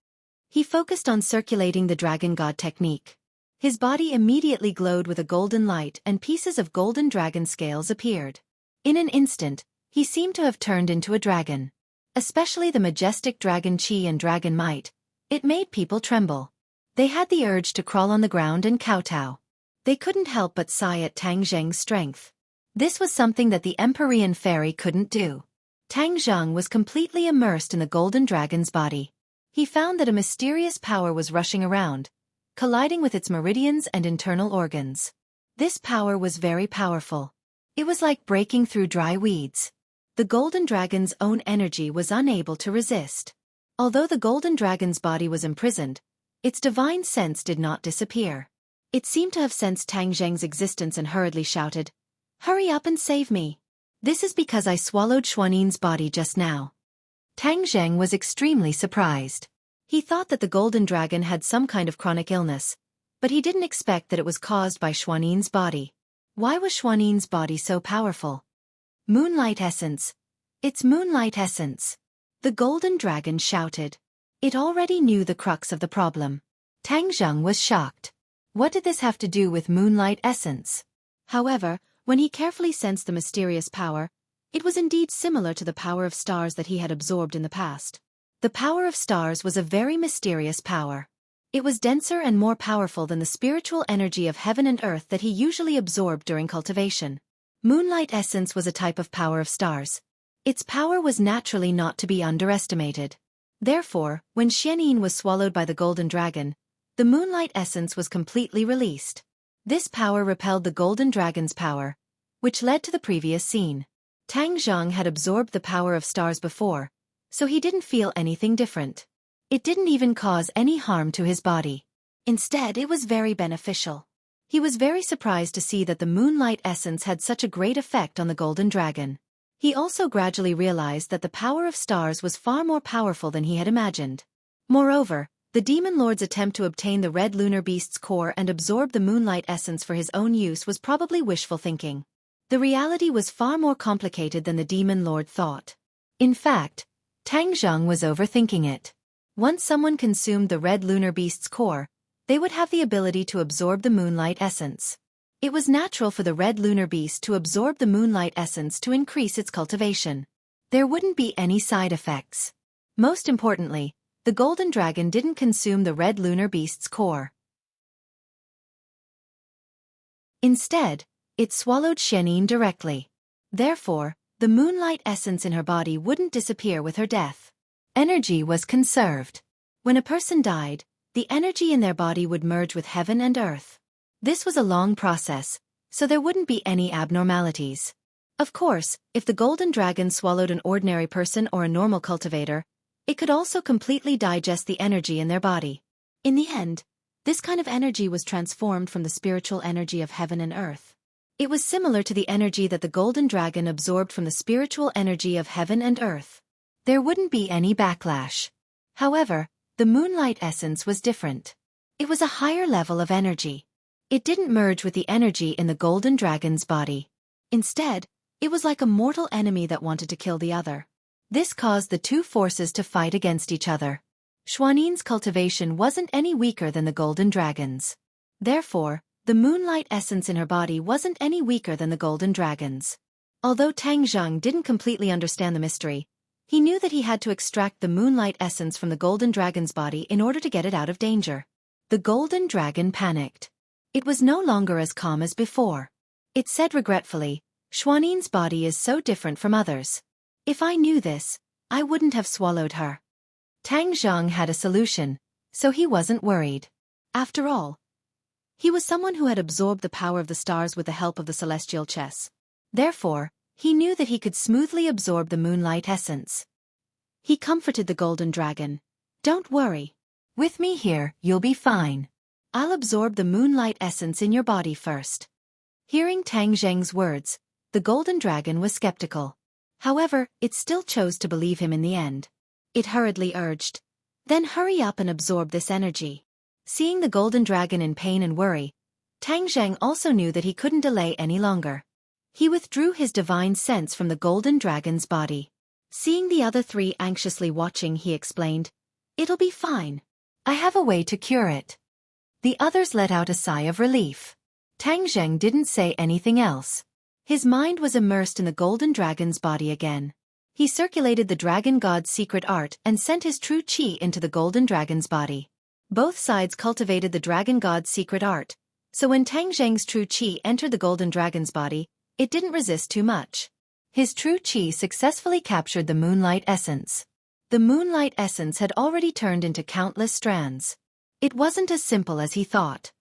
A: He focused on circulating the dragon god technique. His body immediately glowed with a golden light and pieces of golden dragon scales appeared. In an instant, he seemed to have turned into a dragon. Especially the majestic dragon chi and dragon might. It made people tremble. They had the urge to crawl on the ground and kowtow. They couldn't help but sigh at Tang Zheng's strength. This was something that the Empyrean fairy couldn't do. Tang Zheng was completely immersed in the golden dragon's body. He found that a mysterious power was rushing around, colliding with its meridians and internal organs. This power was very powerful. It was like breaking through dry weeds. The golden dragon's own energy was unable to resist. Although the golden dragon's body was imprisoned, its divine sense did not disappear. It seemed to have sensed Tang Zheng's existence and hurriedly shouted, "Hurry up and save me. This is because I swallowed Xuanin's body just now." Tang Zheng was extremely surprised. He thought that the golden dragon had some kind of chronic illness, but he didn't expect that it was caused by Xuanin's body. Why was Xuanin's body so powerful? Moonlight essence. It's moonlight essence. The golden dragon shouted. It already knew the crux of the problem. Tang Zheng was shocked. What did this have to do with moonlight essence? However, when he carefully sensed the mysterious power, it was indeed similar to the power of stars that he had absorbed in the past. The power of stars was a very mysterious power. It was denser and more powerful than the spiritual energy of heaven and earth that he usually absorbed during cultivation. Moonlight essence was a type of power of stars. Its power was naturally not to be underestimated. Therefore, when Xuanin was swallowed by the golden dragon, the moonlight essence was completely released. This power repelled the golden dragon's power, which led to the previous scene. Tang Zheng had absorbed the power of stars before, so he didn't feel anything different. It didn't even cause any harm to his body. Instead, it was very beneficial. He was very surprised to see that the moonlight essence had such a great effect on the golden dragon. He also gradually realized that the power of stars was far more powerful than he had imagined. Moreover, the demon lord's attempt to obtain the red lunar beast's core and absorb the moonlight essence for his own use was probably wishful thinking. The reality was far more complicated than the demon lord thought. In fact, Tang Zheng was overthinking it. Once someone consumed the red lunar beast's core, they would have the ability to absorb the moonlight essence. It was natural for the red lunar beast to absorb the moonlight essence to increase its cultivation. There wouldn't be any side effects. Most importantly, the golden dragon didn't consume the red lunar beast's core. Instead, it swallowed Xuanin directly. Therefore, the moonlight essence in her body wouldn't disappear with her death. Energy was conserved. When a person died, the energy in their body would merge with heaven and earth. This was a long process, so there wouldn't be any abnormalities. Of course, if the golden dragon swallowed an ordinary person or a normal cultivator, it could also completely digest the energy in their body. In the end, this kind of energy was transformed from the spiritual energy of heaven and earth. It was similar to the energy that the golden dragon absorbed from the spiritual energy of heaven and earth. There wouldn't be any backlash. However, the moonlight essence was different. It was a higher level of energy. It didn't merge with the energy in the golden dragon's body. Instead, it was like a mortal enemy that wanted to kill the other. This caused the two forces to fight against each other. Xuanin's cultivation wasn't any weaker than the golden dragon's. Therefore, the moonlight essence in her body wasn't any weaker than the golden dragon's. Although Tang Zheng didn't completely understand the mystery, He knew that he had to extract the moonlight essence from the golden dragon's body in order to get it out of danger. The golden dragon panicked. It was no longer as calm as before. It said regretfully, "Xuanin's body is so different from others. If I knew this, I wouldn't have swallowed her." Tang Zhang had a solution, so he wasn't worried. After all, he was someone who had absorbed the power of the stars with the help of the celestial chess. Therefore, he knew that he could smoothly absorb the moonlight essence. He comforted the golden dragon. "Don't worry. With me here, you'll be fine. I'll absorb the moonlight essence in your body first." Hearing Tang Zheng's words, the golden dragon was skeptical. However, it still chose to believe him in the end. It hurriedly urged, "Then hurry up and absorb this energy." Seeing the golden dragon in pain and worry, Tang Zheng also knew that he couldn't delay any longer. He withdrew his divine sense from the golden dragon's body. Seeing the other three anxiously watching, he explained, "It'll be fine. I have a way to cure it." The others let out a sigh of relief. Tang Zheng didn't say anything else. His mind was immersed in the golden dragon's body again. He circulated the dragon god's secret art and sent his true qi into the golden dragon's body. Both sides cultivated the dragon god's secret art, so when Tang Zheng's true qi entered the golden dragon's body, it didn't resist too much. His true qi successfully captured the moonlight essence. The moonlight essence had already turned into countless strands. It wasn't as simple as he thought.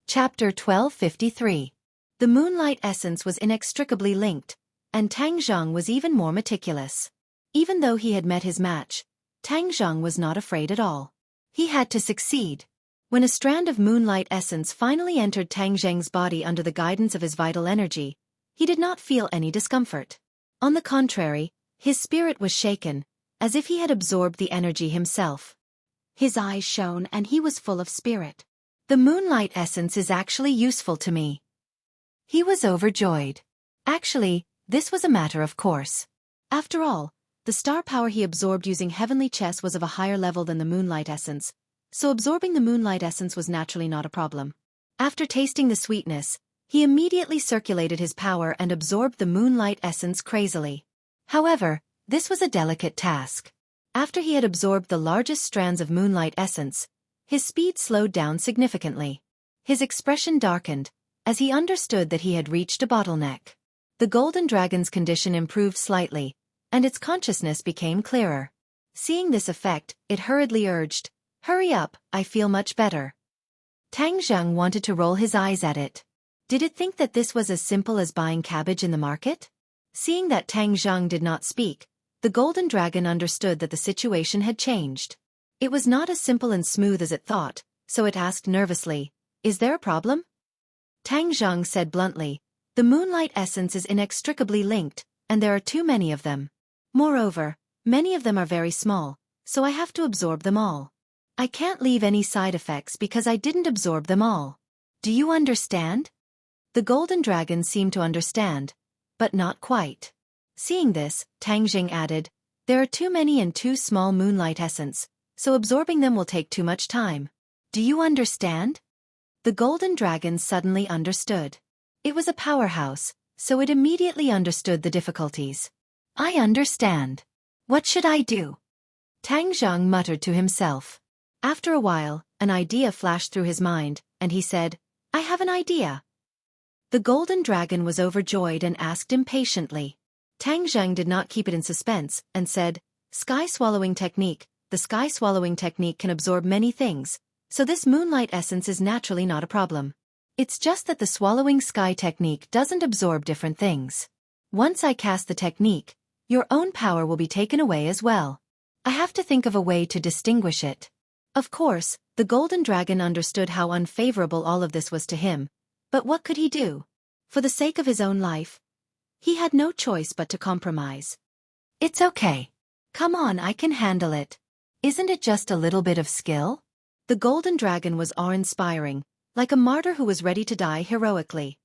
A: Chapter 1253. The moonlight essence was inextricably linked, and Tang Zhang was even more meticulous. Even though he had met his match, Tang Zhang was not afraid at all. He had to succeed. When a strand of moonlight essence finally entered Tang Zheng's body under the guidance of his vital energy, he did not feel any discomfort. On the contrary, his spirit was shaken, as if he had absorbed the energy himself. His eyes shone and he was full of spirit. "The moonlight essence is actually useful to me." He was overjoyed. Actually, this was a matter of course. After all, the star power he absorbed using heavenly chess was of a higher level than the moonlight essence, so absorbing the moonlight essence was naturally not a problem. After tasting the sweetness, he immediately circulated his power and absorbed the moonlight essence crazily. However, this was a delicate task. After he had absorbed the largest strands of moonlight essence, his speed slowed down significantly. His expression darkened, as he understood that he had reached a bottleneck. The golden dragon's condition improved slightly, and its consciousness became clearer. Seeing this effect, it hurriedly urged, "Hurry up, I feel much better." Tang Zheng wanted to roll his eyes at it. Did it think that this was as simple as buying cabbage in the market? Seeing that Tang Zheng did not speak, the golden dragon understood that the situation had changed. It was not as simple and smooth as it thought, so it asked nervously, "Is there a problem?" Tang Zheng said bluntly, "The moonlight essence is inextricably linked, and there are too many of them. Moreover, many of them are very small, so I have to absorb them all. I can't leave any side effects because I didn't absorb them all. Do you understand?" The golden dragon seemed to understand, but not quite. Seeing this, Tang Jing added, "There are too many and too small moonlight essence, so absorbing them will take too much time. Do you understand?" The golden dragon suddenly understood. It was a powerhouse, so it immediately understood the difficulties. "I understand. What should I do?" Tang Zhang muttered to himself. After a while, an idea flashed through his mind, and he said, "I have an idea." The golden dragon was overjoyed and asked impatiently. Tang Zheng did not keep it in suspense, and said, "Sky swallowing technique. The sky swallowing technique can absorb many things, so this moonlight essence is naturally not a problem. It's just that the swallowing sky technique doesn't absorb different things. Once I cast the technique, your own power will be taken away as well. I have to think of a way to distinguish it." Of course, the golden dragon understood how unfavorable all of this was to him, but what could he do? For the sake of his own life, he had no choice but to compromise. "It's okay. Come on, I can handle it. Isn't it just a little bit of skill?" The golden dragon was awe-inspiring, like a martyr who was ready to die heroically.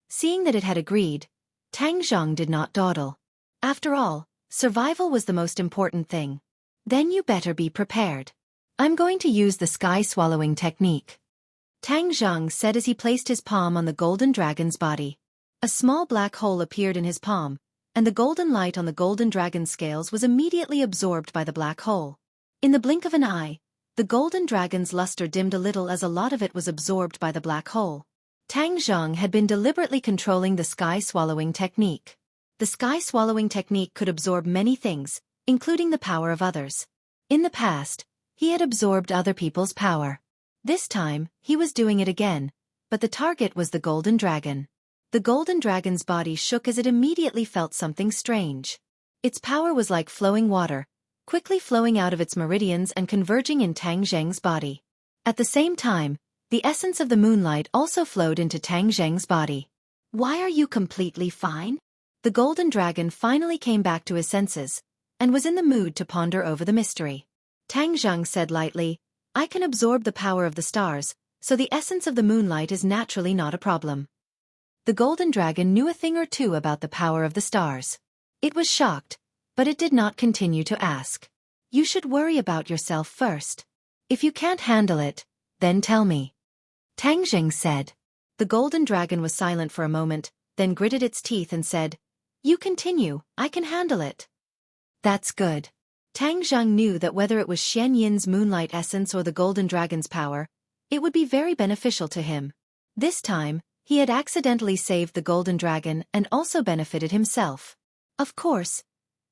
A: Seeing that it had agreed, Tang Zhang did not dawdle. After all, survival was the most important thing. "Then you better be prepared. I'm going to use the sky swallowing technique." Tang Zhang said as he placed his palm on the golden dragon's body. A small black hole appeared in his palm, and the golden light on the golden dragon's scales was immediately absorbed by the black hole. In the blink of an eye, the golden dragon's luster dimmed a little as a lot of it was absorbed by the black hole. Tang Zhang had been deliberately controlling the sky-swallowing technique. The sky-swallowing technique could absorb many things, including the power of others. In the past, he had absorbed other people's power. This time, he was doing it again, but the target was the golden dragon. The golden dragon's body shook as it immediately felt something strange. Its power was like flowing water, quickly flowing out of its meridians and converging in Tang Zheng's body. At the same time, the essence of the moonlight also flowed into Tang Zheng's body. "Why are you completely fine?" The golden dragon finally came back to his senses, and was in the mood to ponder over the mystery. Tang Zheng said lightly, "I can absorb the power of the stars, so the essence of the moonlight is naturally not a problem." The golden dragon knew a thing or two about the power of the stars. It was shocked, but it did not continue to ask. "You should worry about yourself first. If you can't handle it, then tell me." Tang Zheng said. The golden dragon was silent for a moment, then gritted its teeth and said, "You continue, I can handle it." "That's good." Tang Zheng knew that whether it was Xian Yin's moonlight essence or the golden dragon's power, it would be very beneficial to him. This time, he had accidentally saved the golden dragon and also benefited himself. Of course,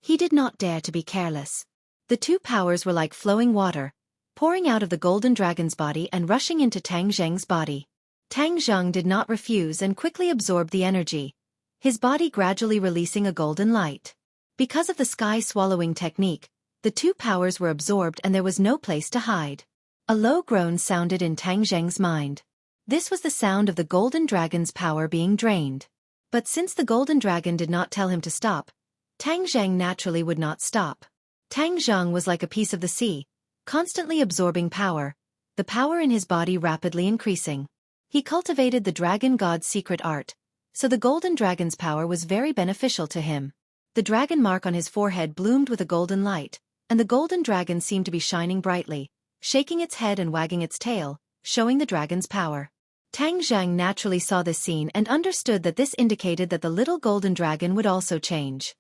A: he did not dare to be careless. The two powers were like flowing water, pouring out of the golden dragon's body and rushing into Tang Zheng's body. Tang Zheng did not refuse and quickly absorbed the energy, his body gradually releasing a golden light. Because of the sky-swallowing technique, the two powers were absorbed and there was no place to hide. A low groan sounded in Tang Zheng's mind. This was the sound of the golden dragon's power being drained. But since the golden dragon did not tell him to stop, Tang Zheng naturally would not stop. Tang Zheng was like a piece of the sea, constantly absorbing power, the power in his body rapidly increasing. He cultivated the dragon god's secret art, so the golden dragon's power was very beneficial to him. The dragon mark on his forehead bloomed with a golden light, and the golden dragon seemed to be shining brightly, shaking its head and wagging its tail, showing the dragon's power. Tang Zheng naturally saw this scene and understood that this indicated that the little golden dragon would also change.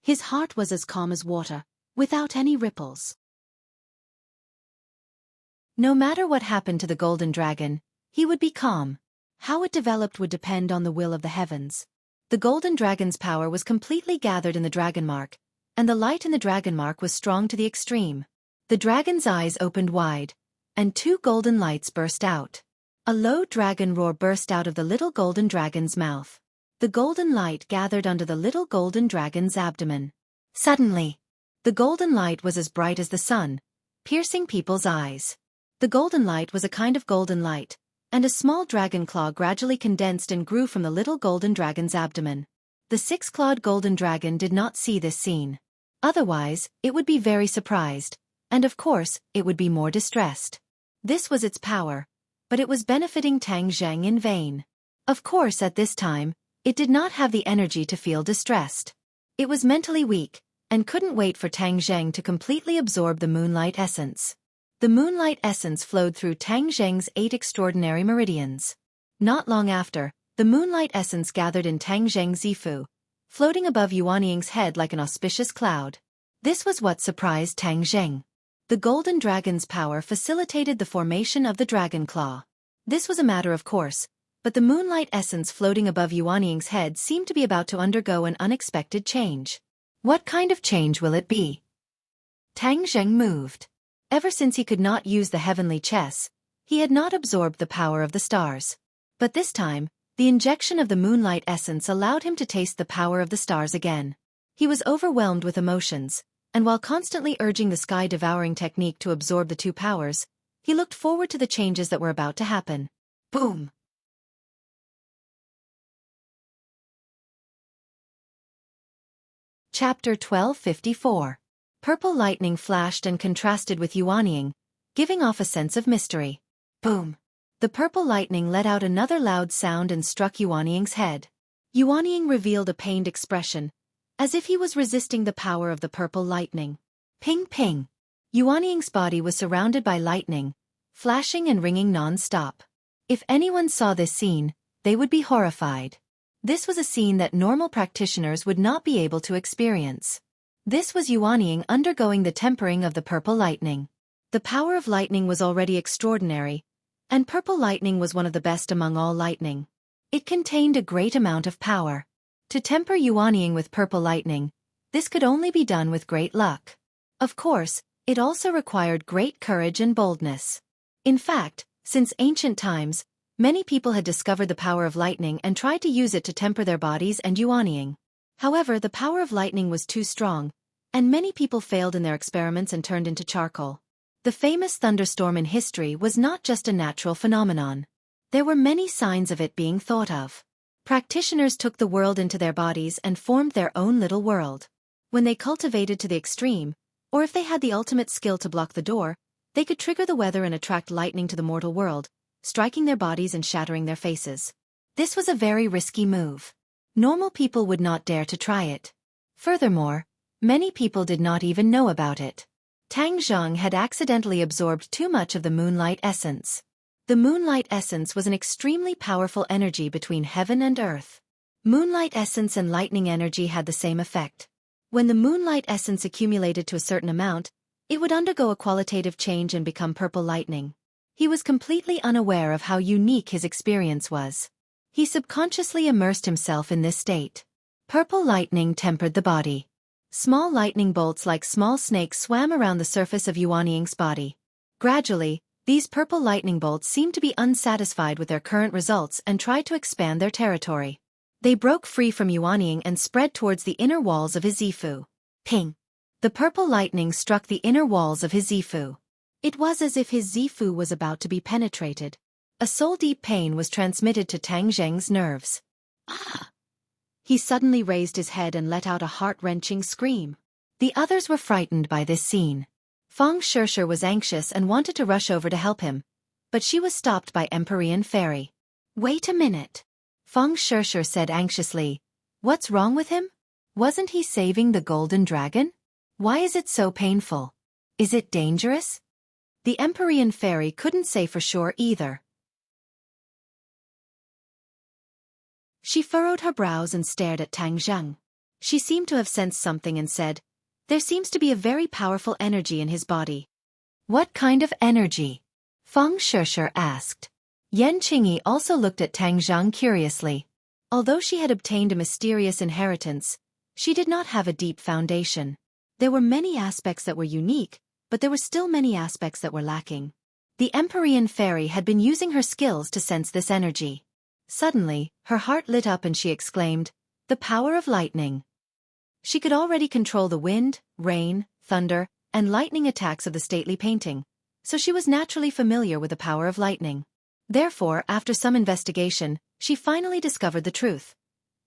A: His heart was as calm as water, without any ripples. No matter what happened to the golden dragon, he would be calm. How it developed would depend on the will of the heavens. The golden dragon's power was completely gathered in the dragon mark, and the light in the dragon mark was strong to the extreme. The dragon's eyes opened wide, and two golden lights burst out. A low dragon roar burst out of the little golden dragon's mouth. The golden light gathered under the little golden dragon's abdomen. Suddenly, the golden light was as bright as the sun, piercing people's eyes. The golden light was a kind of golden light, and a small dragon claw gradually condensed and grew from the little golden dragon's abdomen. The six-clawed golden dragon did not see this scene. Otherwise, it would be very surprised, and of course, it would be more distressed. This was its power, but it was benefiting Tang Zheng in vain. Of course, at this time, it did not have the energy to feel distressed. It was mentally weak, and couldn't wait for Tang Zheng to completely absorb the moonlight essence. The moonlight essence flowed through Tang Zheng's 8 extraordinary meridians. Not long after, the moonlight essence gathered in Tang Zheng's Zifu, floating above Yuanying's head like an auspicious cloud. This was what surprised Tang Zheng. The golden dragon's power facilitated the formation of the dragon claw. This was a matter of course, but the moonlight essence floating above Yuanying's head seemed to be about to undergo an unexpected change. What kind of change will it be? Tang Zheng moved. Ever since he could not use the heavenly chess, he had not absorbed the power of the stars. But this time, the injection of the moonlight essence allowed him to taste the power of the stars again. He was overwhelmed with emotions, and while constantly urging the sky-devouring technique to absorb the two powers, he looked forward to the changes that were about to happen. Boom! Chapter 1254. Purple lightning flashed and contrasted with Yuanying, giving off a sense of mystery. Boom! The purple lightning let out another loud sound and struck Yuanying's head. Yuanying revealed a pained expression, as if he was resisting the power of the purple lightning. Ping ping! Yuanying's body was surrounded by lightning, flashing and ringing non-stop. If anyone saw this scene, they would be horrified. This was a scene that normal practitioners would not be able to experience. This was Yuanying undergoing the tempering of the purple lightning. The power of lightning was already extraordinary, and purple lightning was one of the best among all lightning. It contained a great amount of power. To temper Yuanying with purple lightning, this could only be done with great luck. Of course, it also required great courage and boldness. In fact, since ancient times, many people had discovered the power of lightning and tried to use it to temper their bodies and Yuanying. However, the power of lightning was too strong, and many people failed in their experiments and turned into charcoal. The famous thunderstorm in history was not just a natural phenomenon. There were many signs of it being thought of. Practitioners took the world into their bodies and formed their own little world. When they cultivated to the extreme, or if they had the ultimate skill to block the door, they could trigger the weather and attract lightning to the mortal world, striking their bodies and shattering their faces. This was a very risky move. Normal people would not dare to try it. Furthermore, many people did not even know about it. Tang Zheng had accidentally absorbed too much of the moonlight essence. The moonlight essence was an extremely powerful energy between heaven and earth. Moonlight essence and lightning energy had the same effect. When the moonlight essence accumulated to a certain amount, it would undergo a qualitative change and become purple lightning. He was completely unaware of how unique his experience was. He subconsciously immersed himself in this state. Purple lightning tempered the body. Small lightning bolts like small snakes swam around the surface of Yuanying's body. Gradually, these purple lightning bolts seemed to be unsatisfied with their current results and tried to expand their territory. They broke free from Yuanying and spread towards the inner walls of his Zifu. Ping! The purple lightning struck the inner walls of his Zifu. It was as if his Zifu was about to be penetrated. A soul-deep pain was transmitted to Tang Zheng's nerves. Ah! He suddenly raised his head and let out a heart-wrenching scream. The others were frightened by this scene. Feng Shishir was anxious and wanted to rush over to help him, but she was stopped by Empyrean Fairy. Wait a minute. Feng Shishir said anxiously. What's wrong with him? Wasn't he saving the golden dragon? Why is it so painful? Is it dangerous? The Empyrean Fairy couldn't say for sure either. She furrowed her brows and stared at Tang Zheng. She seemed to have sensed something and said, "There seems to be a very powerful energy in his body." What kind of energy? Feng Shishir asked. Yan Qingyi also looked at Tang Zheng curiously. Although she had obtained a mysterious inheritance, she did not have a deep foundation. There were many aspects that were unique, but there were still many aspects that were lacking. The Empyrean Fairy had been using her skills to sense this energy. Suddenly, her heart lit up and she exclaimed, "The power of lightning." She could already control the wind, rain, thunder, and lightning attacks of the stately painting, so she was naturally familiar with the power of lightning. Therefore, after some investigation, she finally discovered the truth.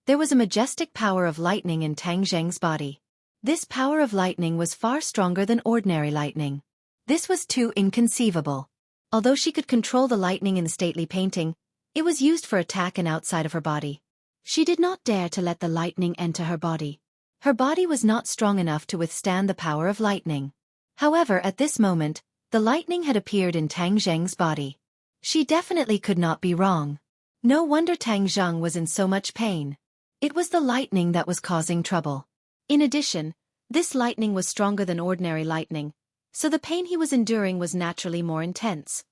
A: There was a majestic power of lightning in Tang Zheng's body. This power of lightning was far stronger than ordinary lightning. This was too inconceivable. Although she could control the lightning in the stately painting, it was used for attack and outside of her body. She did not dare to let the lightning enter her body. Her body was not strong enough to withstand the power of lightning. However, at this moment, the lightning had appeared in Tang Zheng's body. She definitely could not be wrong. No wonder Tang Zheng was in so much pain. It was the lightning that was causing trouble. In addition, this lightning was stronger than ordinary lightning, so the pain he was enduring was naturally more intense.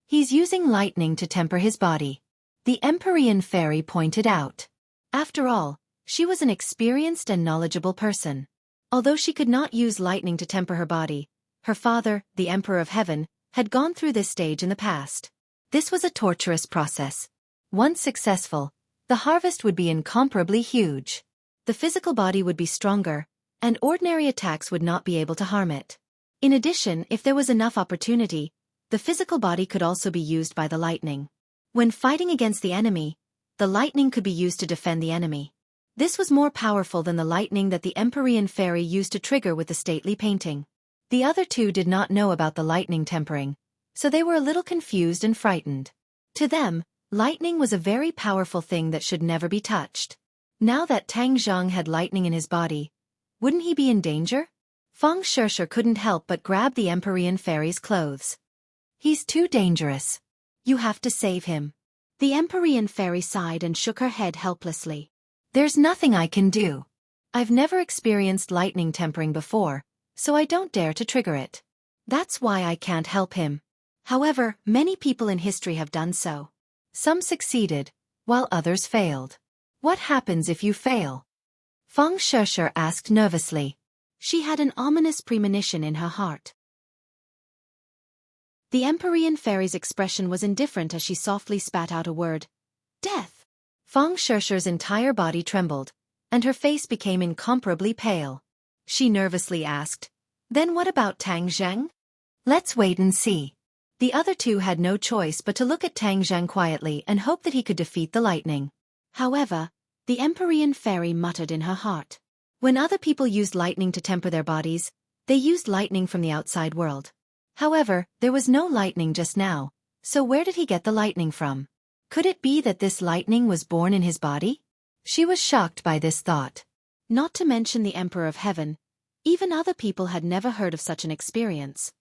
A: He's using lightning to temper his body, the Empyrean Fairy pointed out. After all, she was an experienced and knowledgeable person. Although she could not use lightning to temper her body, her father, the Emperor of Heaven, had gone through this stage in the past. This was a torturous process. Once successful, the harvest would be incomparably huge. The physical body would be stronger, and ordinary attacks would not be able to harm it. In addition, if there was enough opportunity, the physical body could also be used by the lightning. When fighting against the enemy, the lightning could be used to defend the enemy. This was more powerful than the lightning that the Empyrean Fairy used to trigger with the stately painting. The other two did not know about the lightning tempering, so they were a little confused and frightened. To them, lightning was a very powerful thing that should never be touched. Now that Tang Zheng had lightning in his body, wouldn't he be in danger? Feng Shishir couldn't help but grab the Empyrean Fairy's clothes. He's too dangerous. You have to save him. The Empyrean fairy sighed and shook her head helplessly. There's nothing I can do. I've never experienced lightning tempering before, so I don't dare to trigger it. That's why I can't help him. However, many people in history have done so. Some succeeded, while others failed. What happens if you fail? Feng Sheshe asked nervously. She had an ominous premonition in her heart. The Empyrean fairy's expression was indifferent as she softly spat out a word. Death! Feng Sheshe's entire body trembled, and her face became incomparably pale. She nervously asked, Then what about Tang Zheng? Let's wait and see. The other two had no choice but to look at Tang Zheng quietly and hope that he could defeat the lightning. However, the Empyrean fairy muttered in her heart. When other people used lightning to temper their bodies, they used lightning from the outside world. However, there was no lightning just now, so where did he get the lightning from? Could it be that this lightning was born in his body? She was shocked by this thought. Not to mention the Emperor of Heaven, even other people had never heard of such an experience.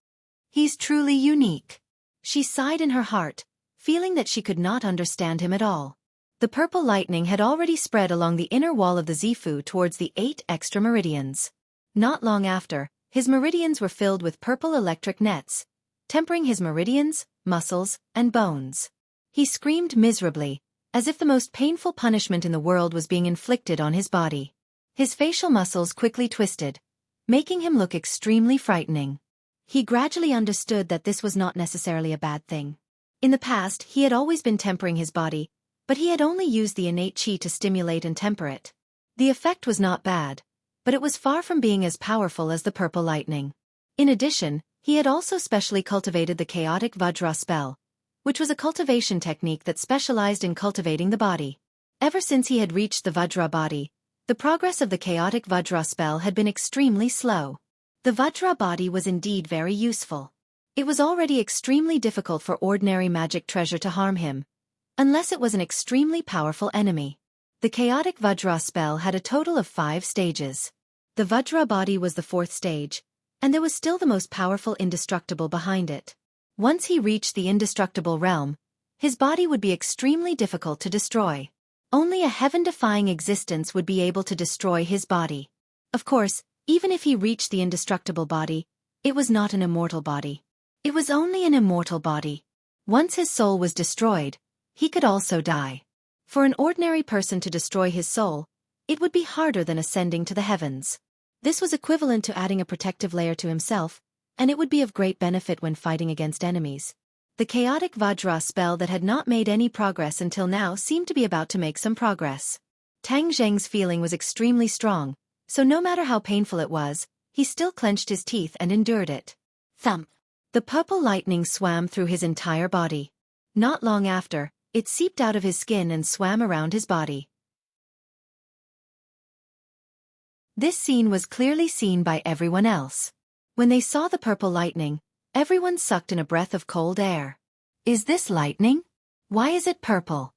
A: He's truly unique. She sighed in her heart, feeling that she could not understand him at all. The purple lightning had already spread along the inner wall of the Zifu towards the 8 extra meridians. Not long after, his meridians were filled with purple electric nets, tempering his meridians, muscles, and bones. He screamed miserably, as if the most painful punishment in the world was being inflicted on his body. His facial muscles quickly twisted, making him look extremely frightening. He gradually understood that this was not necessarily a bad thing. In the past, he had always been tempering his body, but he had only used the innate qi to stimulate and temper it. The effect was not bad, but it was far from being as powerful as the purple lightning. In addition, he had also specially cultivated the chaotic Vajra spell, which was a cultivation technique that specialized in cultivating the body. Ever since he had reached the Vajra body, the progress of the chaotic Vajra spell had been extremely slow. The Vajra body was indeed very useful. It was already extremely difficult for ordinary magic treasure to harm him, unless it was an extremely powerful enemy. The chaotic Vajra spell had a total of 5 stages. The Vajra body was the 4th stage, and there was still the most powerful indestructible behind it. Once he reached the indestructible realm, his body would be extremely difficult to destroy. Only a heaven-defying existence would be able to destroy his body. Of course, even if he reached the indestructible body, it was not an immortal body. It was only an immortal body. Once his soul was destroyed, he could also die. For an ordinary person to destroy his soul, it would be harder than ascending to the heavens. This was equivalent to adding a protective layer to himself, and it would be of great benefit when fighting against enemies. The chaotic Vajra spell that had not made any progress until now seemed to be about to make some progress. Tang Zheng's feeling was extremely strong, so no matter how painful it was, he still clenched his teeth and endured it. Thump! The purple lightning swam through his entire body. Not long after, it seeped out of his skin and swam around his body. This scene was clearly seen by everyone else. When they saw the purple lightning, everyone sucked in a breath of cold air. Is this lightning? Why is it purple?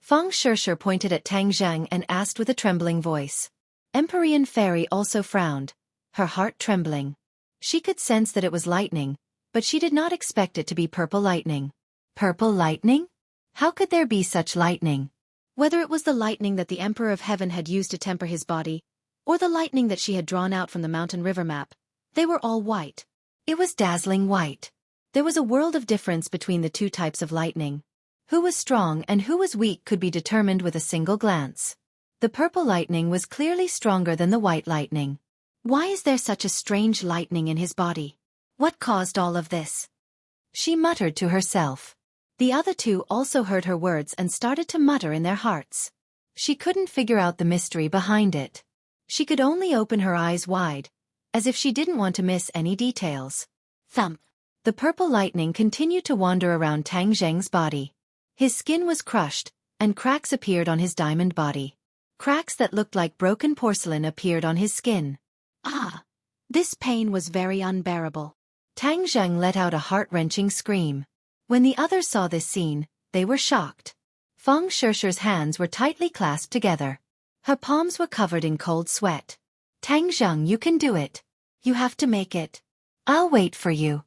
A: Feng Sheshe pointed at Tang Zheng and asked with a trembling voice. Empyrean Fairy also frowned, her heart trembling. She could sense that it was lightning, but she did not expect it to be purple lightning. Purple lightning? How could there be such lightning? Whether it was the lightning that the Emperor of Heaven had used to temper his body, or the lightning that she had drawn out from the mountain river map, they were all white. It was dazzling white. There was a world of difference between the 2 types of lightning. Who was strong and who was weak could be determined with a single glance. The purple lightning was clearly stronger than the white lightning. Why is there such a strange lightning in his body? What caused all of this? She muttered to herself. The other 2 also heard her words and started to mutter in their hearts. She couldn't figure out the mystery behind it. She could only open her eyes wide, as if she didn't want to miss any details. Thump! The purple lightning continued to wander around Tang Zheng's body. His skin was crushed, and cracks appeared on his diamond body. Cracks that looked like broken porcelain appeared on his skin. Ah! This pain was very unbearable. Tang Zheng let out a heart-wrenching scream. When the others saw this scene, they were shocked. Feng Sheshe's hands were tightly clasped together. Her palms were covered in cold sweat. Tang Zheng, you can do it. You have to make it. I'll wait for you.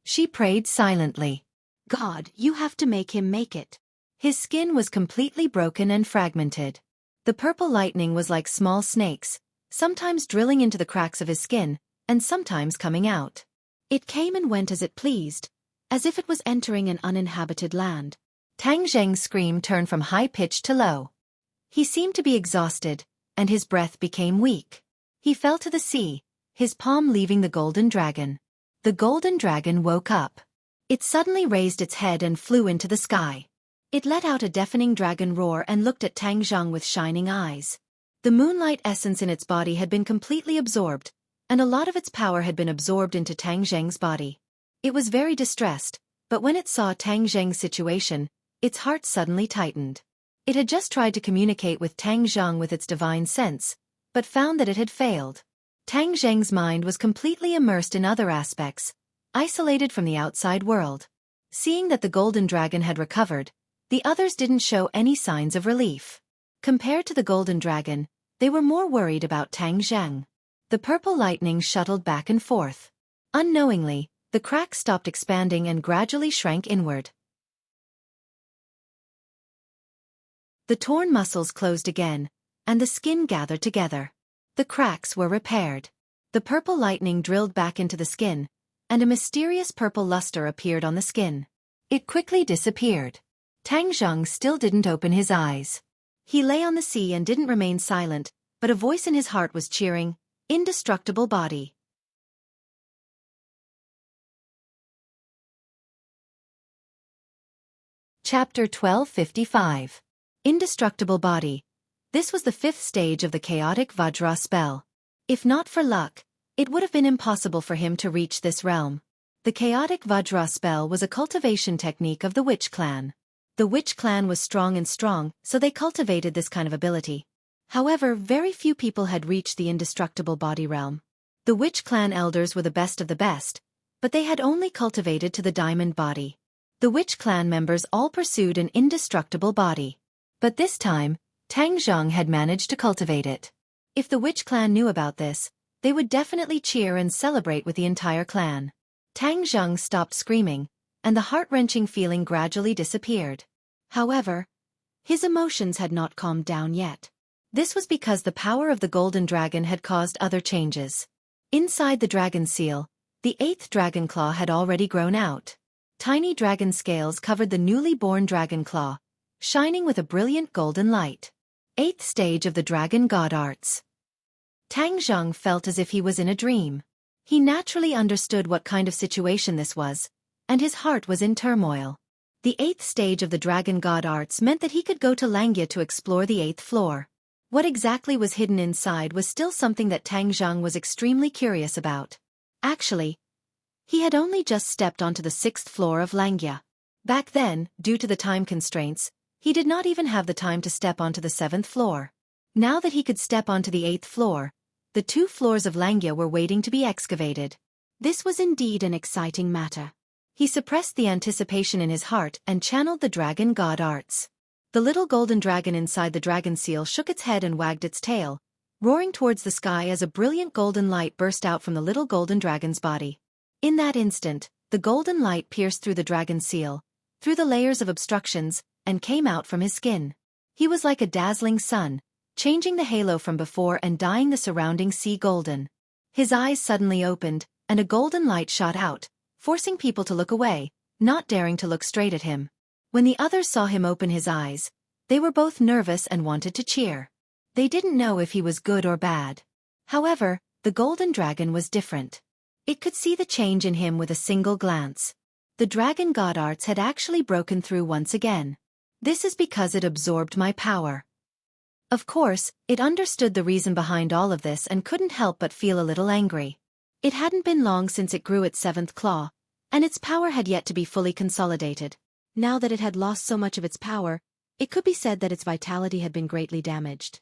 A: She prayed silently. God, you have to make him make it. His skin was completely broken and fragmented. The purple lightning was like small snakes, sometimes drilling into the cracks of his skin, and sometimes coming out. It came and went as it pleased, as if it was entering an uninhabited land. Tang Zheng's scream turned from high-pitched to low. He seemed to be exhausted, and his breath became weak. He fell to the sea, his palm leaving the golden dragon. The golden dragon woke up. It suddenly raised its head and flew into the sky. It let out a deafening dragon roar and looked at Tang Zheng with shining eyes. The moonlight essence in its body had been completely absorbed, and a lot of its power had been absorbed into Tang Zheng's body. It was very distressed, but when it saw Tang Zheng's situation, its heart suddenly tightened. It had just tried to communicate with Tang Zheng with its divine sense, but found that it had failed. Tang Zheng's mind was completely immersed in other aspects, isolated from the outside world. Seeing that the golden dragon had recovered, the others didn't show any signs of relief. Compared to the golden dragon, they were more worried about Tang Zheng. The purple lightning shuttled back and forth. Unknowingly, the cracks stopped expanding and gradually shrank inward. The torn muscles closed again, and the skin gathered together. The cracks were repaired. The purple lightning drilled back into the skin, and a mysterious purple luster appeared on the skin. It quickly disappeared. Tang Zheng still didn't open his eyes. He lay on the sea and didn't remain silent, but a voice in his heart was cheering, "Indestructible body." Chapter 1255. Indestructible body. This was the 5th stage of the chaotic Vajra spell. If not for luck, it would have been impossible for him to reach this realm. The chaotic Vajra spell was a cultivation technique of the witch clan. The witch clan was strong, so they cultivated this kind of ability. However, very few people had reached the indestructible body realm. The witch clan elders were the best of the best, but they had only cultivated to the diamond body. The witch clan members all pursued an indestructible body. But this time, Tang Zheng had managed to cultivate it. If the witch clan knew about this, they would definitely cheer and celebrate with the entire clan. Tang Zheng stopped screaming, and the heart-wrenching feeling gradually disappeared. However, his emotions had not calmed down yet. This was because the power of the golden dragon had caused other changes. Inside the dragon seal, the 8th dragon claw had already grown out. Tiny dragon scales covered the newly born dragon claw, shining with a brilliant golden light. 8th stage of the dragon god arts. Tang Zheng felt as if he was in a dream. He naturally understood what kind of situation this was, and his heart was in turmoil. The 8th stage of the dragon god arts meant that he could go to Langya to explore the 8th floor. What exactly was hidden inside was still something that Tang Zheng was extremely curious about. Actually, he had only just stepped onto the 6th floor of Langya. Back then, due to the time constraints, he did not even have the time to step onto the 7th floor. Now that he could step onto the 8th floor, the 2 floors of Langya were waiting to be excavated. This was indeed an exciting matter. He suppressed the anticipation in his heart and channeled the dragon god arts. The little golden dragon inside the dragon seal shook its head and wagged its tail, roaring towards the sky as a brilliant golden light burst out from the little golden dragon's body. In that instant, the golden light pierced through the dragon seal, through the layers of obstructions, and came out from his skin. He was like a dazzling sun, changing the halo from before and dyeing the surrounding sea golden. His eyes suddenly opened, and a golden light shot out, forcing people to look away, not daring to look straight at him. When the others saw him open his eyes, they were both nervous and wanted to cheer. They didn't know if he was good or bad. However, the golden dragon was different. It could see the change in him with a single glance. The dragon god arts had actually broken through once again. This is because it absorbed my power. Of course, it understood the reason behind all of this and couldn't help but feel a little angry. It hadn't been long since it grew its 7th claw, and its power had yet to be fully consolidated. Now that it had lost so much of its power, it could be said that its vitality had been greatly damaged.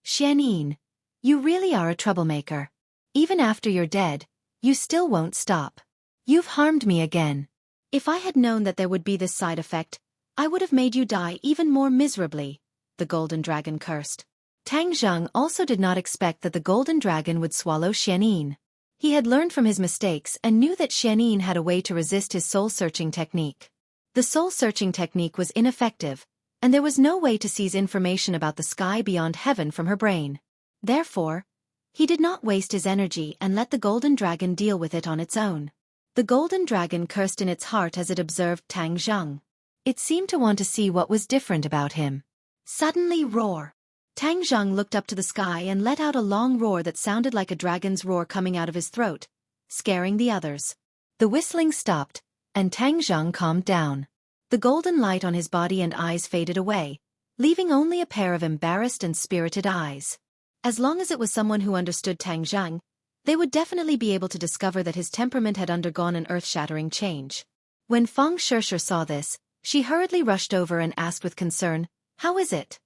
A: Xianin, you really are a troublemaker. Even after you're dead, you still won't stop. You've harmed me again. If I had known that there would be this side effect, I would have made you die even more miserably, the golden dragon cursed. Tang Zheng also did not expect that the golden dragon would swallow Xianin. He had learned from his mistakes and knew that Xianin had a way to resist his soul-searching technique. The soul-searching technique was ineffective, and there was no way to seize information about the sky beyond heaven from her brain. Therefore, he did not waste his energy and let the golden dragon deal with it on its own. The golden dragon cursed in its heart as it observed Tang Zheng. It seemed to want to see what was different about him. Suddenly roar. Tang Zheng looked up to the sky and let out a long roar that sounded like a dragon's roar coming out of his throat, scaring the others. The whistling stopped, and Tang Zheng calmed down. The golden light on his body and eyes faded away, leaving only a pair of embarrassed and spirited eyes. As long as it was someone who understood Tang Zheng, they would definitely be able to discover that his temperament had undergone an earth-shattering change. When Feng Shishir saw this, she hurriedly rushed over and asked with concern, "How is it?"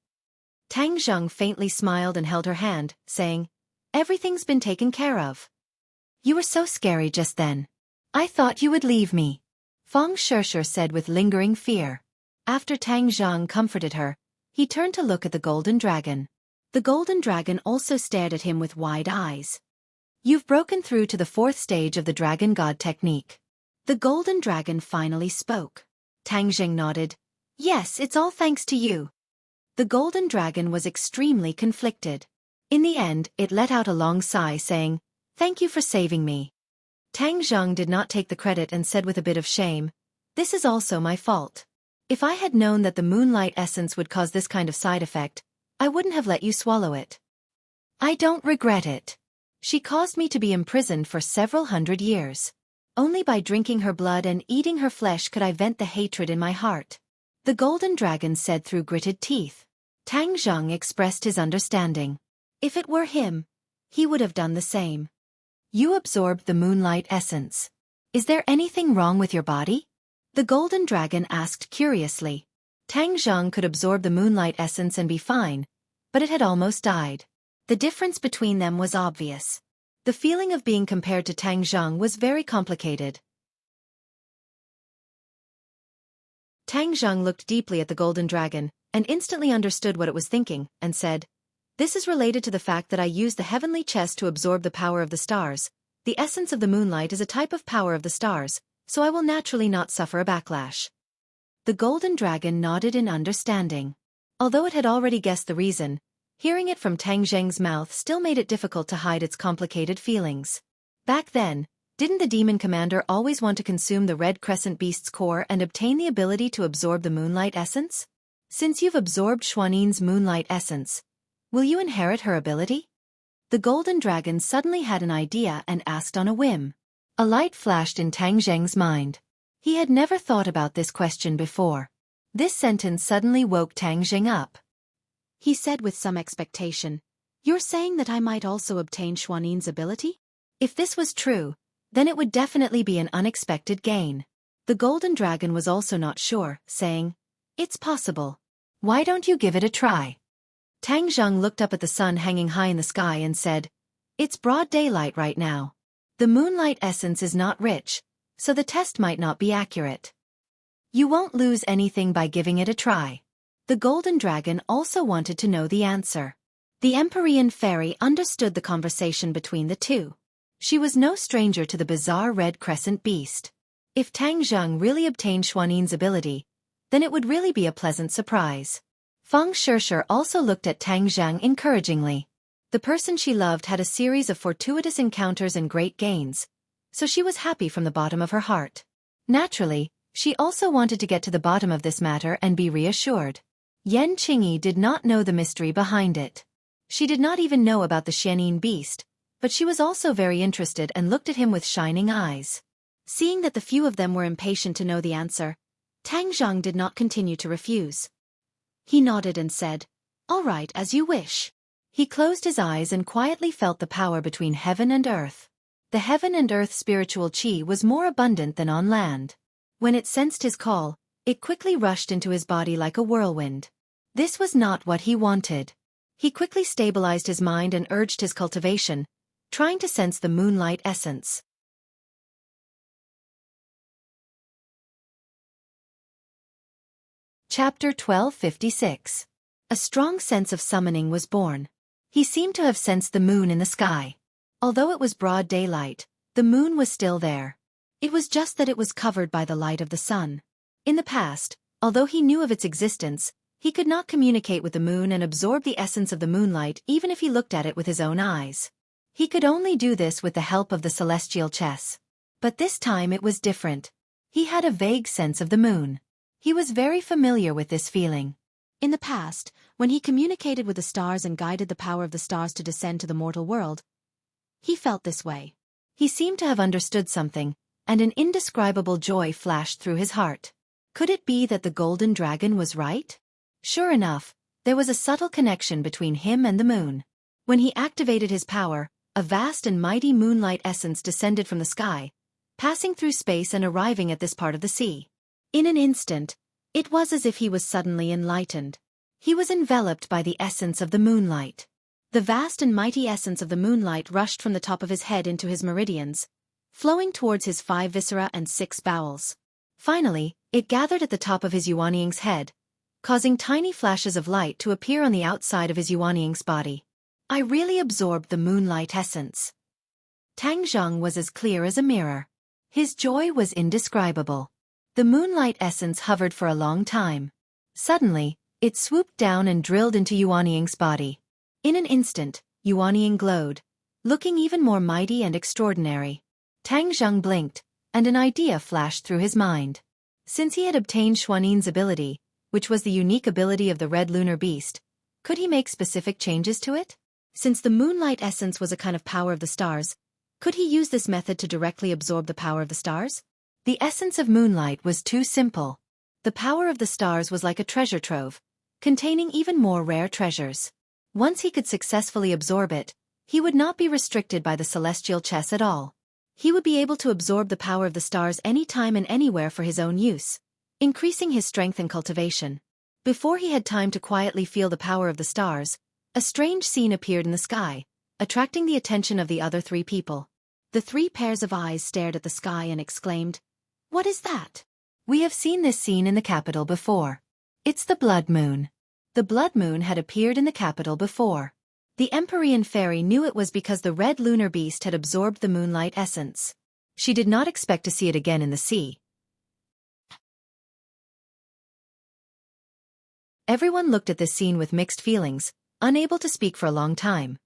A: Tang Zheng faintly smiled and held her hand, saying, "Everything's been taken care of." "You were so scary just then. I thought you would leave me," Feng Shishir said with lingering fear. After Tang Zheng comforted her, he turned to look at the golden dragon. The golden dragon also stared at him with wide eyes. "You've broken through to the 4th stage of the dragon god technique." The golden dragon finally spoke. Tang Zheng nodded. "Yes, it's all thanks to you." The golden dragon was extremely conflicted. In the end, it let out a long sigh saying, "Thank you for saving me." Tang Zheng did not take the credit and said with a bit of shame, "This is also my fault. If I had known that the moonlight essence would cause this kind of side effect, I wouldn't have let you swallow it. I don't regret it. She caused me to be imprisoned for several hundred years. Only by drinking her blood and eating her flesh could I vent the hatred in my heart." The golden dragon said through gritted teeth. Tang Zheng expressed his understanding. If it were him, he would have done the same. "You absorbed the moonlight essence. Is there anything wrong with your body?" The golden dragon asked curiously. Tang Zheng could absorb the moonlight essence and be fine, but it had almost died. The difference between them was obvious. The feeling of being compared to Tang Zheng was very complicated. Tang Zheng looked deeply at the golden dragon, and instantly understood what it was thinking, and said, "This is related to the fact that I used the heavenly chest to absorb the power of the stars. The essence of the moonlight is a type of power of the stars, so I will naturally not suffer a backlash." The golden dragon nodded in understanding. Although it had already guessed the reason, hearing it from Tang Zheng's mouth still made it difficult to hide its complicated feelings. Back then, didn't the demon commander always want to consume the red crescent beast's core and obtain the ability to absorb the moonlight essence? Since you've absorbed Xuanin's moonlight essence, will you inherit her ability? The golden dragon suddenly had an idea and asked on a whim. A light flashed in Tang Zheng's mind. He had never thought about this question before. This sentence suddenly woke Tang Zheng up. He said with some expectation, "You're saying that I might also obtain Xuanin's ability?" If this was true, then it would definitely be an unexpected gain. The golden dragon was also not sure, saying, "It's possible. Why don't you give it a try?" Tang Zheng looked up at the sun hanging high in the sky and said, "It's broad daylight right now. The moonlight essence is not rich, so the test might not be accurate. You won't lose anything by giving it a try." The golden dragon also wanted to know the answer. The Empyrean fairy understood the conversation between the two. She was no stranger to the bizarre red crescent beast. If Tang Zheng really obtained Xuanin's ability, then it would really be a pleasant surprise. Feng Shishir also looked at Tang Zheng encouragingly. The person she loved had a series of fortuitous encounters and great gains, so she was happy from the bottom of her heart. Naturally, she also wanted to get to the bottom of this matter and be reassured. Yan Qingyi did not know the mystery behind it. She did not even know about the Xianin beast, but she was also very interested and looked at him with shining eyes. Seeing that the few of them were impatient to know the answer, Tang Zheng did not continue to refuse. He nodded and said, "All right, as you wish." He closed his eyes and quietly felt the power between heaven and earth. The heaven and earth spiritual qi was more abundant than on land. When it sensed his call, it quickly rushed into his body like a whirlwind. This was not what he wanted. He quickly stabilized his mind and urged his cultivation, trying to sense the moonlight essence. Chapter 1256. A strong sense of summoning was born. He seemed to have sensed the moon in the sky. Although it was broad daylight, The moon was still there. It was just that it was covered by the light of the sun. In the past, although he knew of its existence, he could not communicate with the moon and absorb the essence of the moonlight even if he looked at it with his own eyes. He could only do this with the help of the celestial chess. But this time it was different. He had a vague sense of the moon. He was very familiar with this feeling. In the past, when he communicated with the stars and guided the power of the stars to descend to the mortal world, he felt this way. He seemed to have understood something, and an indescribable joy flashed through his heart. Could it be that the golden dragon was right? Sure enough, there was a subtle connection between him and the moon. When he activated his power, a vast and mighty moonlight essence descended from the sky, passing through space and arriving at this part of the sea. In an instant, it was as if he was suddenly enlightened. He was enveloped by the essence of the moonlight. The vast and mighty essence of the moonlight rushed from the top of his head into his meridians, flowing towards his 5 viscera and 6 bowels. Finally, it gathered at the top of his Yuanying's head, causing tiny flashes of light to appear on the outside of his Yuanying's body. I really absorbed the moonlight essence. Tang Zheng was as clear as a mirror. His joy was indescribable. The moonlight essence hovered for a long time. Suddenly, it swooped down and drilled into Yuanying's body. In an instant, Yuanying glowed, looking even more mighty and extraordinary. Tang Zheng blinked, and an idea flashed through his mind. Since he had obtained Xuanin's ability, which was the unique ability of the red lunar beast, could he make specific changes to it? Since the moonlight essence was a kind of power of the stars, could he use this method to directly absorb the power of the stars? The essence of moonlight was too simple. The power of the stars was like a treasure trove, containing even more rare treasures. Once he could successfully absorb it, he would not be restricted by the celestial chess at all. He would be able to absorb the power of the stars anytime and anywhere for his own use, increasing his strength and cultivation. Before he had time to quietly feel the power of the stars, a strange scene appeared in the sky, attracting the attention of the other 3 people. The 3 pairs of eyes stared at the sky and exclaimed, "What is that?" We have seen this scene in the capital before. It's the blood moon. The blood moon had appeared in the capital before. The Empyrean fairy knew it was because the red lunar beast had absorbed the moonlight essence. She did not expect to see it again in the sea. Everyone looked at this scene with mixed feelings, unable to speak for a long time.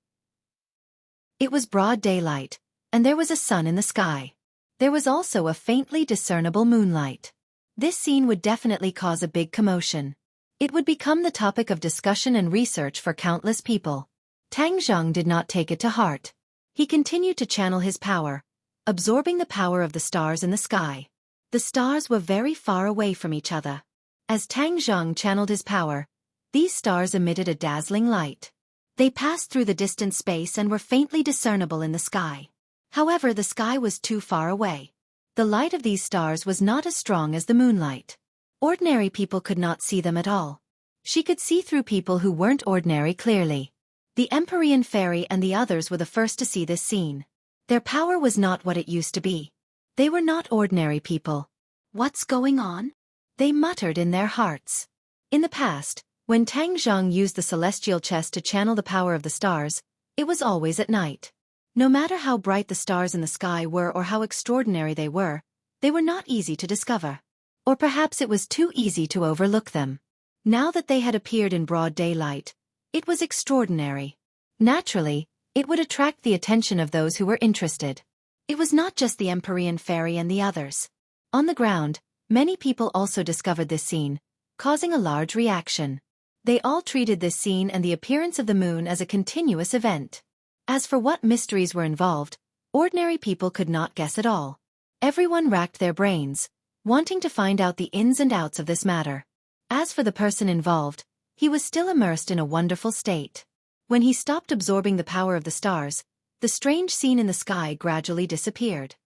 A: It was broad daylight, and there was a sun in the sky. There was also a faintly discernible moonlight. This scene would definitely cause a big commotion. It would become the topic of discussion and research for countless people. Tang Zheng did not take it to heart. He continued to channel his power, absorbing the power of the stars in the sky. The stars were very far away from each other. As Tang Zheng channeled his power, these stars emitted a dazzling light. They passed through the distant space and were faintly discernible in the sky. However, the sky was too far away. The light of these stars was not as strong as the moonlight. Ordinary people could not see them at all. She could see through people who weren't ordinary clearly. The Empyrean fairy and the others were the first to see this scene. Their power was not what it used to be. They were not ordinary people. What's going on? They muttered in their hearts. In the past, when Tang Zheng used the celestial chest to channel the power of the stars, it was always at night. No matter how bright the stars in the sky were or how extraordinary they were not easy to discover. Or perhaps it was too easy to overlook them. Now that they had appeared in broad daylight, it was extraordinary. Naturally, it would attract the attention of those who were interested. It was not just the Empyrean fairy and the others. On the ground, many people also discovered this scene, causing a large reaction. They all treated this scene and the appearance of the moon as a continuous event. As for what mysteries were involved, ordinary people could not guess at all. Everyone racked their brains, wanting to find out the ins and outs of this matter. As for the person involved, he was still immersed in a wonderful state. When he stopped absorbing the power of the stars, the strange scene in the sky gradually disappeared.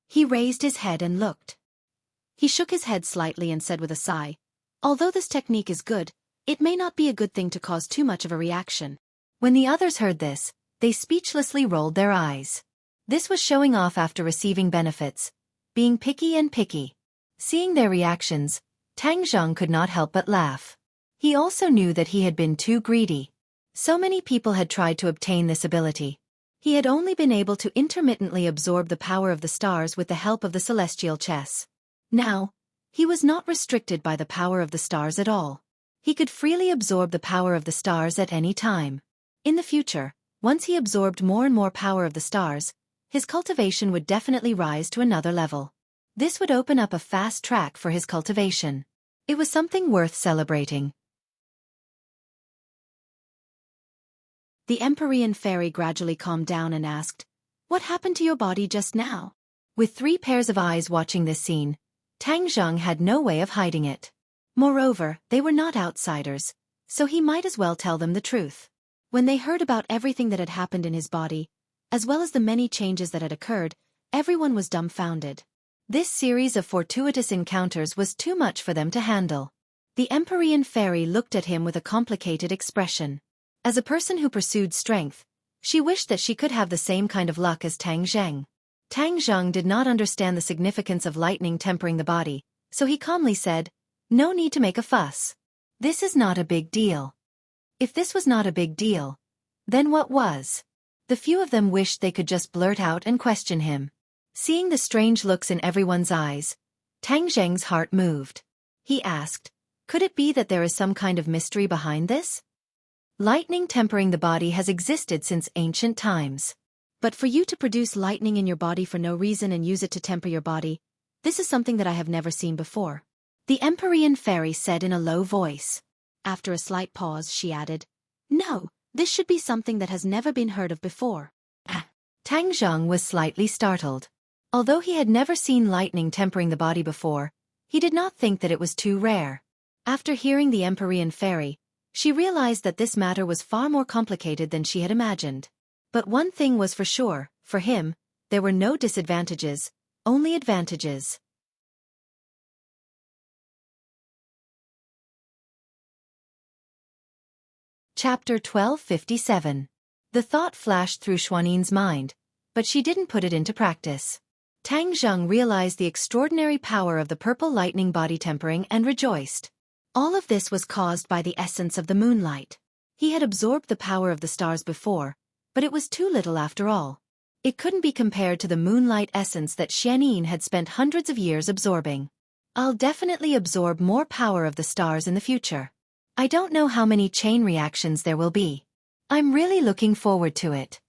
A: He raised his head and looked. He shook his head slightly and said with a sigh, "Although this technique is good, it may not be a good thing to cause too much of a reaction." When the others heard this, they speechlessly rolled their eyes. This was showing off after receiving benefits, being picky and picky. Seeing their reactions, Tang Zheng could not help but laugh. He also knew that he had been too greedy. So many people had tried to obtain this ability. He had only been able to intermittently absorb the power of the stars with the help of the celestial chess. Now, he was not restricted by the power of the stars at all. He could freely absorb the power of the stars at any time. In the future, once he absorbed more and more power of the stars, his cultivation would definitely rise to another level. This would open up a fast track for his cultivation. It was something worth celebrating. The Empyrean fairy gradually calmed down and asked, "What happened to your body just now?" With 3 pairs of eyes watching this scene, Tang Zheng had no way of hiding it. Moreover, they were not outsiders, so he might as well tell them the truth. When they heard about everything that had happened in his body, as well as the many changes that had occurred, everyone was dumbfounded. This series of fortuitous encounters was too much for them to handle. The Empyrean fairy looked at him with a complicated expression. As a person who pursued strength, she wished that she could have the same kind of luck as Tang Zheng. Tang Zheng did not understand the significance of lightning tempering the body, so he calmly said, "No need to make a fuss. This is not a big deal." If this was not a big deal, then what was? The few of them wished they could just blurt out and question him. Seeing the strange looks in everyone's eyes, Tang Zheng's heart moved. He asked, "Could it be that there is some kind of mystery behind this?" Lightning tempering the body has existed since ancient times. But for you to produce lightning in your body for no reason and use it to temper your body, this is something that I have never seen before. The Empyrean fairy said in a low voice. After a slight pause, she added, "No, this should be something that has never been heard of before." Tang Zheng was slightly startled. Although he had never seen lightning tempering the body before, he did not think that it was too rare. After hearing the Empyrean fairy, she realized that this matter was far more complicated than she had imagined. But one thing was for sure, for him, there were no disadvantages, only advantages. Chapter 1257. The thought flashed through Xuanin's mind, but she didn't put it into practice. Tang Zheng realized the extraordinary power of the purple lightning body tempering and rejoiced. All of this was caused by the essence of the moonlight. He had absorbed the power of the stars before, but it was too little after all. It couldn't be compared to the moonlight essence that Xuanin had spent hundreds of years absorbing. "I'll definitely absorb more power of the stars in the future. I don't know how many chain reactions there will be. I'm really looking forward to it."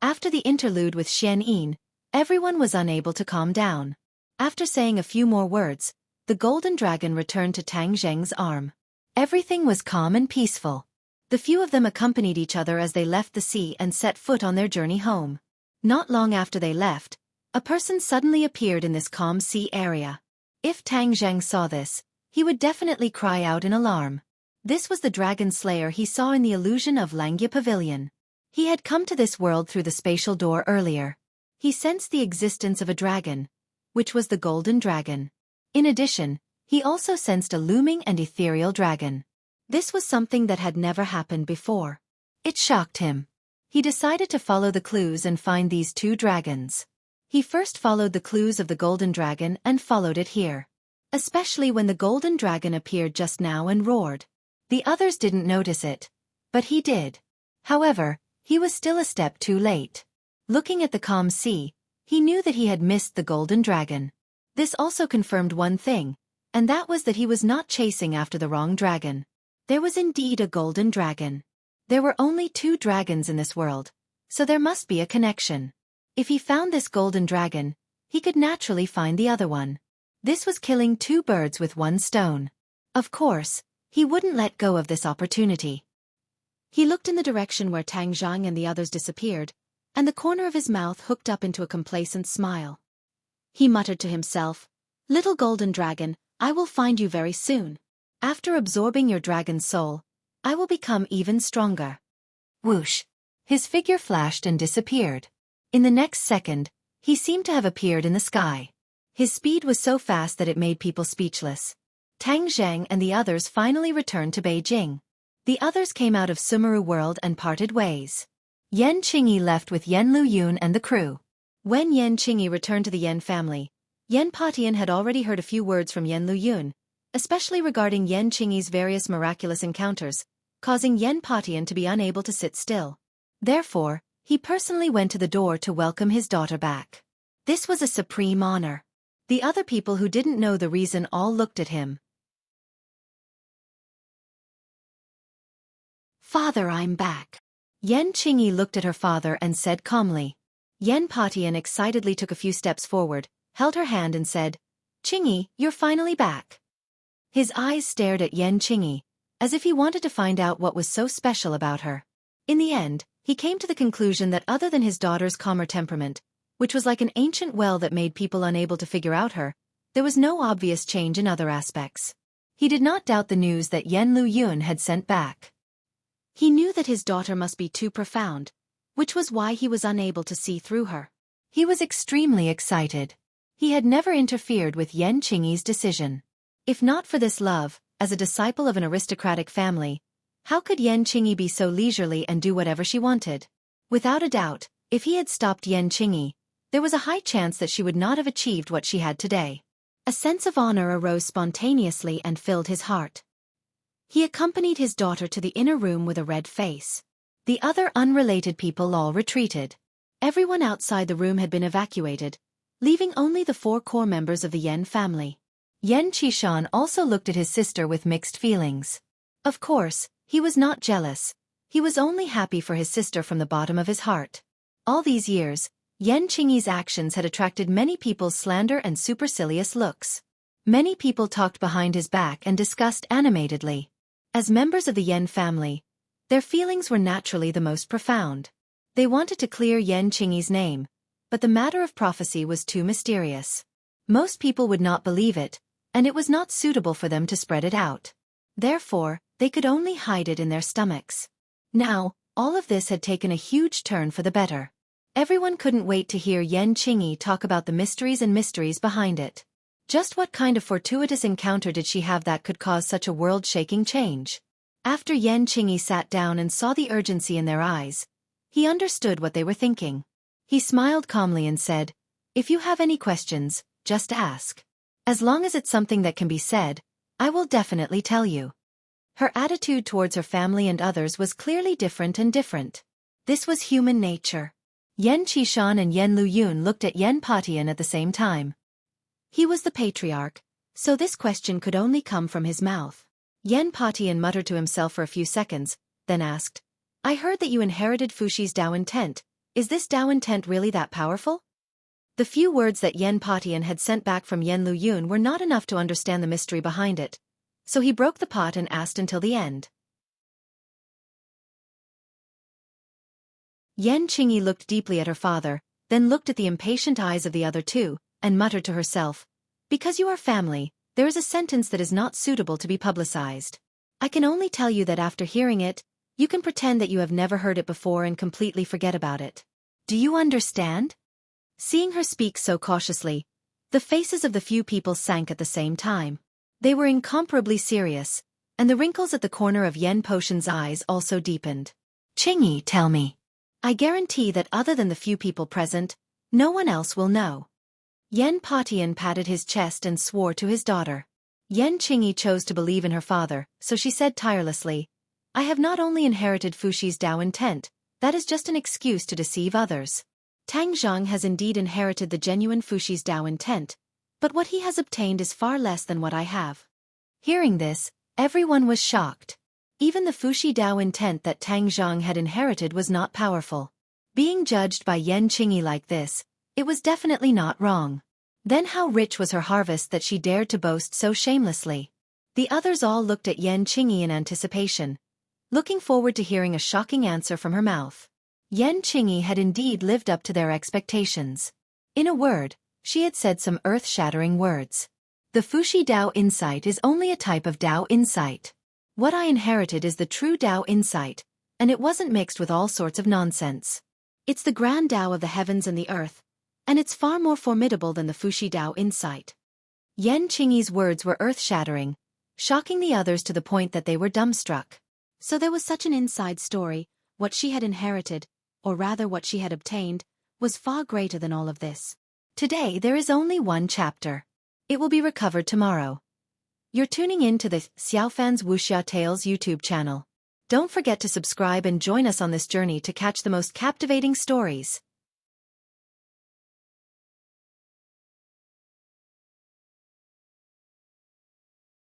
A: After the interlude with Xuanin, everyone was unable to calm down. After saying a few more words, the golden dragon returned to Tang Zheng's arm. Everything was calm and peaceful. The few of them accompanied each other as they left the sea and set foot on their journey home. Not long after they left, a person suddenly appeared in this calm sea area. If Tang Zheng saw this, he would definitely cry out in alarm. This was the dragon slayer he saw in the illusion of Langya Pavilion. He had come to this world through the spatial door earlier. He sensed the existence of a dragon, which was the golden dragon. In addition, he also sensed a looming and ethereal dragon. This was something that had never happened before. It shocked him. He decided to follow the clues and find these 2 dragons. He first followed the clues of the golden dragon and followed it here. Especially when the golden dragon appeared just now and roared. The others didn't notice it, but he did. However, he was still a step too late. Looking at the calm sea, he knew that he had missed the golden dragon. This also confirmed one thing, and that was that he was not chasing after the wrong dragon. There was indeed a golden dragon. There were only 2 dragons in this world, so there must be a connection. If he found this golden dragon, he could naturally find the other one. This was killing 2 birds with 1 stone. Of course, he wouldn't let go of this opportunity. He looked in the direction where Tang Zheng and the others disappeared, and the corner of his mouth hooked up into a complacent smile. He muttered to himself, "Little golden dragon, I will find you very soon. After absorbing your dragon's soul, I will become even stronger." Whoosh! His figure flashed and disappeared. In the next second, he seemed to have appeared in the sky. His speed was so fast that it made people speechless. Tang Zheng and the others finally returned to Beijing. The others came out of Sumeru World and parted ways. Yan Qingyi left with Yan Luyun and the crew. When Yan Qingyi returned to the Yan family, Yan Patian had already heard a few words from Yan Luyun, especially regarding Yan Qingyi's various miraculous encounters, causing Yan Patian to be unable to sit still. Therefore, He personally went to the door to welcome his daughter back. This was a supreme honor. The other people who didn't know the reason all looked at him. "Father, I'm back." Yan Qingyi looked at her father and said calmly. Yan Patian excitedly took a few steps forward, held her hand and said, "Qingyi, you're finally back." His eyes stared at Yan Qingyi, as if he wanted to find out what was so special about her. In the end, he came to the conclusion that other than his daughter's calmer temperament, which was like an ancient well that made people unable to figure out her, there was no obvious change in other aspects. He did not doubt the news that Yan Luyun had sent back. He knew that his daughter must be too profound, which was why he was unable to see through her. He was extremely excited. He had never interfered with Yan Qingyi's decision. If not for this love, as a disciple of an aristocratic family, how could Yan Qingyi be so leisurely and do whatever she wanted? Without a doubt, if he had stopped Yan Qingyi, there was a high chance that she would not have achieved what she had today. A sense of honor arose spontaneously and filled his heart. He accompanied his daughter to the inner room with a red face. The other unrelated people all retreated. Everyone outside the room had been evacuated, leaving only the 4 core members of the Yan family. Yan Qishan also looked at his sister with mixed feelings. Of course, he was not jealous. He was only happy for his sister from the bottom of his heart. All these years, Yan Qingyi's actions had attracted many people's slander and supercilious looks. Many people talked behind his back and discussed animatedly. As members of the Yan family, their feelings were naturally the most profound. They wanted to clear Yan Qingyi's name, but the matter of prophecy was too mysterious. Most people would not believe it, and it was not suitable for them to spread it out. Therefore, they could only hide it in their stomachs. Now, all of this had taken a huge turn for the better. Everyone couldn't wait to hear Yan Qingyi talk about the mysteries behind it. Just what kind of fortuitous encounter did she have that could cause such a world-shaking change? After Yan Qingyi sat down and saw the urgency in their eyes, he understood what they were thinking. He smiled calmly and said, "If you have any questions, just ask. As long as it's something that can be said, I will definitely tell you." Her attitude towards her family and others was clearly different. This was human nature. Yan Qishan and Yan Luyun looked at Yan Patian at the same time. He was the patriarch, so this question could only come from his mouth. Yan Patian muttered to himself for a few seconds, then asked, "I heard that you inherited Fuxi's Dao intent. Is this Dao intent really that powerful?" The few words that Yan Patian had sent back from Yan Luyun were not enough to understand the mystery behind it, so he broke the pot and asked until the end. Yan Qingyi looked deeply at her father, then looked at the impatient eyes of the other two, and muttered to herself, "Because you are family, there is a sentence that is not suitable to be publicized. I can only tell you that after hearing it, you can pretend that you have never heard it before and completely forget about it. Do you understand?" Seeing her speak so cautiously, the faces of the few people sank at the same time. They were incomparably serious, and the wrinkles at the corner of Yan Potion's eyes also deepened. "Qingyi, tell me. I guarantee that other than the few people present, no one else will know." Yan Patian patted his chest and swore to his daughter. Yan Qingyi chose to believe in her father, so she said tirelessly, "I have not only inherited Fuxi's Dao intent, that is just an excuse to deceive others. Tang Zhang has indeed inherited the genuine Fuxi's Dao intent, but what he has obtained is far less than what I have." Hearing this, everyone was shocked. Even the Fuxi Dao intent that Tang Zhang had inherited was not powerful. Being judged by Yan Qingyi like this, it was definitely not wrong. Then how rich was her harvest that she dared to boast so shamelessly? The others all looked at Yan Qingyi in anticipation, looking forward to hearing a shocking answer from her mouth. Yan Qingyi had indeed lived up to their expectations. In a word, she had said some earth-shattering words. The Fuxi Dao insight is only a type of Dao insight. What I inherited is the true Dao insight, and it wasn't mixed with all sorts of nonsense. It's the grand Dao of the heavens and the earth, and it's far more formidable than the Fuxi Dao insight. Yan Qingyi's words were earth-shattering, shocking the others to the point that they were dumbstruck. So there was such an inside story. What she had inherited, or rather what she had obtained, was far greater than all of this. Today there is only one chapter. It will be recovered tomorrow. You're tuning in to the Xiaofan's Wuxia Tales YouTube channel. Don't forget to subscribe and join us on this journey to catch the most captivating stories.